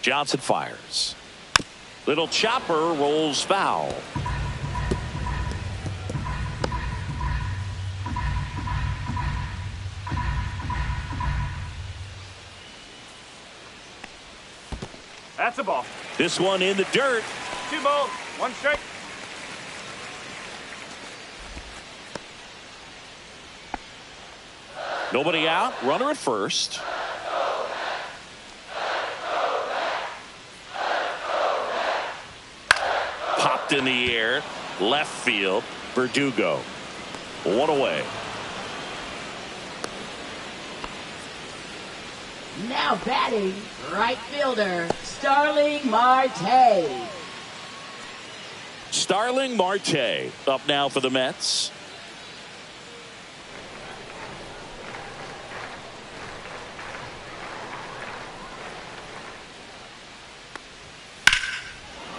Johnson fires. Little chopper rolls foul. That's a ball. This one in the dirt. 2 balls, 1 strike. Nobody out. Runner at first. Popped in the air. Left field. Verdugo. 1 away. Now batting, right fielder, Starling Marte. Starling Marte up now for the Mets.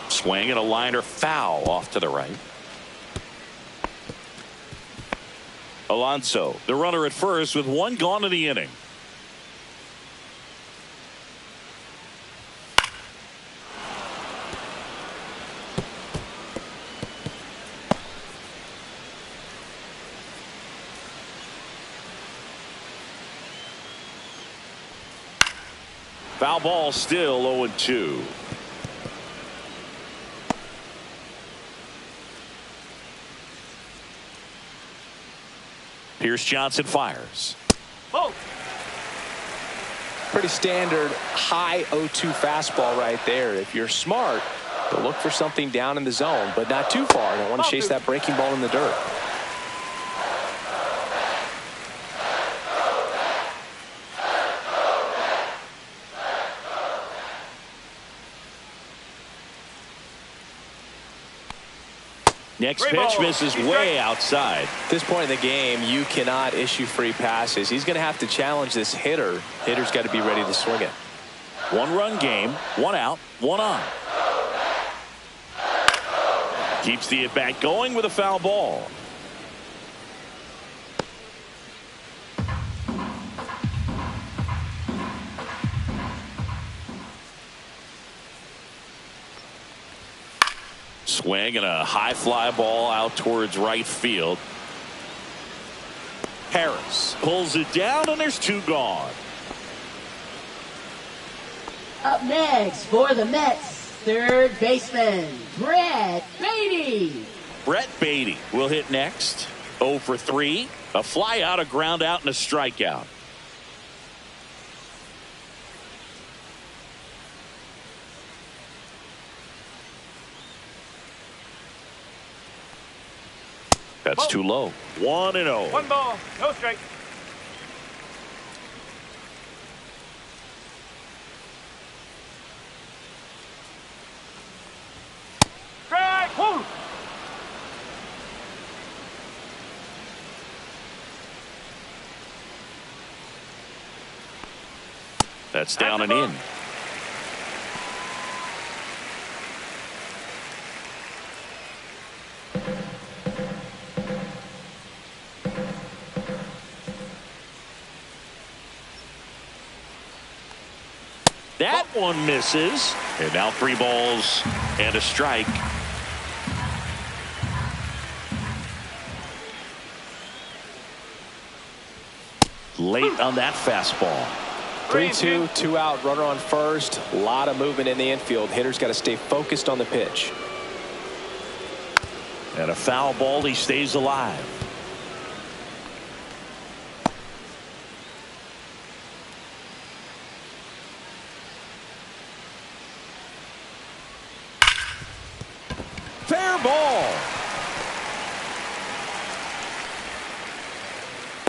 Swing and a liner foul off to the right. Alonso, the runner at first with 1 gone in the inning. Foul ball, still 0-2. Pierce Johnson fires. Oh. Pretty standard high 0-2 fastball right there. If you're smart, you'll look for something down in the zone, but not too far. Don't want to chase that breaking ball in the dirt. Next pitch misses way outside. At this point in the game, you cannot issue free passes. He's going to have to challenge this hitter. Hitter's got to be ready to swing it. 1-run game, 1 out, 1 on. Keeps the at-bat going with a foul ball. Swing and a high fly ball out towards right field. Harris pulls it down, and there's 2 gone. Up next for the Mets, third baseman, Brett Beatty. Brett Beatty will hit next. 0 for 3. A fly out, a ground out, and a strikeout. That's too low. 1-0. 1 ball, no strike. Strike. Whoa. That's down and in. That one misses. And now 3 balls and a strike. Late on that fastball. 3-2, 2 out, runner on first. A lot of movement in the infield. Hitter's got to stay focused on the pitch. And a foul ball. He stays alive. Fair ball.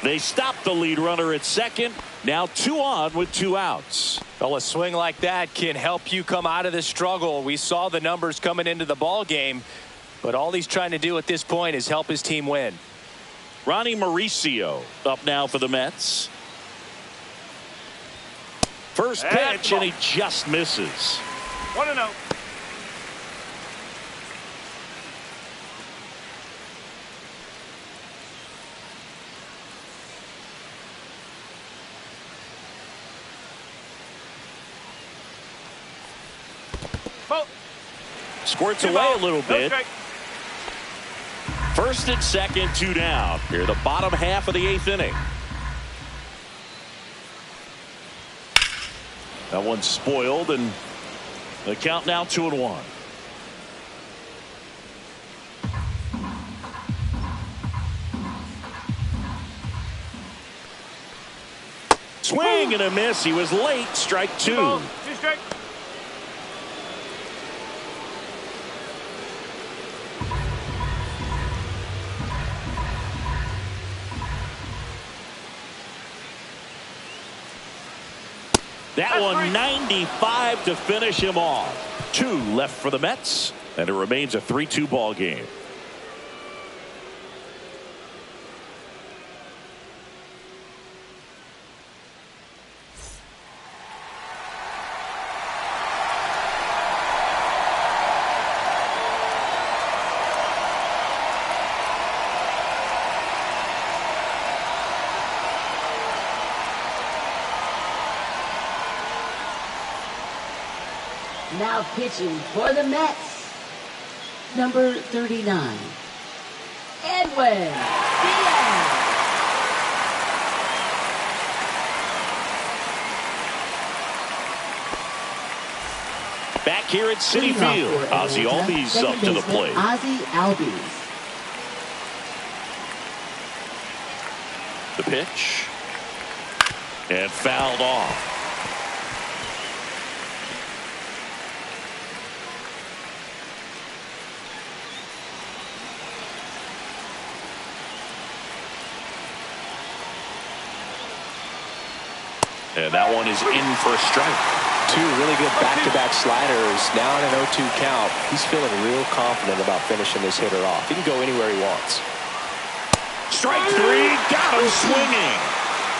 They stop the lead runner at second. Now 2 on with 2 outs. Well, a swing like that can help you come out of the struggle. We saw the numbers coming into the ball game, but all he's trying to do at this point is help his team win. Ronnie Mauricio up now for the Mets. First pitch, and he just misses. 1-0. Squirts away a little bit. First and second, 2 down. Here, the bottom half of the 8th inning. That one's spoiled, and the count now 2-1. Swing and a miss. He was late. Strike 2. 2 strike. That one 95 to finish him off. 2 left for the Mets, and it remains a 3-2 ball game. Now pitching for the Mets, number 39, Edwin Diaz. Back here at Citi Leading off Field, for Ozzie Atlanta, Albies second up to the baseman plate. Ozzie Albies. The pitch. And fouled off. And that one is in for a strike. Two really good back-to-back sliders. Now in an 0-2 count. He's feeling real confident about finishing this hitter off. He can go anywhere he wants. Strike three, got him swinging.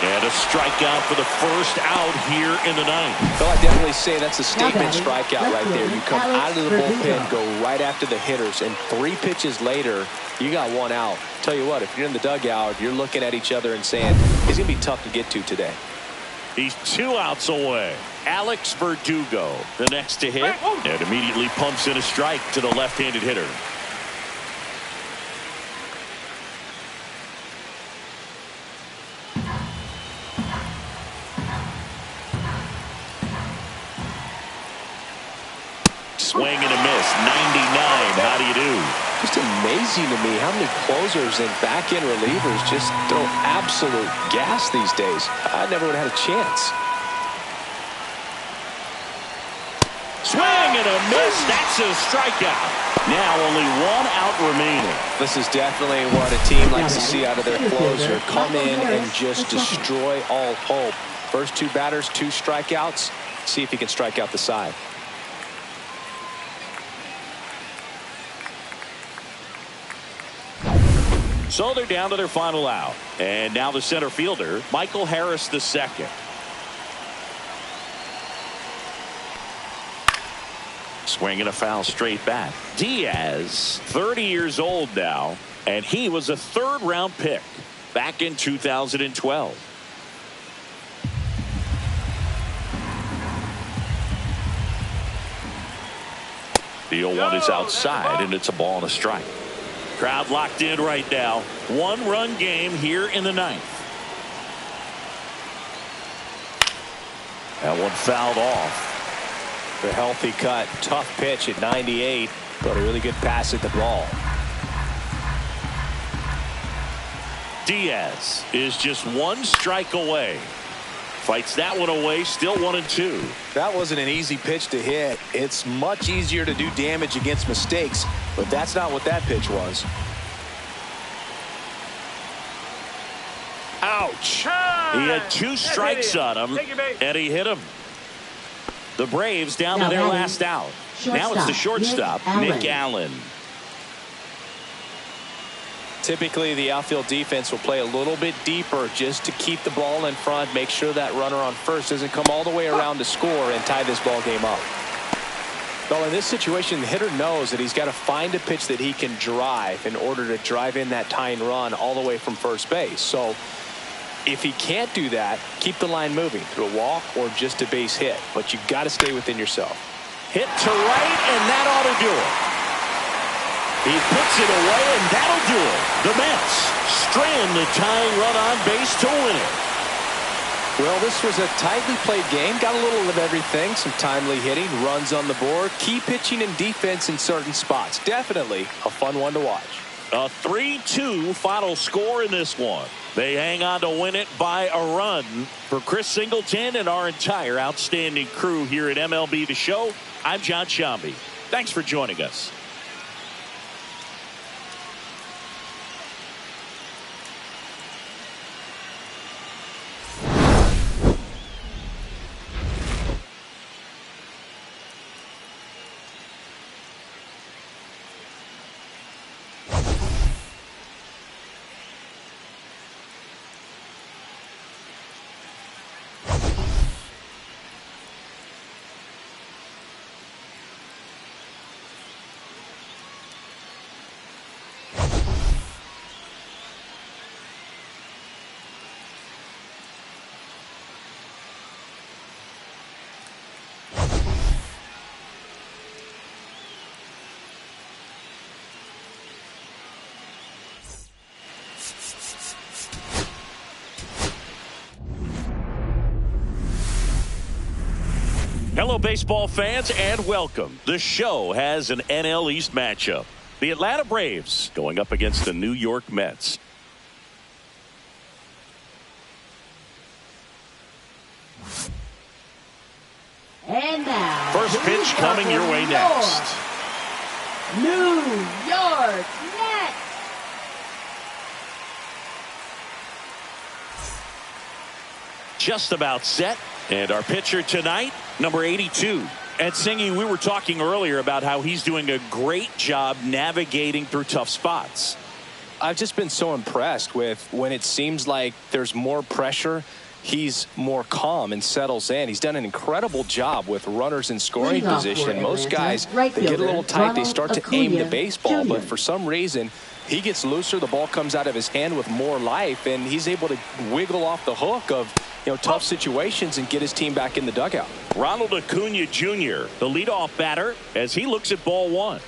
And a strikeout for the first out here in the ninth. Well, I definitely say that's a statement strikeout right there. You come out of the bullpen, go right after the hitters, and 3 pitches later, you got 1 out. Tell you what, if you're in the dugout, you're looking at each other and saying, he's going to be tough to get to today. He's 2 outs away. Alex Verdugo, the next to hit, and immediately pumps in a strike to the left-handed hitter. Swing and a miss. 99. How do you do? Just amazing to me how many closers and back-end relievers just throw absolute gas these days. I never would have had a chance. Swing and a miss. That's a strikeout. Now only 1 out remaining. This is definitely what a team likes to see out of their closer. Come in and just destroy all hope. First 2 batters, 2 strikeouts. See if he can strike out the side. So they're down to their final out. And now the center fielder, Michael Harris II. Swing and a foul straight back. Diaz, 30 years old now, and he was a 3rd-round pick back in 2012. The 0-1 is outside, and it's a ball and a strike. Crowd locked in right now. 1-run game here in the ninth. That one fouled off. The healthy cut. Tough pitch at 98, but a really good pass at the ball. Diaz is just 1 strike away. Fights that one away, still 1-2. That wasn't an easy pitch to hit. It's much easier to do damage against mistakes, but that's not what that pitch was. Ouch. He had 2 strikes on him, and he hit him. The Braves down to their last out. Now it's the shortstop, Nick Allen. Typically, the outfield defense will play a little bit deeper just to keep the ball in front, make sure that runner on first doesn't come all the way around to score and tie this ball game up. Well, in this situation, the hitter knows that he's got to find a pitch that he can drive in order to drive in that tying run all the way from first base. So if he can't do that, keep the line moving through a walk or just a base hit. But you've got to stay within yourself. Hit to right, and that ought to do it. He puts it away, and that'll do it. The Mets strand the tying run on base to win it. Well, this was a tightly played game. Got a little of everything. Some timely hitting, runs on the board, key pitching and defense in certain spots. Definitely a fun one to watch. A 3-2 final score in this one. They hang on to win it by a run. For Chris Singleton and our entire outstanding crew here at MLB The Show, I'm John Shambi. Thanks for joining us. Hello, baseball fans, and welcome. The show has an NL East matchup. The Atlanta Braves going up against the New York Mets. And now, First pitch coming your way next. New York Mets. Just about set. And our pitcher tonight, number 82. And Singy, we were talking earlier about how he's doing a great job navigating through tough spots. I've just been so impressed with when it seems like there's more pressure, he's more calm and settles in. He's done an incredible job with runners in scoring position. Most guys, they get a little tight, they start to aim the baseball, but for some reason, he gets looser, the ball comes out of his hand with more life, and he's able to wiggle off the hook of tough situations and get his team back in the dugout. Ronald Acuna Jr., the leadoff batter, as he looks at ball one.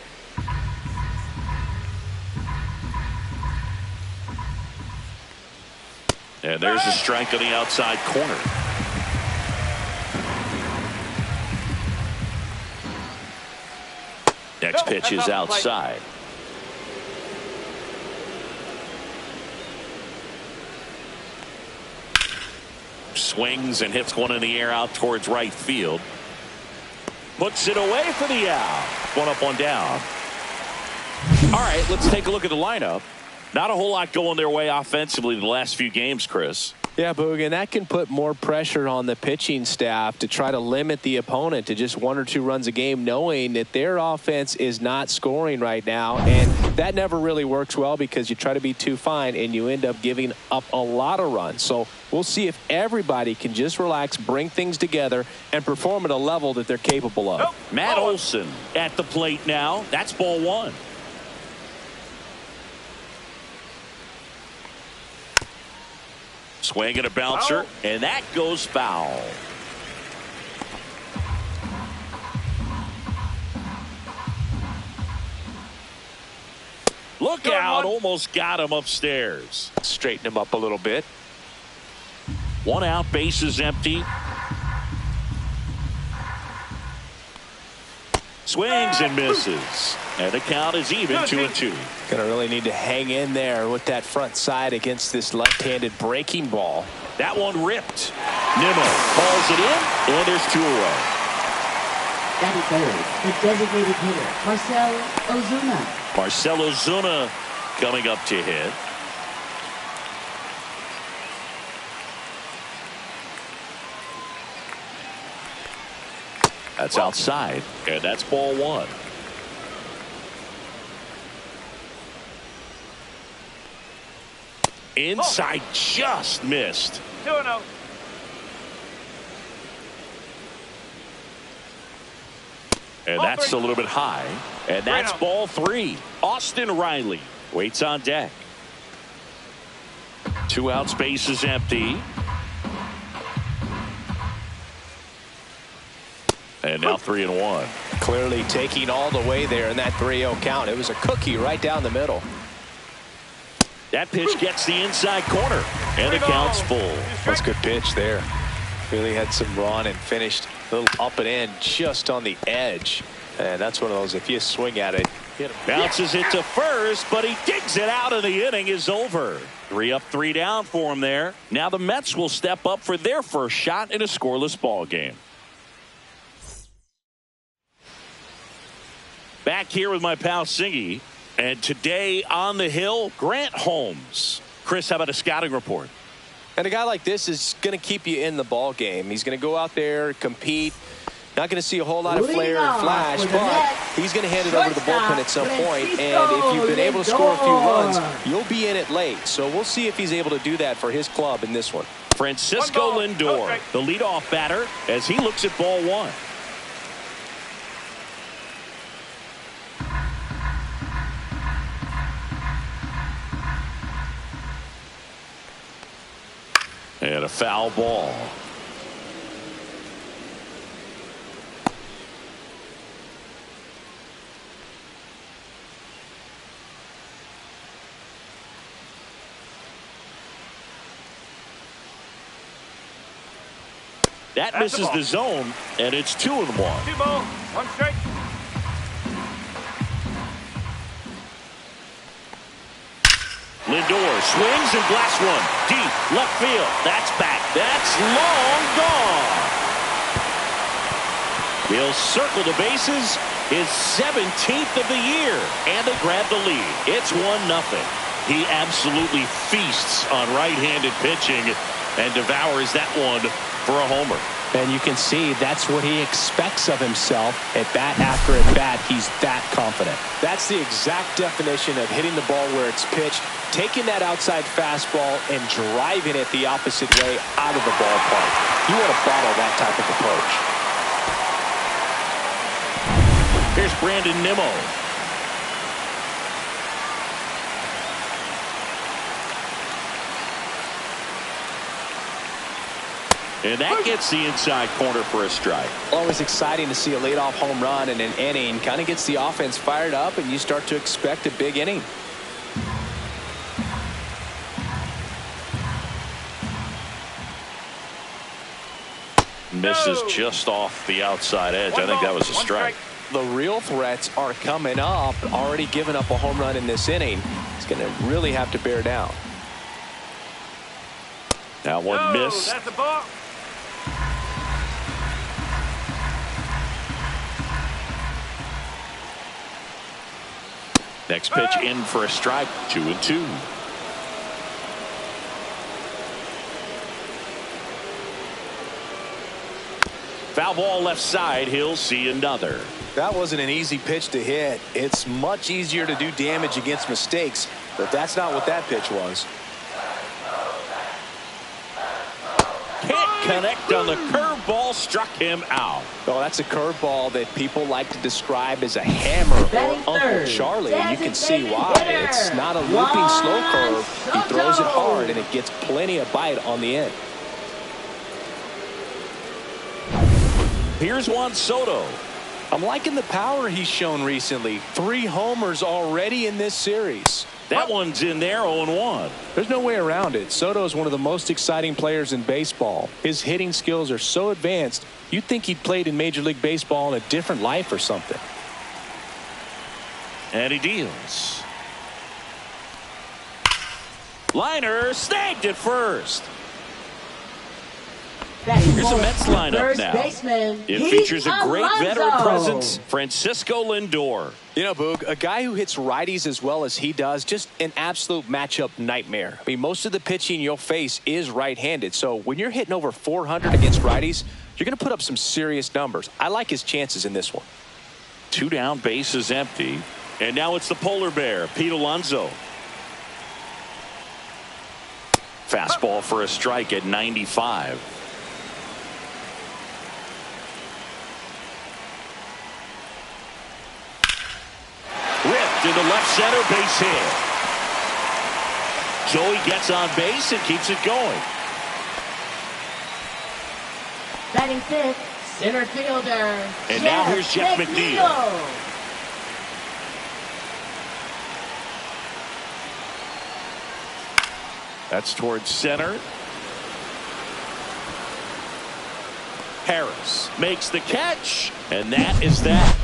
And there's a strike on the outside corner. Next pitch is outside. Swings and hits one in the air out towards right field. Puts it away for the out. One up, one down. All right, let's take a look at the lineup. Not a whole lot going their way offensively the last few games, Chris. Yeah, Boog, and that can put more pressure on the pitching staff to try to limit the opponent to just 1 or 2 runs a game, knowing that their offense is not scoring right now. And that never really works well because you try to be too fine and you end up giving up a lot of runs. So we'll see if everybody can just relax, bring things together, and perform at a level that they're capable of. Matt Olson at the plate now. That's ball one. Swing and a bouncer, and that goes foul. Look out, almost got him upstairs. Straighten him up a little bit. One out, bases empty. Swings and misses. And the count is even, 2-2. Gonna really need to hang in there with that front side against this left-handed breaking ball. That one ripped. Nimmo calls it in, and there's 2 away. Batting third, the designated hitter, Marcell Ozuna. Marcell Ozuna coming up to hit. That's outside, and that's ball one. Inside, just missed. 2-0. And that's a little bit high. And that's ball 3. Austin Riley waits on deck. 2 outs, base is empty. And now 3-1. Clearly taking all the way there in that 3-0 count. It was a cookie right down the middle. That pitch gets the inside corner, and the count's full. That's a good pitch there. Really had some run and finished a little up and in just on the edge. And that's one of those, if you swing at it, bounces it to first, but he digs it out, and the inning is over. 3 up, 3 down for him there. Now the Mets will step up for their first shot in a scoreless ball game. Back here with my pal Singy. And today on the hill, Grant Holmes. Chris, how about a scouting report? And a guy like this is going to keep you in the ball game. He's going to go out there, compete. Not going to see a whole lot of flair and flash, but he's going to hand it over to the bullpen at some point. And if you've been able to score a few runs, you'll be in it late. So we'll see if he's able to do that for his club in this one. Francisco Lindor, the leadoff batter, as he looks at ball one. And a foul ball. That That's misses the zone, and it's 2-1. 2 ball, 1 strike. Lindor swings and blasts one. Deep, left field. That's back. That's long gone. He'll circle the bases. His 17th of the year. And they grab the lead. It's 1-0. He absolutely feasts on right-handed pitching and devours that one for a homer. And you can see that's what he expects of himself at bat after at bat. He's that confident. That's the exact definition of hitting the ball where it's pitched, taking that outside fastball and driving it the opposite way out of the ballpark. You want to bottle that type of approach. Here's Brandon Nimmo. And that gets the inside corner for a strike. Always exciting to see a leadoff home run in an inning. Kind of gets the offense fired up, and you start to expect a big inning. Misses just off the outside edge. I think that was a strike. The real threats are coming up. Already given up a home run in this inning. He's going to really have to bear down. Now one miss. That's a ball. Next pitch in for a strike. 2-2. Foul ball left side. He'll see another. That wasn't an easy pitch to hit. It's much easier to do damage against mistakes, but that's not what that pitch was. Can't connect on the curveball. Struck him out. Oh, that's a curveball that people like to describe as a hammer or Uncle Charlie, and you can see why. It's not a looping slow curve. He throws it hard, and it gets plenty of bite on the end. Here's Juan Soto. I'm liking the power he's shown recently. 3 homers already in this series. That one's in there, 0-1. There's no way around it. Soto is one of the most exciting players in baseball. His hitting skills are so advanced, you'd think he'd played in Major League Baseball in a different life or something. And he deals. Liner snagged at first. Here's the Mets lineup now. It features a great veteran presence, Francisco Lindor. You know, Boog, a guy who hits righties as well as he does, just an absolute matchup nightmare. I mean, most of the pitching you'll face is right-handed. So when you're hitting over 400 against righties, you're going to put up some serious numbers. I like his chances in this one. 2 down, bases empty. And now it's the polar bear, Pete Alonso. Fastball for a strike at 95. Ripped into left center, base hit. Joey gets on base and keeps it going. Batting 5th, center fielder. And now here's Jeff McNeil. That's towards center. Harris makes the catch, and that is that.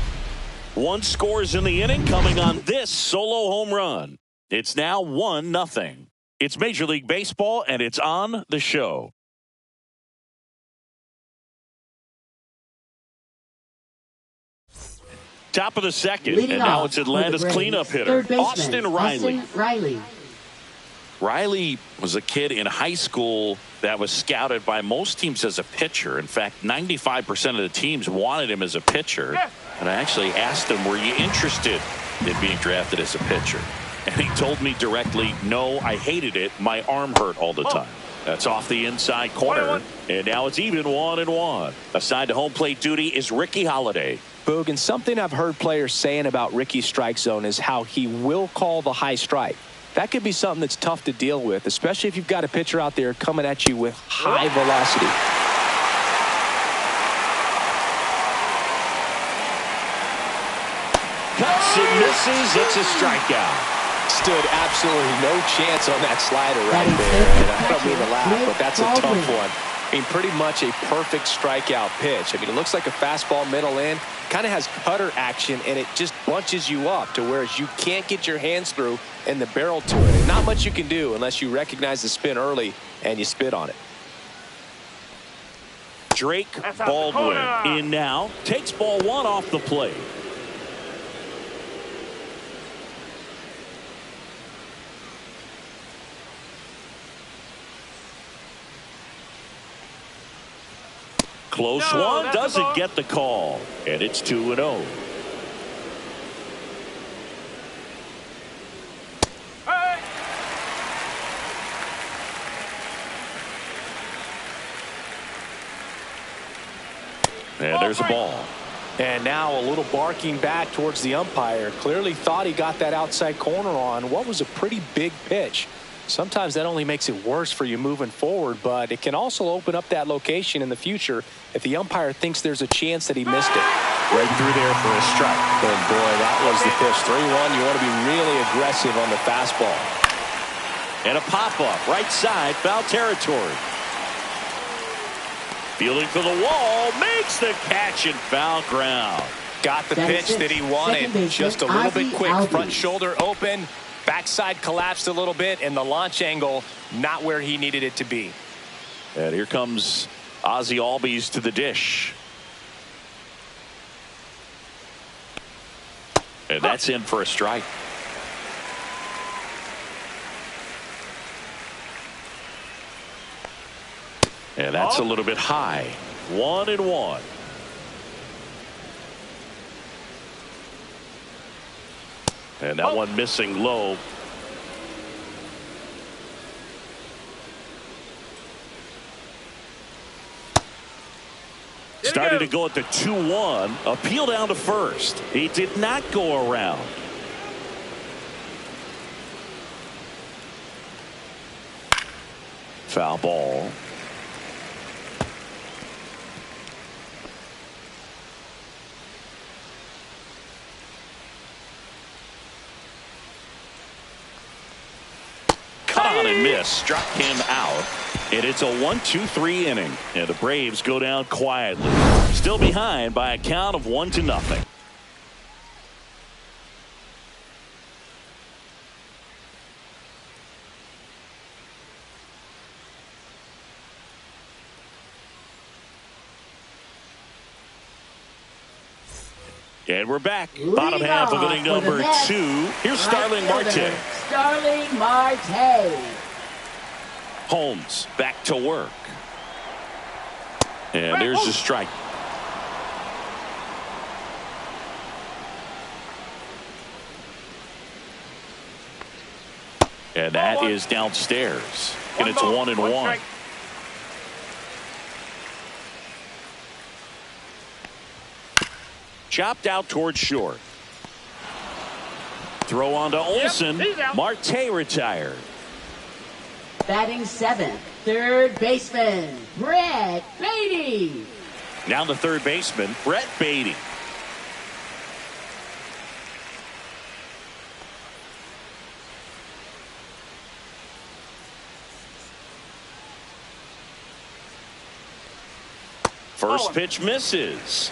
1 scores in the inning coming on this solo home run. It's now 1-0. It's Major League Baseball, and it's on the show. Top of the second, Leading and now off it's Atlanta's for the cleanup Braves, hitter, third baseman, Austin Riley. Austin Riley. Riley was a kid in high school that was scouted by most teams as a pitcher. In fact, 95% of the teams wanted him as a pitcher. And I actually asked him, were you interested in being drafted as a pitcher? And he told me directly, no, I hated it. My arm hurt all the time. That's off the inside corner. And now it's even 1-1. Assigned to home plate duty is Ricky Holiday. Boog, and something I've heard players saying about Ricky's strike zone is how he will call the high strike. That could be something that's tough to deal with, especially if you've got a pitcher out there coming at you with high velocity. Cuts and misses. It's a strikeout. Stood absolutely no chance on that slider right there. And I don't mean to laugh, but that's a tough one. I mean, pretty much a perfect strikeout pitch. I mean, it looks like a fastball middle in, kind of has cutter action, and it just bunches you up to whereas you can't get your hands through and the barrel to it. And not much you can do unless you recognize the spin early and you spit on it. Drake Baldwin in now. Takes ball one off the plate. Close one, doesn't get the call, and it's 2-0. Hey! And there's a ball. And now a little barking back towards the umpire. Clearly thought he got that outside corner on what was a pretty big pitch. Sometimes that only makes it worse for you moving forward, but it can also open up that location in the future if the umpire thinks there's a chance that he missed it. Right through there for a strike. And boy, that was the pitch. 3-1. You want to be really aggressive on the fastball. And a pop-up, right side, foul territory. Fielding for the wall, makes the catch in foul ground. Got the pitch that he wanted. Just a little bit quick. Front shoulder open. Backside collapsed a little bit, and the launch angle not where he needed it to be. And here comes Ozzie Albies to the dish. And that's in for a strike. And that's a little bit high. 1-1. And that one missing low. Started to go at the 2-1. Appeal down to first. He did not go around. Foul ball. And miss, struck him out, and it's a 1-2-3 inning, and the Braves go down quietly, still behind by a count of 1-0. And we're back. Bottom half of inning number 2. Here's Starling Marte. Starling Marte. Holmes back to work. And there's the strike. And that is downstairs. And it's 1-1. Chopped out towards short. Throw on to Olsen. Marte retired. Batting 7th, third baseman, Brett Beatty. Now the third baseman, Brett Beatty. First pitch misses.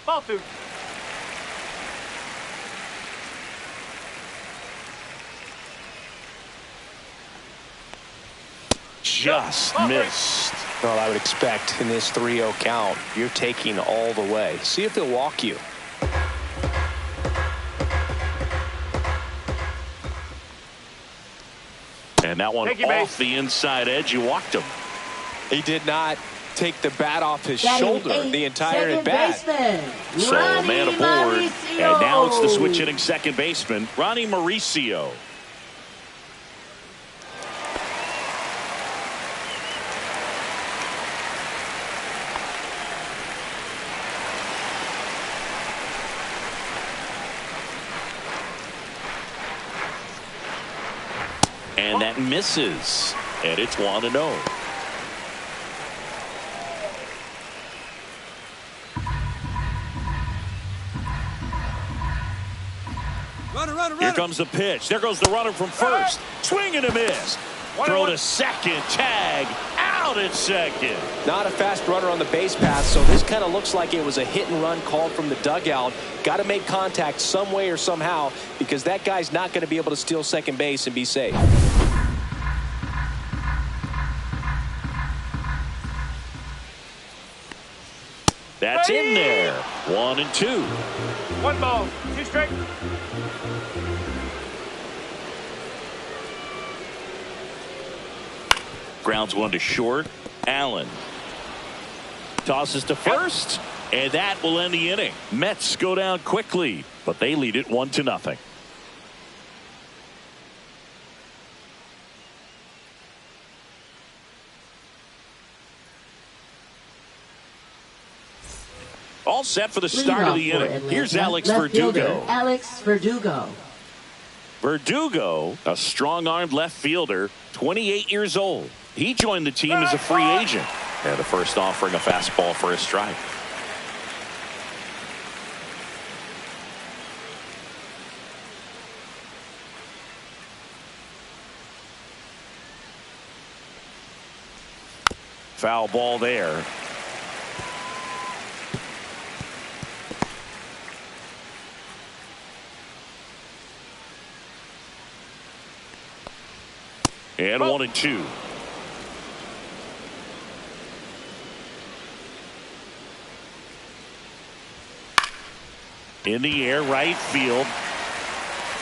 Ball two. Just missed. Well, I would expect in this 3-0 count, you're taking all the way. See if they'll walk you. And that one off the inside edge. You walked him. He did not take the bat off his shoulder the entire at bat. So a man aboard. And now it's the switch hitting second baseman, Ronnie Mauricio. And that misses. And it's 1-0. Here comes the pitch. There goes the runner from first. Swing and a miss. Throw to second. Tag. Out at second. Not a fast runner on the base path, so this kind of looks like it was a hit and run called from the dugout. Got to make contact some way or somehow, because that guy's not going to be able to steal second base and be safe. That's in there. 1-2. 1 ball, 2 strike. Grounds one to short. Allen tosses to first, and that will end the inning. Mets go down quickly, but they lead it 1-0. All set for the start of the inning. Here's Alex Verdugo. Alex Verdugo. Verdugo, a strong-armed left fielder, 28 years old. He joined the team as a free agent. And the first offering a fastball for a strike. Foul ball there. And 1-2. In the air, right field.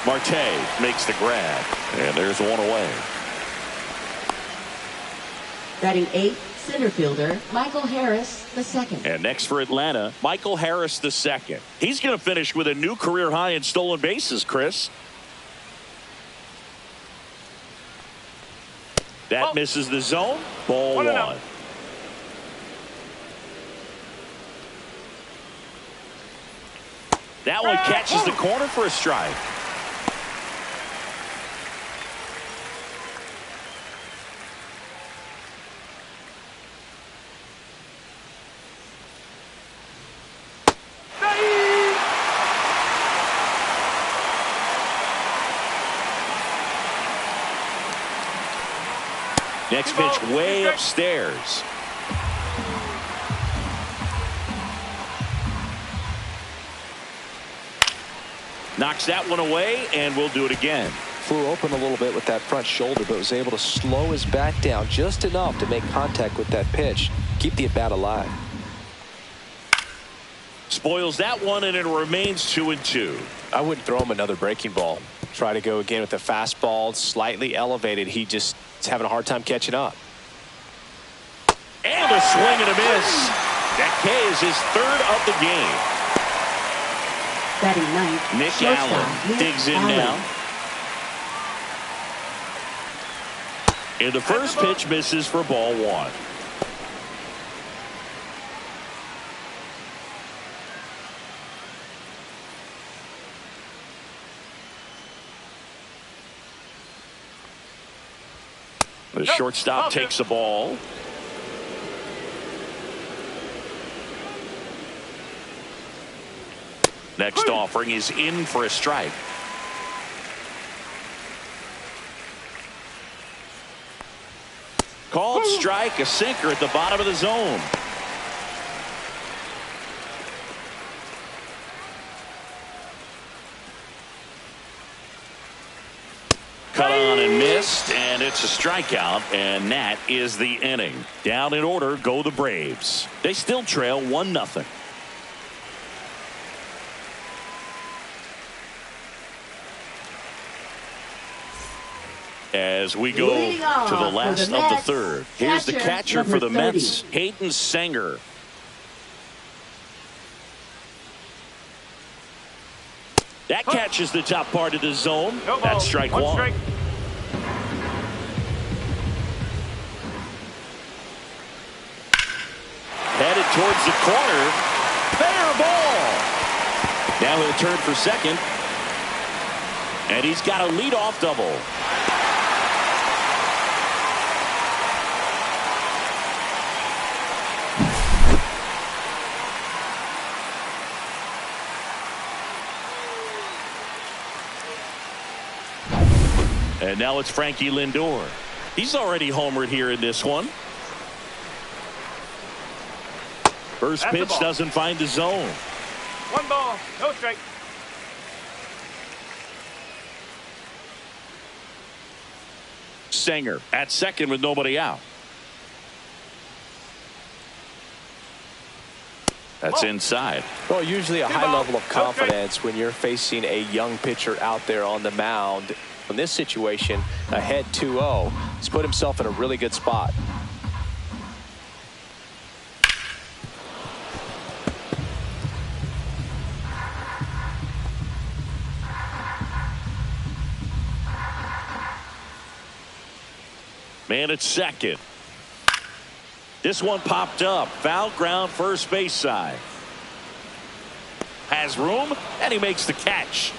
Marte makes the grab. And there's one away. Batting 8th, center fielder Michael Harris II. And next for Atlanta, Michael Harris II. He's going to finish with a new career high in stolen bases, Chris. That misses the zone. Ball 1. That one catches the corner for a strike. Next pitch way upstairs. Knocks that one away, and we'll do it again. Flew open a little bit with that front shoulder, but was able to slow his bat down just enough to make contact with that pitch. Keep the at-bat alive. Spoils that one, and it remains 2-2. I wouldn't throw him another breaking ball. Try to go again with the fastball, slightly elevated. He just is having a hard time catching up. And a swing and a miss. That K is his 3rd of the game. Batting 9th, Nick Allen digs in now. And the first pitch misses for ball 1. The shortstop takes the ball. Next offering is in for a strike. Called strike, a sinker at the bottom of the zone. Cut on and missed, and it's a strikeout, and that is the inning. Down in order go the Braves. They still trail 1-0. As we go to the last of the 3rd. Here's the catcher for the Mets, Hayden Sanger. That catches the top part of the zone. That's strike 1. Strike. Headed towards the corner. Fair ball. Now he'll turn for second. And he's got a leadoff double. And now it's Frankie Lindor. He's already homered here in this one. First That's the pitch ball. doesn't find the zone. 1 ball, no strike. Sanger at second with nobody out. That's inside. Well, usually a Two high ball, level of no strike. confidence when you're facing a young pitcher out there on the mound. In this situation, ahead 2-0, he's put himself in a really good spot. Man at second. This one popped up. Foul ground first base side. Has room, and he makes the catch.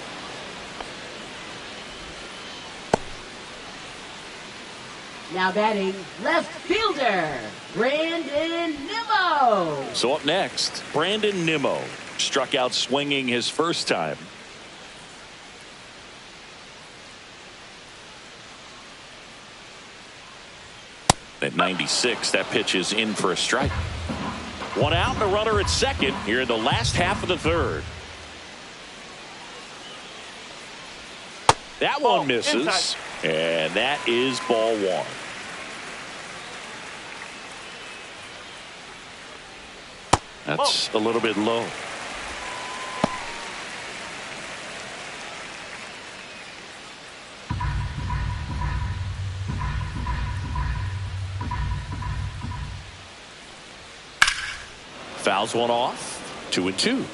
Now batting, left fielder, Brandon Nimmo. So up next, Brandon Nimmo. Struck out swinging his first time. At 96, that pitch is in for a strike. One out and a runner at second here in the last half of the third. That one misses. Inside. And that is ball one. That's a little bit low. Fouls one off. 2-2.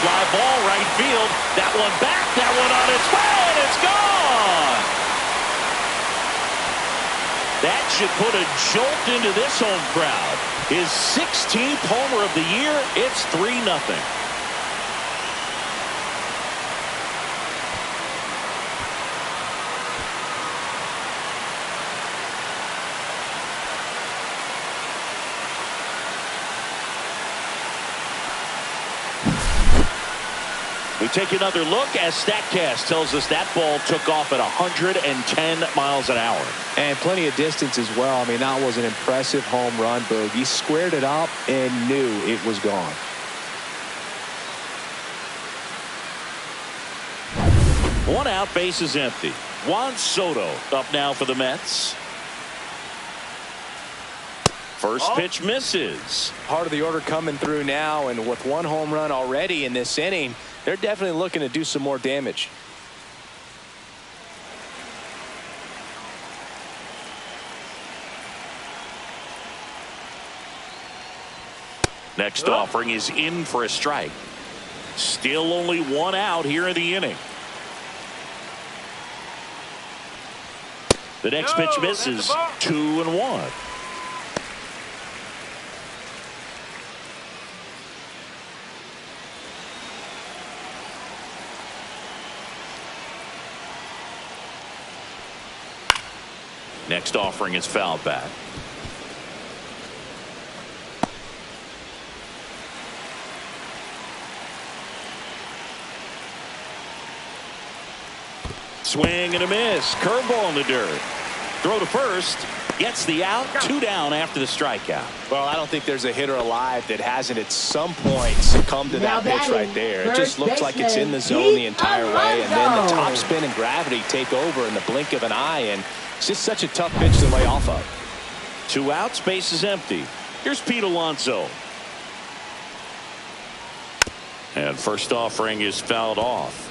Fly ball right field. That one back. That one on its way, and it's gone. That should put a jolt into this home crowd. His 16th homer of the year. It's 3-0. We take another look as StatCast tells us that ball took off at 110 miles an hour. And plenty of distance as well. I mean, that was an impressive home run, Boog. He squared it up and knew it was gone. One out, base is empty. Juan Soto up now for the Mets. First pitch misses. Part of the order coming through now, and with one home run already in this inning, they're definitely looking to do some more damage. Next offering is in for a strike. Still only one out here in the inning. The next pitch misses. 2-1. Next offering is fouled back. Swing and a miss. Curveball in the dirt. Throw to first. Gets the out. 2 down after the strikeout. Well, I don't think there's a hitter alive that hasn't at some point succumbed to that pitch right there. It just looks like it's in the zone the entire way, and then the top spin and gravity take over in the blink of an eye, and it's just such a tough pitch to lay off of. 2 outs, base is empty. Here's Pete Alonso. And first offering is fouled off.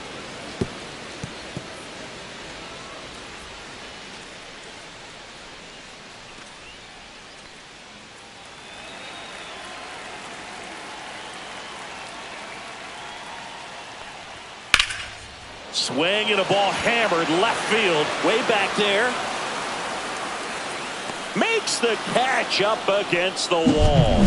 Swing and a ball hammered left field. Way back there. Makes the catch up against the wall.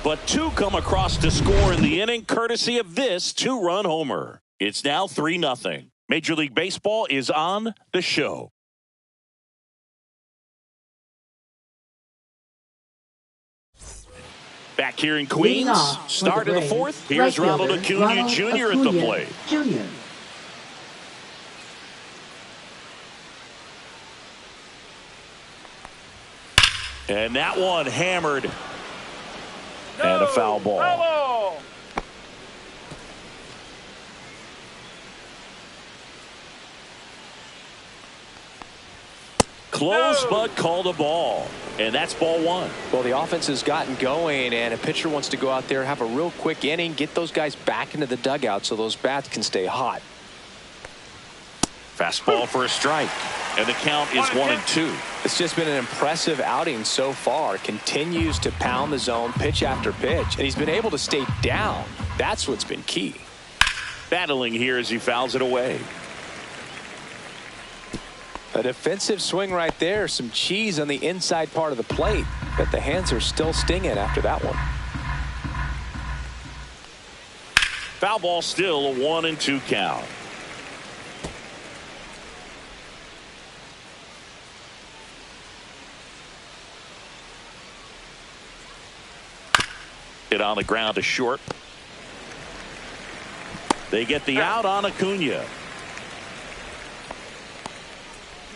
But 2 come across to score in the inning, courtesy of this 2-run homer. It's now 3-0. Major League Baseball is on the show. Back here in Leading Queens, off for start of the Braves, fourth. Here's right Ronald fielder, Acuna Ronald Jr. at the Acuna plate. Jr. And that one hammered. And a foul ball. Foul ball. Close, No. but called a ball. And that's ball one. Well, the offense has gotten going, and a pitcher wants to go out there, have a real quick inning, get those guys back into the dugout so those bats can stay hot. Fastball for a strike. And the count is 1-2. It's just been an impressive outing so far. Continues to pound the zone pitch after pitch, and he's been able to stay down. That's what's been key. Battling here as he fouls it away. A defensive swing right there. Some cheese on the inside part of the plate. But the hands are still stinging after that one. Foul ball, still a 1-2 count. Hit on the ground to short. They get the out on Acuna.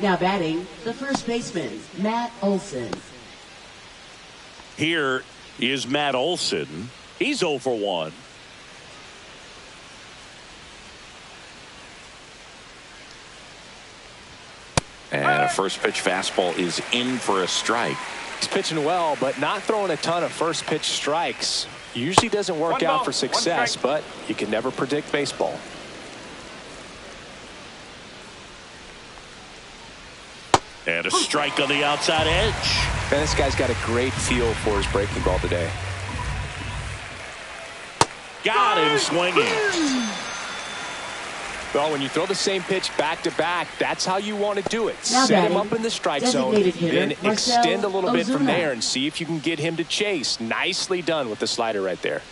Now batting, the first baseman, Matt Olson. Here is Matt Olson. He's 0 for 1. And a first pitch fastball is in for a strike. He's pitching well, but not throwing a ton of first pitch strikes. Usually doesn't work One out ball, for one success, strike. but you can never predict baseball. And a strike on the outside edge. Man, this guy's got a great feel for his breaking ball today. Got him swinging. Well, when you throw the same pitch back to back, that's how you want to do it. Now Set him batting, up in the strike zone, designated hitter, then Marcell extend a little bit from Ozuna. there and see if you can get him to chase. Nicely done with the slider right there.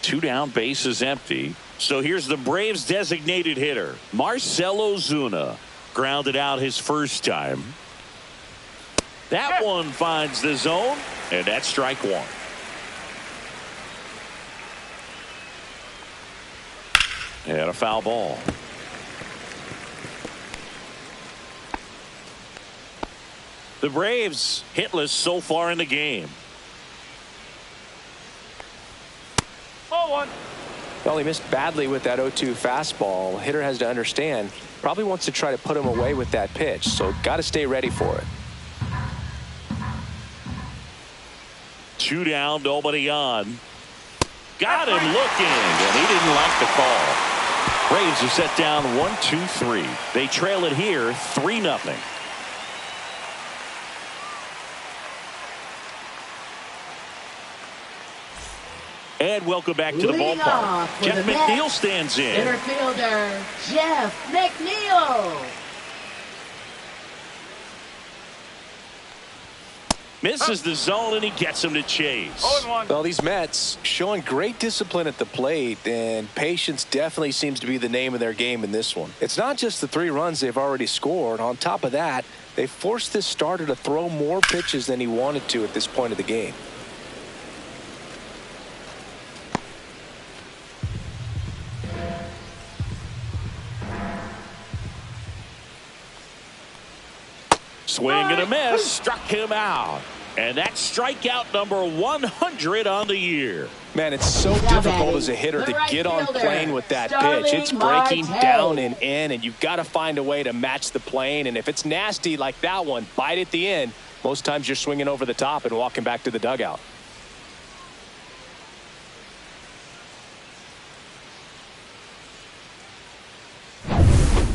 2 down, base is empty. So here's the Braves designated hitter, Marcell Ozuna. Grounded out his first time. That one finds the zone, and that's strike one. And a foul ball. The Braves hitless so far in the game. Ball one. Well, he missed badly with that 0-2 fastball. Hitter has to understand, probably wants to try to put him away with that pitch, so got to stay ready for it. 2 down, nobody on. Got him looking, and he didn't like the call. Braves are set down 1-2-3. They trail it here 3-0. And welcome back to the Leading ballpark. off for Jeff the McNeil Mets, stands in. Center fielder, Jeff McNeil. Misses the zone, and he gets him to chase. 0-1. Well, these Mets showing great discipline at the plate, and patience definitely seems to be the name of their game in this one. It's not just the 3 runs they've already scored. On top of that, they forced this starter to throw more pitches than he wanted to at this point of the game. Swing and a miss, struck him out. And that's strikeout number 100 on the year. Man, it's so Now difficult batting, as a hitter the to right get on fielder, plane with that Starling pitch. It's breaking Marte. down and in, and you've got to find a way to match the plane. And if it's nasty like that one, bite at the end, most times you're swinging over the top and walking back to the dugout.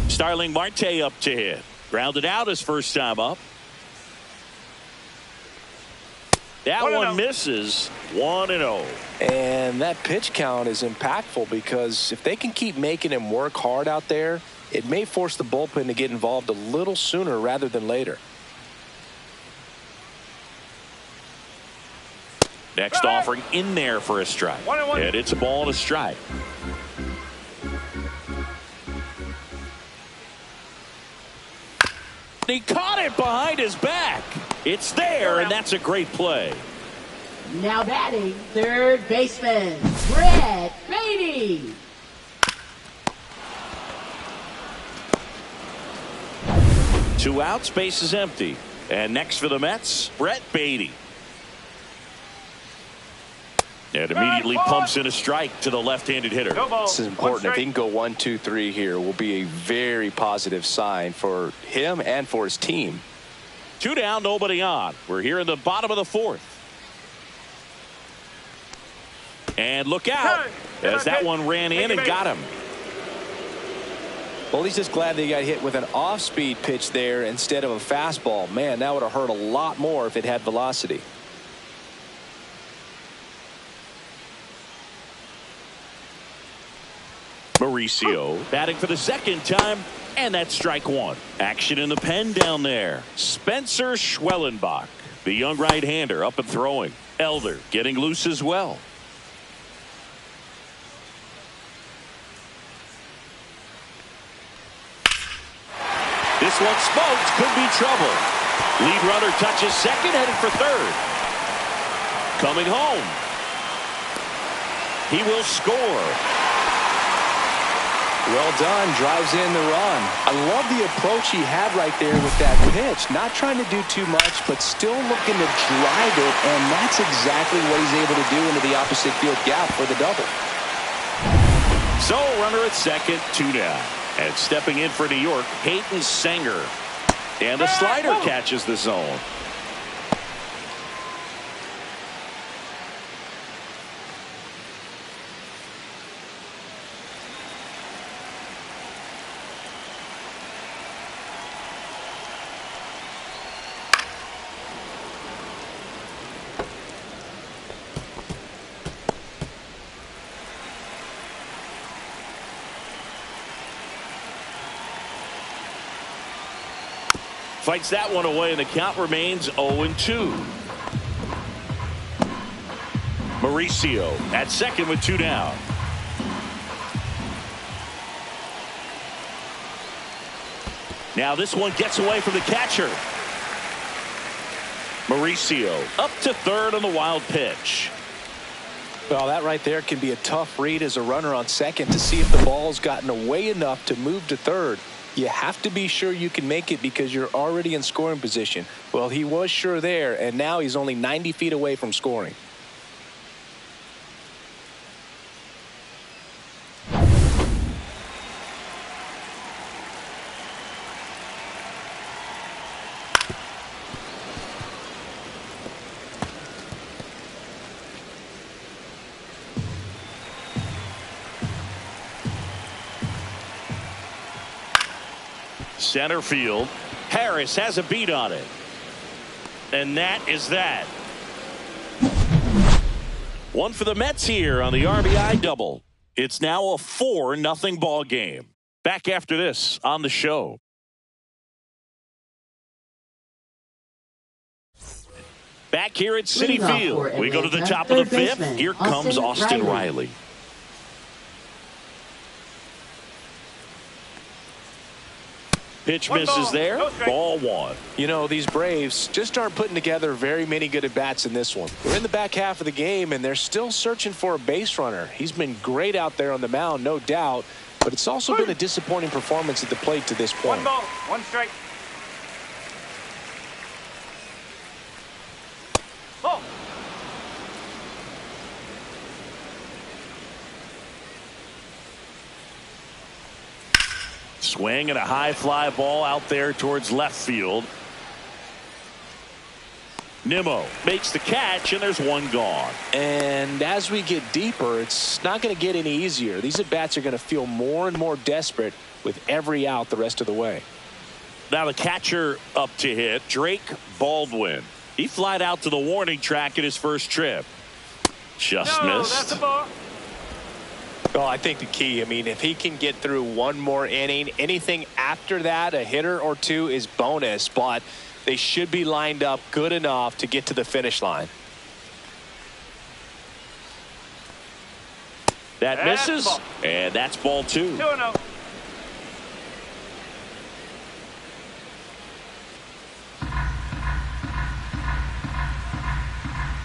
Starling Marte up to hit. Grounded out his first time up. That 1-0. one misses. 1-0. And that pitch count is impactful because if they can keep making him work hard out there, it may force the bullpen to get involved a little sooner rather than later. Next offering in there for a strike. 1-1. And it's a ball and a strike. He caught it behind his back. It's there, and that's a great play. Now batting, third baseman, Brett Beatty. Two outs, base is empty. And next for the Mets, Brett Beatty. And immediately pumps in a strike to the left-handed hitter. This is important. If he can go 1, 2, 3 here, will be a very positive sign for him and for his team. 2 down, nobody on. We're here in the bottom of the 4th. And look out as that one ran in and got him. Well, he's just glad they got hit with an off-speed pitch there instead of a fastball. Man, that would have hurt a lot more if it had velocity. Mauricio batting for the second time, and that's strike 1. Action in the pen down there. Spencer Schwellenbach, the young right-hander, up and throwing. Elder getting loose as well. This one smoked, could be trouble. Lead runner touches second, headed for third. Coming home. He will score. Well done, drives in the run. I love the approach he had right there with that pitch. Not trying to do too much, but still looking to drive it, and that's exactly what he's able to do into the opposite field gap for the double. So, runner at second, 2 down. And stepping in for New York, Peyton Sanger. And the slider catches the zone. Fights that one away, and the count remains 0-2. Mauricio at second with 2 down. Now this one gets away from the catcher. Mauricio up to third on the wild pitch. Well, that right there can be a tough read as a runner on second to see if the ball's gotten away enough to move to third. You have to be sure you can make it because you're already in scoring position. Well, he was sure there, and now he's only 90 feet away from scoring. Center field. Harris has a beat on it. And that is that. One for the Mets here on the RBI double. It's now a 4-0 ball game. Back after this on the show. Back here at Citi Field. We go to the top of the 5th. Here comes Austin Riley. Pitch misses there. Ball 1. You know, these Braves just aren't putting together very many good at-bats in this one. We're in the back half of the game, and they're still searching for a base runner. He's been great out there on the mound, no doubt, but it's also been a disappointing performance at the plate to this point. 1 ball, 1 strike. Ball. Swing and a high fly ball out there towards left field. Nimmo makes the catch, and there's 1 gone. And as we get deeper, it's not going to get any easier. These at-bats are going to feel more and more desperate with every out the rest of the way. Now the catcher up to hit, Drake Baldwin. He flied out to the warning track at his first trip. Just missed. That's a ball. Well, I think the key, I mean, if he can get through 1 more inning, anything after that, a hitter or 2 is bonus, but they should be lined up good enough to get to the finish line. That misses, and that's ball 2. 2-0.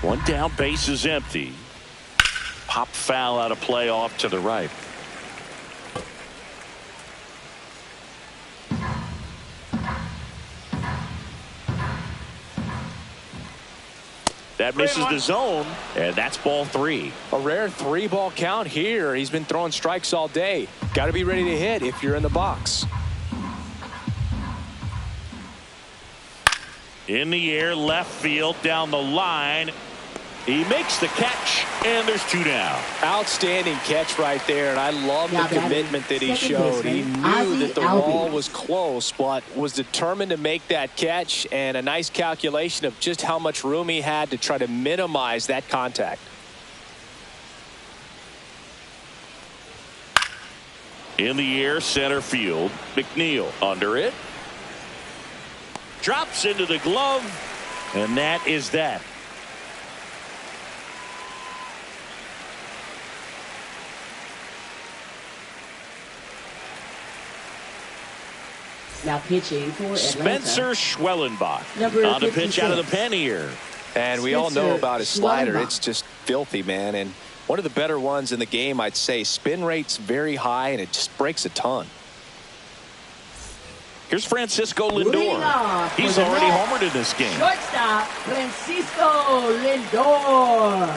One down, base is empty. Pop foul out of play off to the right. That misses the zone, and that's ball 3. A rare 3-ball count here. He's been throwing strikes all day. Got to be ready to hit if you're in the box. In the air, left field, down the line. He makes the catch, and there's 2 down. Outstanding catch right there, and I love the commitment that he showed. He knew that the ball was close, but was determined to make that catch, and a nice calculation of just how much room he had to try to minimize that contact. In the air, center field. McNeil under it. Drops into the glove, and that is that. Now pitching for Atlanta, Spencer Schwellenbach Number on a pitch 56. out of the pen here. And we all know about his slider. Schwellenbach. It's just filthy, man. And one of the better ones in the game, I'd say. Spin rate's very high, and it just breaks a ton. Here's Francisco Leading Lindor. off He's for the already Mets, homered in this game. shortstop Francisco Lindor.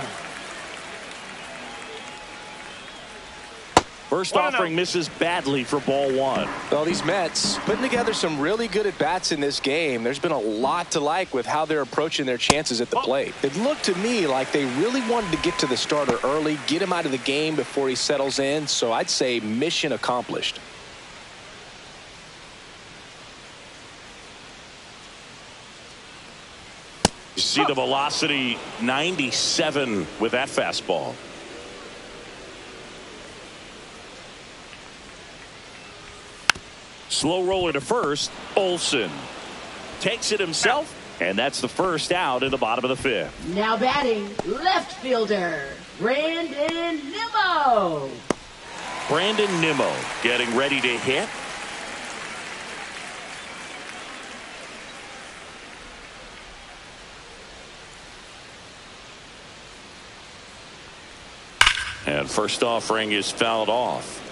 First offering misses badly for ball 1. Well, these Mets putting together some really good at-bats in this game. There's been a lot to like with how they're approaching their chances at the plate. It looked to me like they really wanted to get to the starter early, get him out of the game before he settles in. So I'd say mission accomplished. You see the velocity 97 with that fastball. Slow roller to first. Olsen takes it himself, and that's the first out in the bottom of the 5th. Now batting left fielder Brandon Nimmo. Brandon Nimmo getting ready to hit. And first offering is fouled off.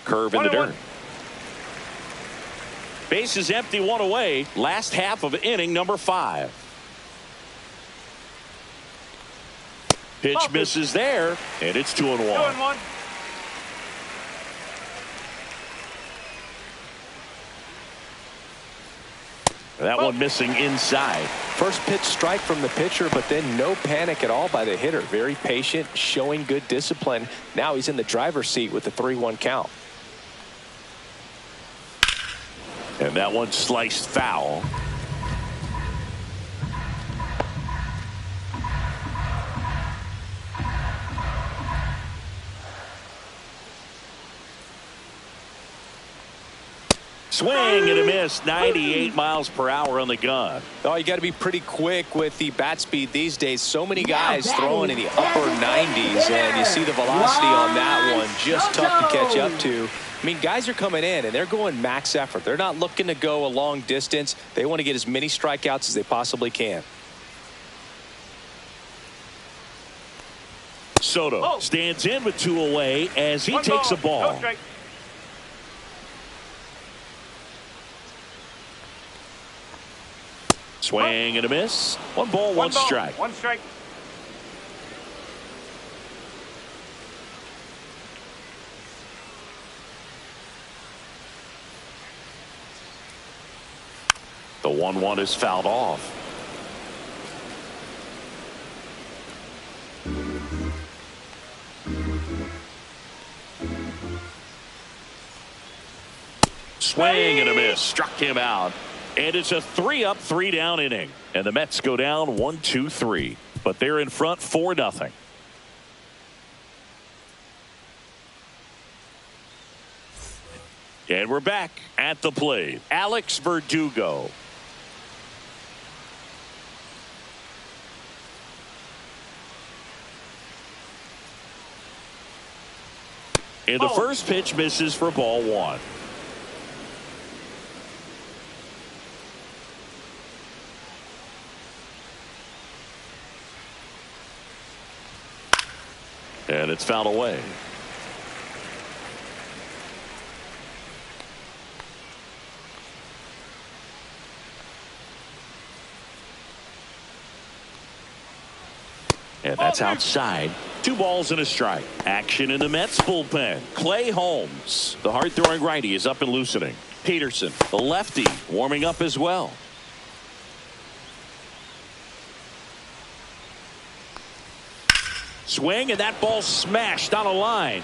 Curve in the dirt. Base is empty, 1 away. Last half of inning number 5. Pitch misses there, and it's 2-1. 2-1. That one missing inside. First pitch strike from the pitcher, but then no panic at all by the hitter. Very patient, showing good discipline. Now he's in the driver's seat with the 3-1 count. And that one sliced foul. Swing and a miss. 98 miles per hour on the gun. Oh, you got to be pretty quick with the bat speed these days. So many guys throwing in the upper 90s, and you see the velocity on that one. Just tough to catch up to. I mean, guys are coming in, and they're going max effort. They're not looking to go a long distance. They want to get as many strikeouts as they possibly can. Soto stands in with 2 away as he takes a ball. Swing and a miss. 1 ball, 1 strike. 1 strike. The 1-1 is fouled off. Swing and a miss. Struck him out. And it's a 3-up, 3-down inning. And the Mets go down 1-2-3. But they're in front 4-0. And we're back at the plate. Alex Verdugo. And the first pitch misses for ball one. And it's fouled away. And that's outside. 2 balls and a strike. Action in the Mets bullpen. Clay Holmes, the hard-throwing righty, is up and loosening. Peterson, the lefty, warming up as well. Swing, and that ball smashed on a line.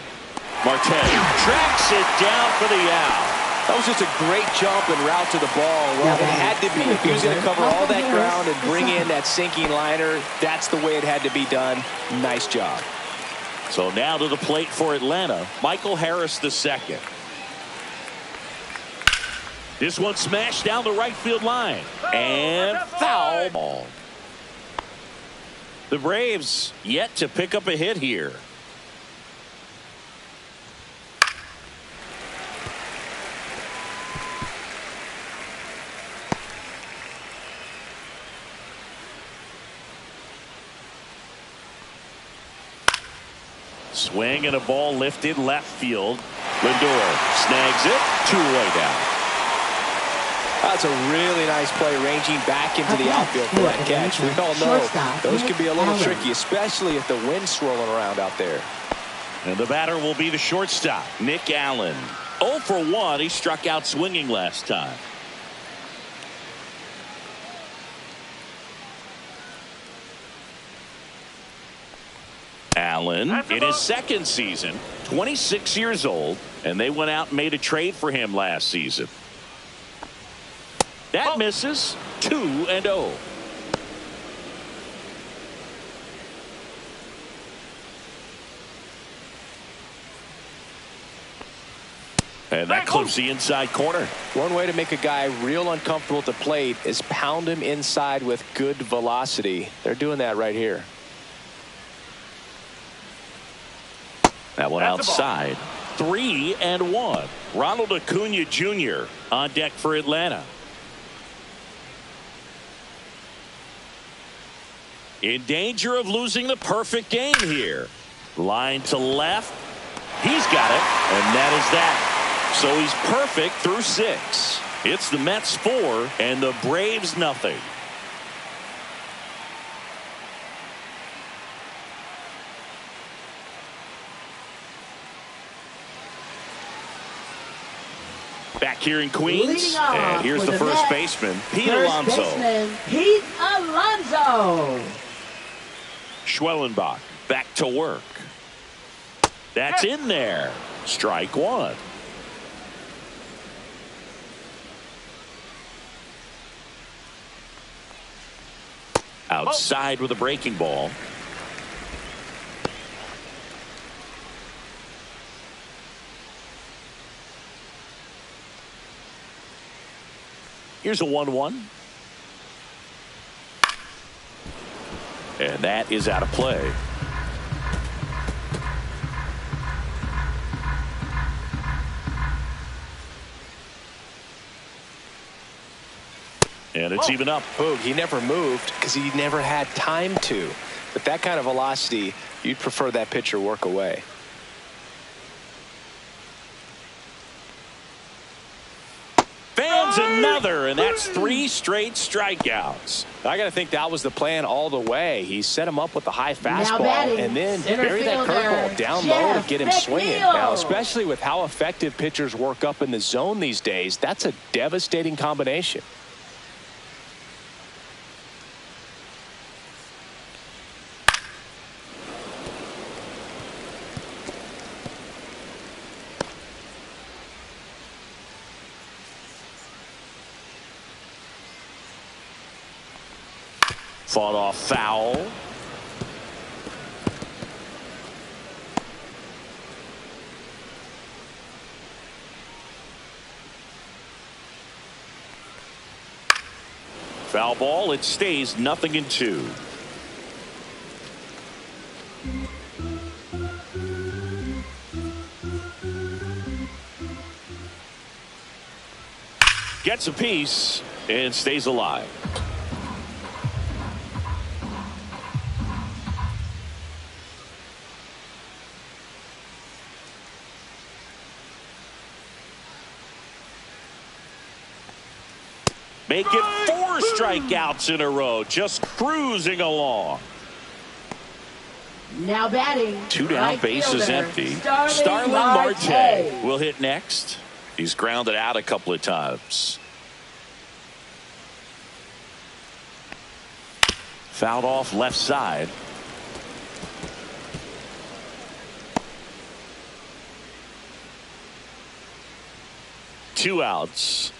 Marte tracks it down for the out. That was just a great jump and route to the ball. Well, it had to be. If he was going to cover all that ground and bring in that sinking liner, that's the way it had to be done. Nice job. So now to the plate for Atlanta, Michael Harris II. This one smashed down the right field line. And foul ball. The Braves yet to pick up a hit here. Swing and a ball lifted left field. Lindor snags it. 2-way down. That's a really nice play, ranging back into the outfield for that catch. We all know those can be a little tricky, especially if the wind's swirling around out there. And the batter will be the shortstop, Nick Allen. 0 for 1. He struck out swinging last time. Allen in his second season, 26 years old, and they went out and made a trade for him last season. That misses. 2-0. And that clips the inside corner. One way to make a guy real uncomfortable at the plate is pound him inside with good velocity. They're doing that right here. That one outside. 3-1. Ronald Acuna Jr. on deck for Atlanta. In danger of losing the perfect game here. Line to left. He's got it, and that is that. So he's perfect through 6. It's the Mets 4 and the Braves nothing. Back here in Queens, and here's the first baseman, Pete Alonso. Pete Alonso. Schwellenbach back to work. That's in there. Strike 1. Outside with a breaking ball. Here's a 1-1. And that is out of play. And it's even up. Boog, he never moved because he never had time to. With that kind of velocity, you'd prefer that pitcher work away. Fans another, and that's 3 straight strikeouts. I got to think that was the plan all the way. He set him up with the high fastball and then bury that curveball down low to get him swinging. Now, especially with how effective pitchers work up in the zone these days, that's a devastating combination. Fought off foul. Foul ball. It stays 0-2. Gets a piece and stays alive. Make it 4 strikeouts in a row, just cruising along. Now batting. 2 down, right bases fielder, empty. Starling Marte will hit next. He's grounded out a couple of times. Fouled off left side. Two outs.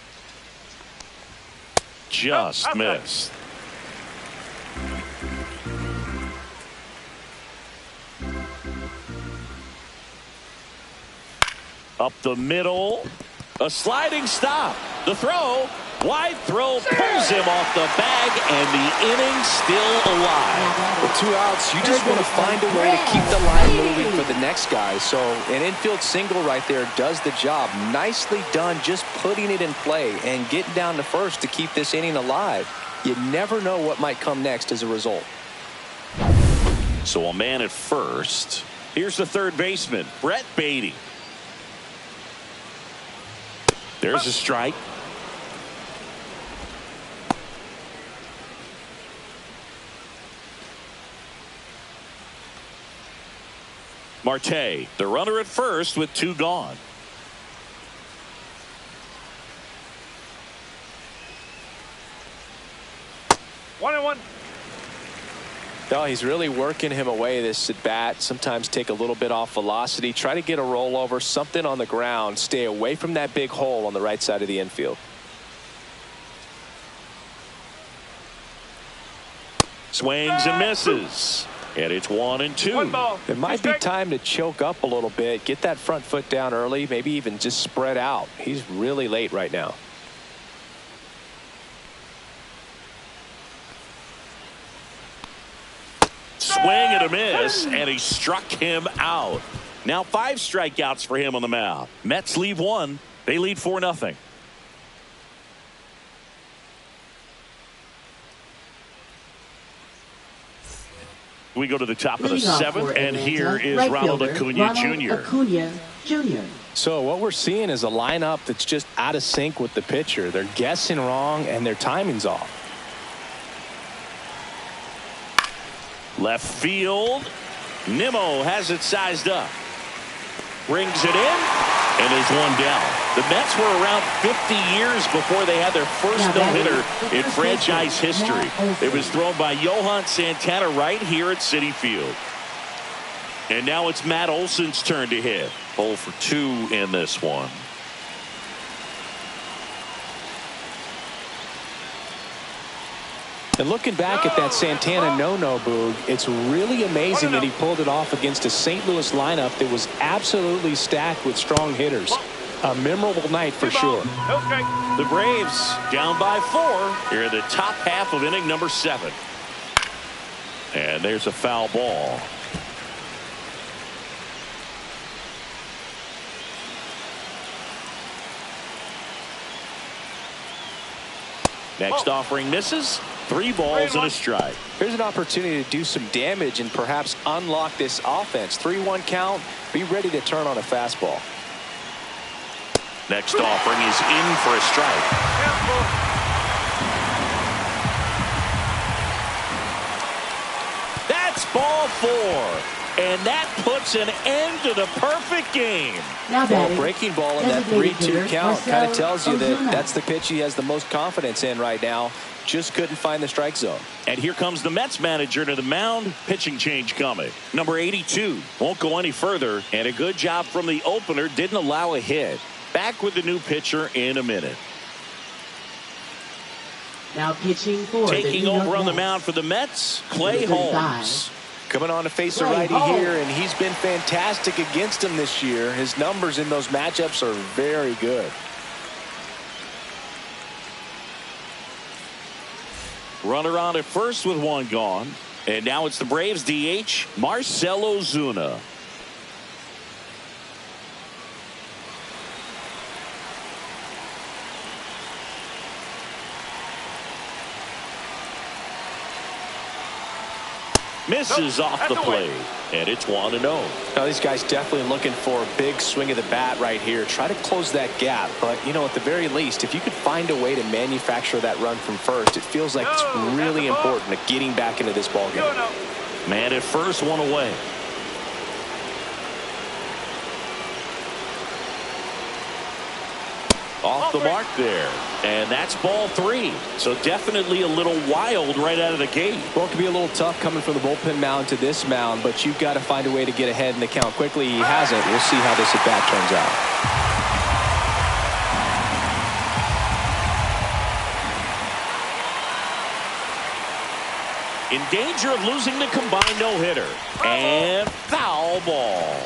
Just missed. Up the middle. A sliding stop. The throw. Wide throw pulls him off the bag, and the inning still alive. With 2 outs, you just want to find a way to keep the line moving for the next guy. So an infield single right there does the job. Nicely done, just putting it in play and getting down to first to keep this inning alive. You never know what might come next as a result. So a man at first. Here's the third baseman, Brett Beatty. There's a strike. Marte, the runner at first with 2 gone. One and one. No, he's really working him away this at bat. Sometimes take a little bit off velocity. Try to get a rollover, something on the ground. Stay away from that big hole on the right side of the infield. Swings and misses. And it's 1-2. It might be time to choke up a little bit. Get that front foot down early. Maybe even just spread out. He's really late right now. Swing and a miss, and he struck him out. Now 5 strikeouts for him on the mound. Mets leave 1. They lead 4-0. We go to the top of the 7th, and here is Ronald Acuna Jr. So what we're seeing is a lineup that's just out of sync with the pitcher. They're guessing wrong, and their timing's off. Left field. Nimmo has it sized up. Brings it in, and there's 1 down. The Mets were around 50 years before they had their first no-hitter in franchise history. It was thrown by Johan Santana right here at Citi Field. And now it's Matt Olson's turn to hit. 0 for 2 in this one. And looking back at that Santana no-no, Boog, it's really amazing that he pulled it off against a St. Louis lineup that was absolutely stacked with strong hitters. A memorable night for sure. The Braves down by 4 here in the top half of inning number 7. And there's a foul ball. Next offering misses. 3 balls and a strike. Here's an opportunity to do some damage and perhaps unlock this offense. 3-1 count. Be ready to turn on a fastball. Next offering is in for a strike. That's ball 4. And that puts an end to the perfect game. Now well, breaking ball in that 3-2 count kind of tells you that that's the pitch he has the most confidence in right now. Just couldn't find the strike zone. And here comes the Mets manager to the mound. Pitching change coming. Number 82 won't go any further. And a good job from the opener. Didn't allow a hit. Back with the new pitcher in a minute. Now pitching for taking over on the mound for the Mets, Clay Holmes. Coming on to face a righty here, and he's been fantastic against him this year. His numbers in those matchups are very good. Runner on at first with 1 gone. And now it's the Braves DH, Marcell Ozuna. Misses off the plate. And it's 1-0. Now these guys definitely looking for a big swing of the bat right here. Try to close that gap. But, you know, at the very least, if you could find a way to manufacture that run from first, it feels like it's really important to getting back into this ball game. Man at first, 1 away. Off the mark there. And that's ball 3. So definitely a little wild right out of the gate. Well, it can be a little tough coming from the bullpen mound to this mound, but you've got to find a way to get ahead in the count quickly. He hasn't. We'll see how this at bat turns out. In danger of losing the combined no-hitter. And foul ball.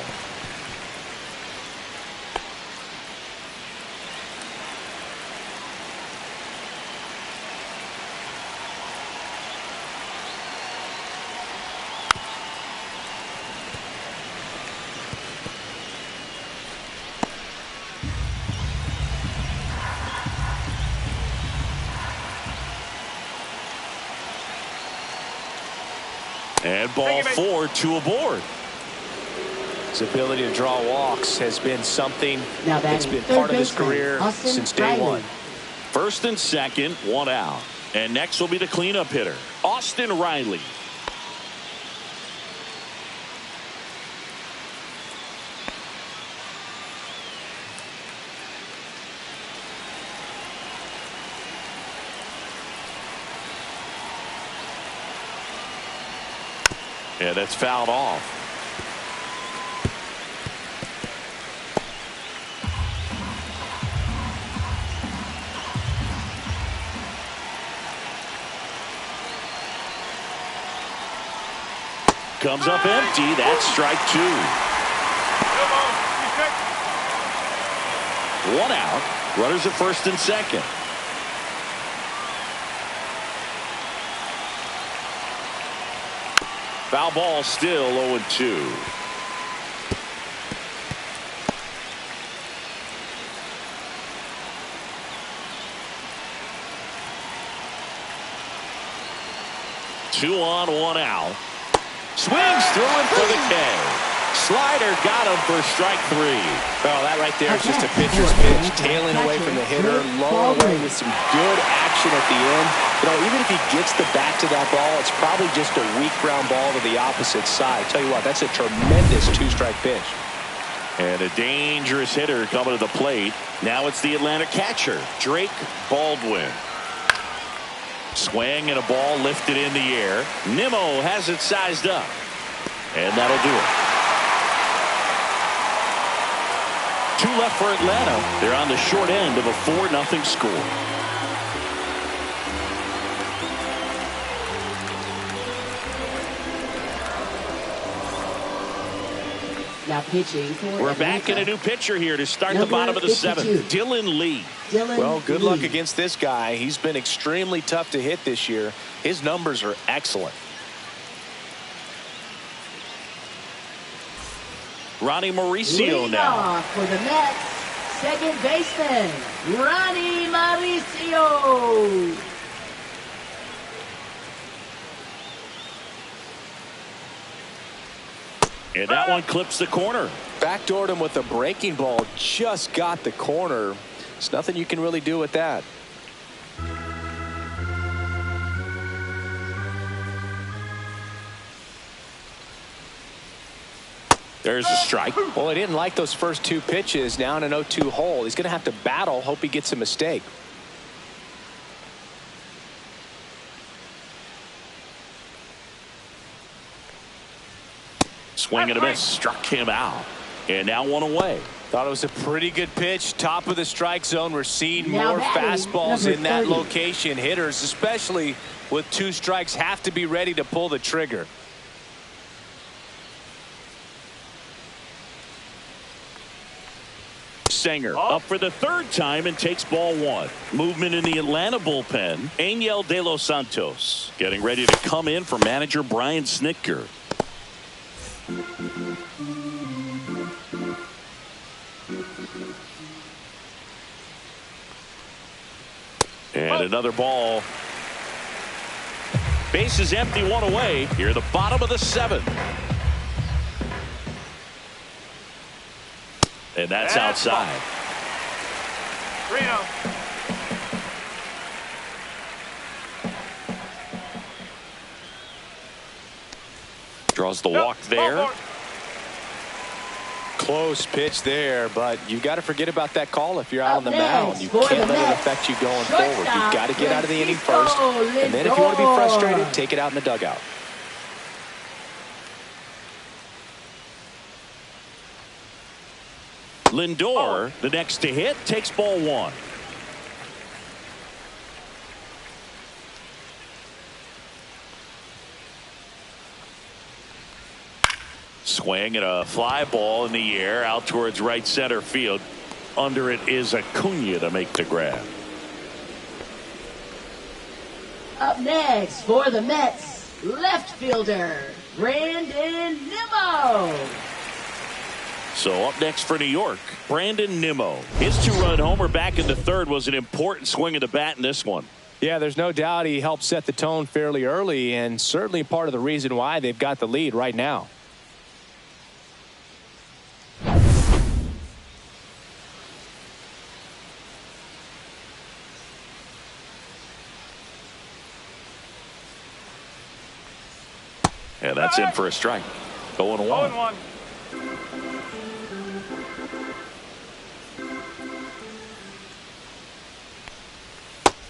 And ball 4, 2 aboard. His ability to draw walks has been something that's been part of his career since day one. First and second, 1 out. And next will be the cleanup hitter, Austin Riley. Yeah, that's fouled off. Comes up empty. That's strike 2. 1 out. Runners at first and second. Foul ball, still 0-2. Two on, 1 out. Swings through it for the K. Slider got him for strike 3. Well, that right there is just a pitcher's pitch, tailing away from the hitter, lowering away with some good action at the end. You know, even if he gets the bat to that ball, it's probably just a weak ground ball to the opposite side. Tell you what, that's a tremendous 2-strike pitch. And a dangerous hitter coming to the plate. Now it's the Atlanta catcher, Drake Baldwin. Swing and a ball lifted in the air. Nimmo has it sized up. And that'll do it. 2 left for Atlanta. They're on the short end of a 4-0 score. Now pitching for We're back in a new pitcher here to start the bottom of the 7th. Dylan Lee. Well, good luck against this guy. He's been extremely tough to hit this year. His numbers are excellent. Ronnie Mauricio now. For the Mets, second baseman, Ronnie Mauricio. And that one clips the corner. Backdoored him with a breaking ball. Just got the corner. There's nothing you can really do with that. There's a strike. Well, he didn't like those first 2 pitches. Now in an 0-2 hole. He's going to have to battle. Hope he gets a mistake. Swing and a miss. Struck him out. And now 1 away. Thought it was a pretty good pitch. Top of the strike zone. We're seeing Now more batting, fastballs in that 30. location. Hitters, especially with 2 strikes, have to be ready to pull the trigger. Sanger up for the 3rd time and takes ball 1. Movement in the Atlanta bullpen. Angel De Los Santos getting ready to come in for manager Brian Snitker. And another ball. Base is empty, one away. Here, the bottom of the 7th. And that's outside. 3-0. Draws the walk there. Close pitch there, but you got to forget about that call if you're out on the mound. You can't let it affect you going forward. You've got to get out of the inning first, and then if you want to be frustrated, take it out in the dugout. Lindor, the next to hit, takes ball 1. Swing and a fly ball in the air out towards right center field. Under it is Acuna to make the grab. Up next for the Mets, left fielder, Brandon Nimmo. So up next for New York, Brandon Nimmo. His 2-run homer back in the 3rd was an important swing of the bat in this one. Yeah, there's no doubt he helped set the tone fairly early, and certainly part of the reason why they've got the lead right now. And that's in for a strike. 0-1. 0-1.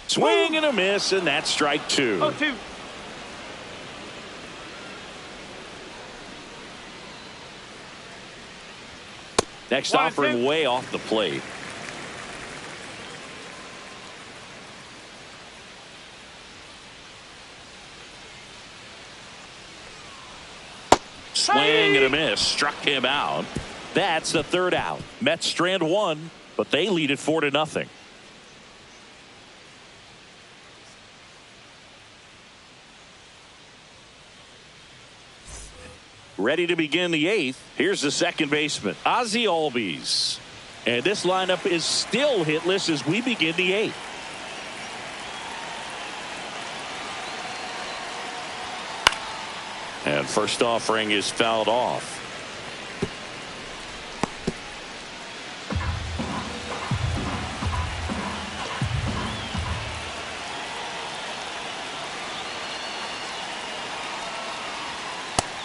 Swing and a miss, and that's strike 2. 0-2. Next 1-2. offering way off the plate. Swing and a miss. Struck him out. That's the 3rd out. Mets strand 1, but they lead it 4-0. Ready to begin the 8th. Here's the second baseman, Ozzie Albies. And this lineup is still hitless as we begin the 8th. And first offering is fouled off.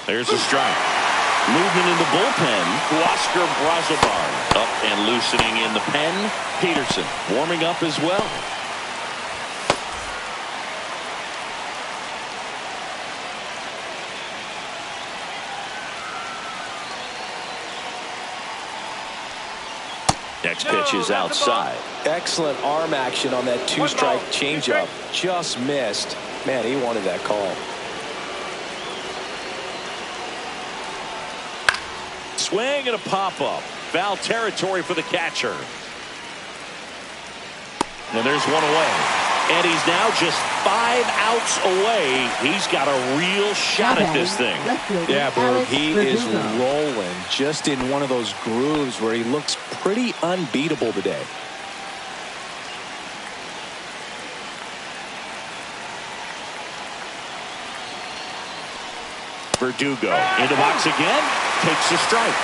There's a strike. Movement in the bullpen. Oscar Brazobar up and loosening in the pen. Peterson warming up as well. Next pitch is outside. Excellent arm action on that 2-strike changeup. Just missed. Man, he wanted that call. Swing and a pop-up. Foul territory for the catcher. And there's one away. And he's now just 5 outs away. He's got a real shot at this thing. Yeah, Berg, he is rolling just in one of those grooves where he looks pretty unbeatable today. Verdugo into box again. Takes a strike.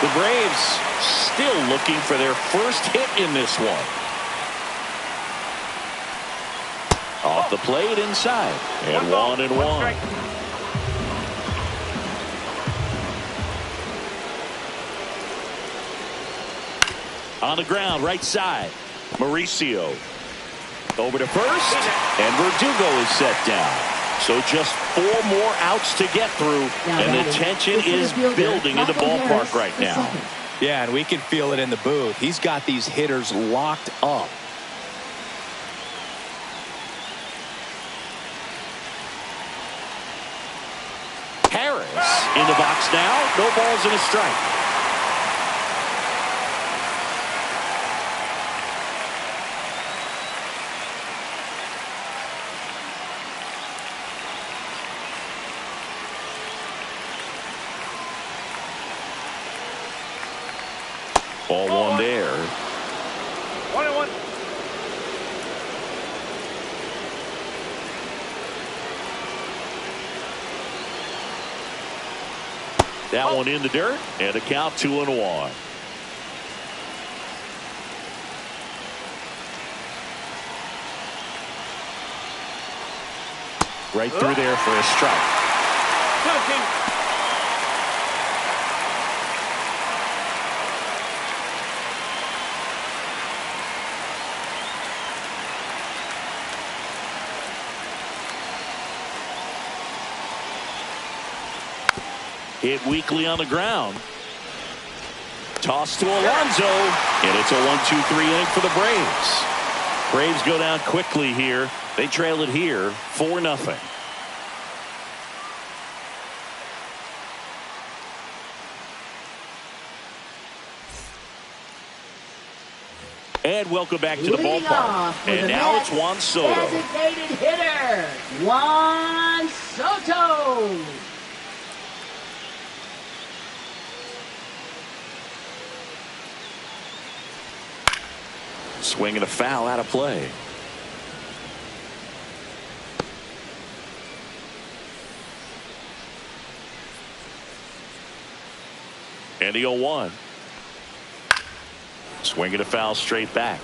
The Braves still looking for their first hit in this one. Off the plate inside. And 1-1. On the ground, right side. Mauricio. Over to first. And Verdugo is set down. So just 4 more outs to get through. And the tension is building in the ballpark right now. Yeah, and we can feel it in the booth. He's got these hitters locked up. Harris in the box now. No balls and a strike. Ball 1 there. 1-1. That one in the dirt, and a count 2-1. Right through there for a strike. Hit weakly on the ground. Toss to Alonso, and it's a 1-2-3 inning for the Braves. Braves go down quickly here. They trail it here 4-0. And welcome back to the ballpark. And now it's Juan Soto. Designated hitter, Juan Soto. Swing and a foul out of play. And the 0-1. Swing and a foul straight back.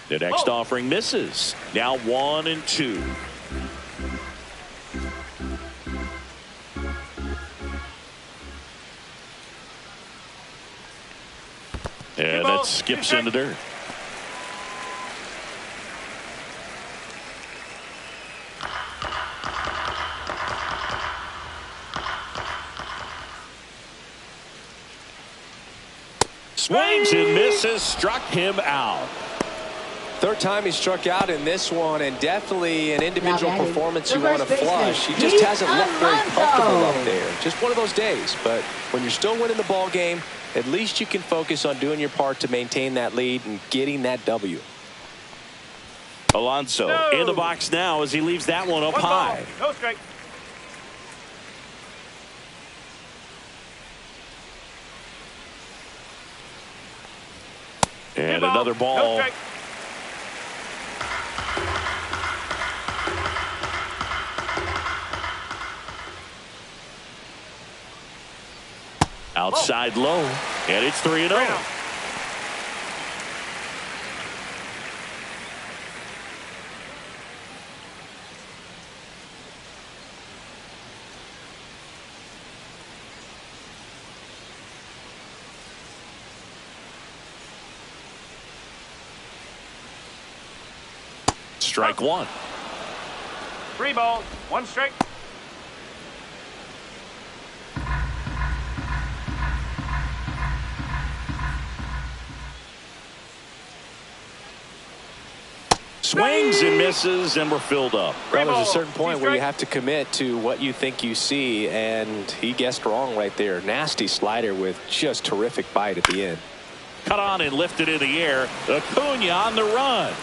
The next offering misses. Now 1-2. And that skips in the dirt. Swings and misses, struck him out. Third time he struck out in this one, and definitely an individual performance you want to flush. He just hasn't looked very comfortable up there. Just one of those days. But when you're still winning the ball game, at least you can focus on doing your part to maintain that lead and getting that W. Alonso in the box now as he leaves that one up high. No strike. And another ball. No Outside low, and it's 3-0. Strike one. 3 balls, 1 strike. Swings and misses, and we're filled up. Well, there's a certain point where you have to commit to what you think you see, and he guessed wrong right there. Nasty slider with just terrific bite at the end. Cut on and lifted in the air. Acuna on the run.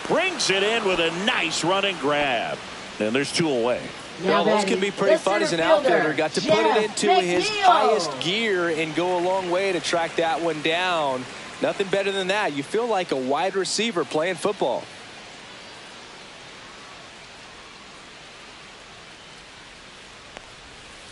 Brings it in with a nice running grab. And there's 2 away. Well, those can be pretty fun as an outfielder. Got to put it into his highest gear and go a long way to track that one down. Nothing better than that. You feel like a wide receiver playing football.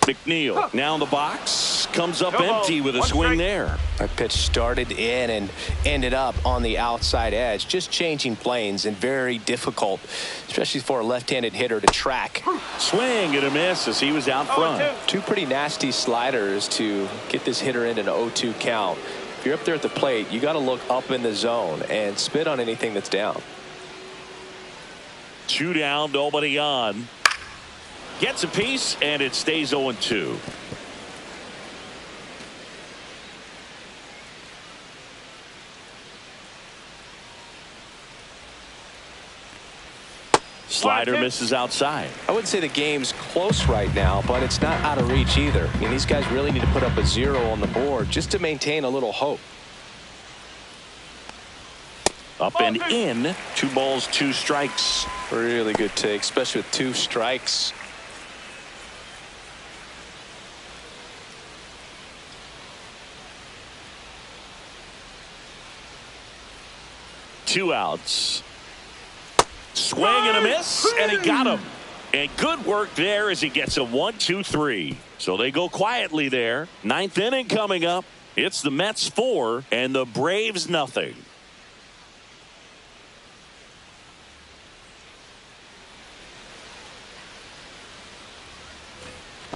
McNeil now in the box, comes up empty with a swing there. That pitch started in and ended up on the outside edge. Just changing planes and very difficult, especially for a left-handed hitter to track. Swing and a miss as he was out front. 2 pretty nasty sliders to get this hitter into an 0-2 count. If you're up there at the plate, you got to look up in the zone and spit on anything that's down. 2 down, nobody on. Gets a piece, and it stays 0-2. Slider misses outside. I wouldn't say the game's close right now, but it's not out of reach either. I mean, these guys really need to put up a 0 on the board just to maintain a little hope. Up and in. 2 balls, 2 strikes. Really good take, especially with 2 strikes. Two outs. Swing and a miss, and he got him. And good work there as he gets a 1-2-3. So they go quietly there. 9th inning coming up. It's the Mets 4 and the Braves nothing.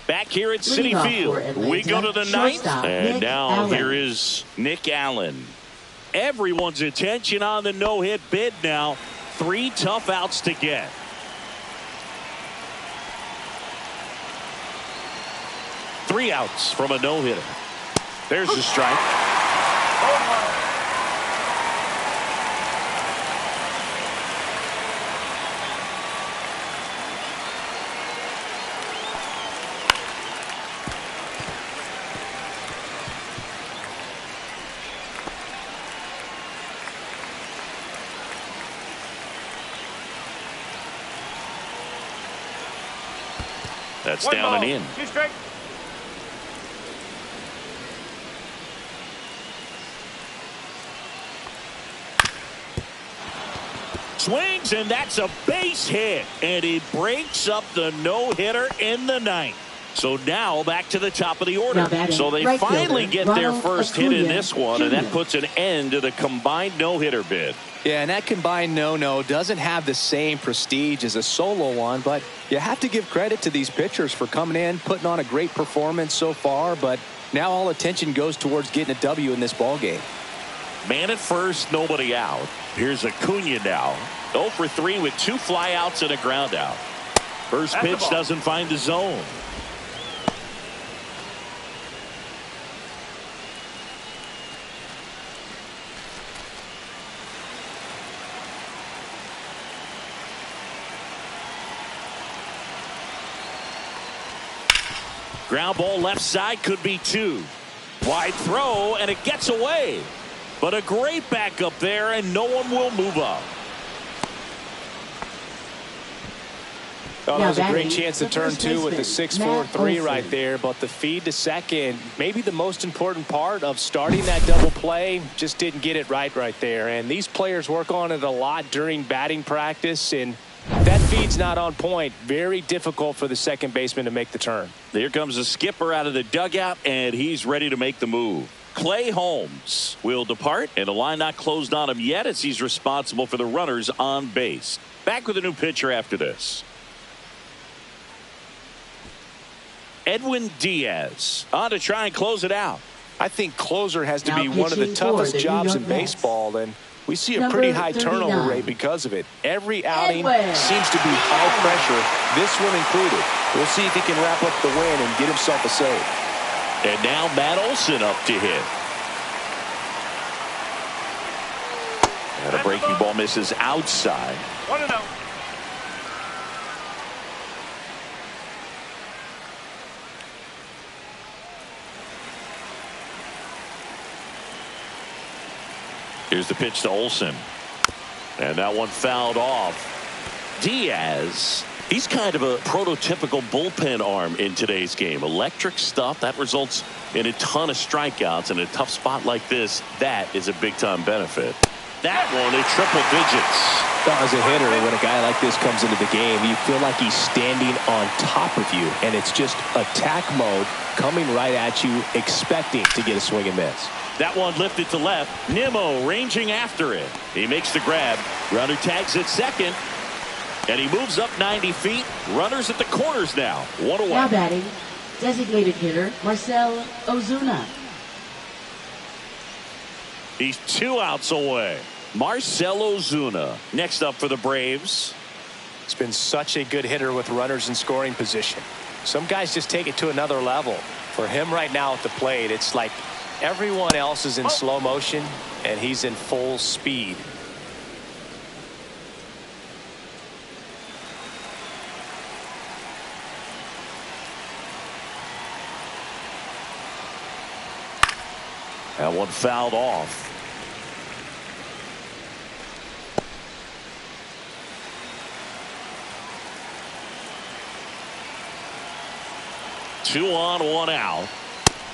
Back here at Citi Field, we go to the 9th, and now here is Nick Allen. Everyone's attention on the no-hit bid now. 3 tough outs to get. Three outs from a no-hitter. There's the strike. That's One down ball, and in. 2 strikes. Swings, and that's a base hit. And he breaks up the no-hitter in the 9th. So now back to the top of the order. So they finally get their first hit in this one, and that puts an end to the combined no-hitter bid. Yeah, and that combined no-no doesn't have the same prestige as a solo one, but you have to give credit to these pitchers for coming in, putting on a great performance so far, but now all attention goes towards getting a W in this ball game. Man at first, nobody out. Here's Acuna now. 0 for 3 with 2 flyouts and a ground out. First pitch doesn't find the zone. Ground ball left side, could be 2. Wide throw, and it gets away. But a great backup there, and no one will move up. Oh, that was a great chance to turn 2 with the 6-4-3 right there, but the feed to second, maybe the most important part of starting that double play, just didn't get it right there. And these players work on it a lot during batting practice, and that feed's not on point. Very difficult for the second baseman to make the turn. Here comes the skipper out of the dugout, and he's ready to make the move. Clay Holmes will depart, and the line not closed on him yet as he's responsible for the runners on base. Back with a new pitcher after this. Edwin Diaz on to try and close it out. I think closer has to be one of the toughest jobs in baseball, and we see a pretty high turnover rate because of it. Every outing seems to be high pressure, this one included. We'll see if he can wrap up the win and get himself a save. And now Matt Olson up to hit. And a breaking ball misses outside. 1-0. Here's the pitch to Olson. And that one fouled off. Diaz, he's kind of a prototypical bullpen arm in today's game. Electric stuff that results in a ton of strikeouts. In a tough spot like this, that is a big-time benefit. That one in triple digits. As a hitter, when a guy like this comes into the game, you feel like he's standing on top of you, and it's just attack mode coming right at you, expecting to get a swing and miss. That one lifted to left. Nimmo ranging after it. He makes the grab. Runner tags at second. And he moves up 90 feet. Runners at the corners now. 1 away. Now batting, designated hitter Marcell Ozuna. He's 2 outs away. Marcell Ozuna next up for the Braves. He's been such a good hitter with runners in scoring position. Some guys just take it to another level. For him right now at the plate, it's like everyone else is in slow motion and he's in full speed. That one fouled off. 2 on, 1 out.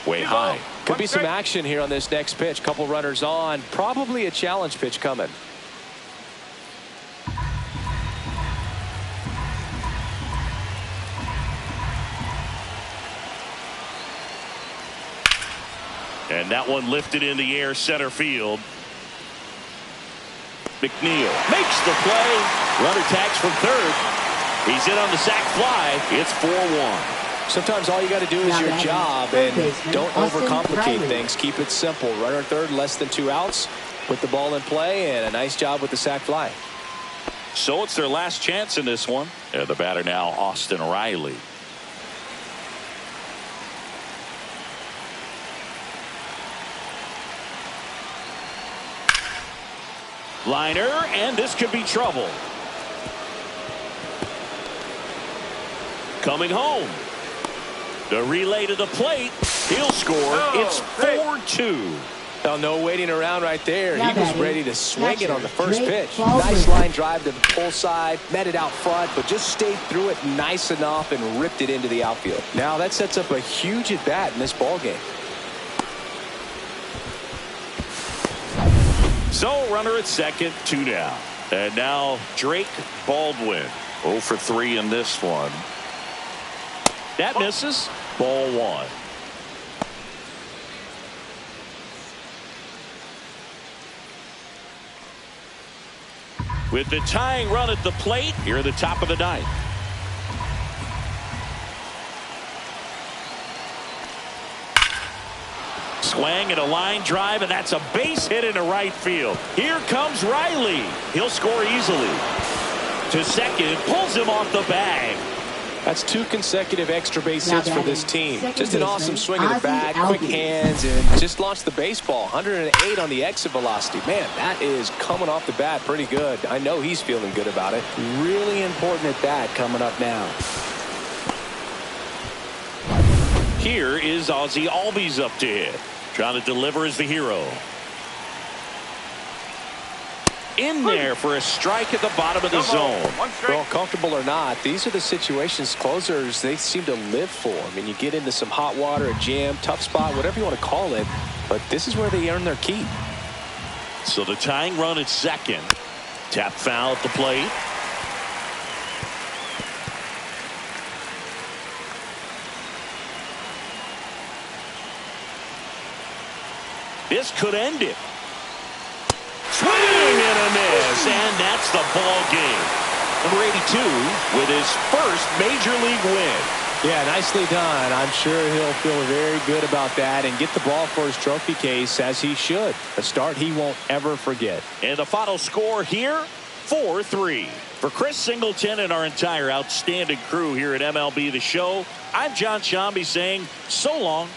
Way high. Could be some action here on this next pitch. Couple runners on. Probably a challenge pitch coming. And that one lifted in the air center field. McNeil makes the play. Runner tags from third. He's in on the sac fly. It's 4-1. Sometimes all you got to do is your job and don't overcomplicate things. Keep it simple. Runner at third, less than 2 outs. Put the ball in play, and a nice job with the sac fly. So it's their last chance in this one. And the batter now, Austin Riley. Liner, and this could be trouble. Coming home. The relay to the plate. He'll score. It's 4-2. Well, no waiting around right there. He was ready to swing it on the first pitch. Nice line drive to the pull side. Met it out front, but just stayed through it nice enough and ripped it into the outfield. Now that sets up a huge at bat in this ball game. So runner at second, 2 down. And now Drake Baldwin. 0 for 3 in this one. That misses. Ball 1. With the tying run at the plate here at the top of the 9th. Swing and a line drive, and that's a base hit into right field. Here comes Riley. He'll score easily. To second, pulls him off the bag. That's 2 consecutive extra base hits for this team. Just an awesome swing of the bat, quick hands, and just launched the baseball. 108 on the exit velocity. Man, that is coming off the bat pretty good. I know he's feeling good about it. Really important at bat coming up now. Here is Ozzie Albies up to hit. Trying to deliver as the hero. In there for a strike at the bottom of the zone. Well, comfortable or not, these are the situations closers they seem to live for. I mean, you get into some hot water, a jam, tough spot, whatever you want to call it, but this is where they earn their keep. So the tying run at second. Tap foul at the plate. This could end it. Swing and a miss, and that's the ball game. Number 82 with his first major league win. Yeah, nicely done. I'm sure he'll feel very good about that and get the ball for his trophy case, as he should. A start he won't ever forget. And the final score here, 4-3. For Chris Singleton and our entire outstanding crew here at MLB The Show, I'm John Shambi saying so long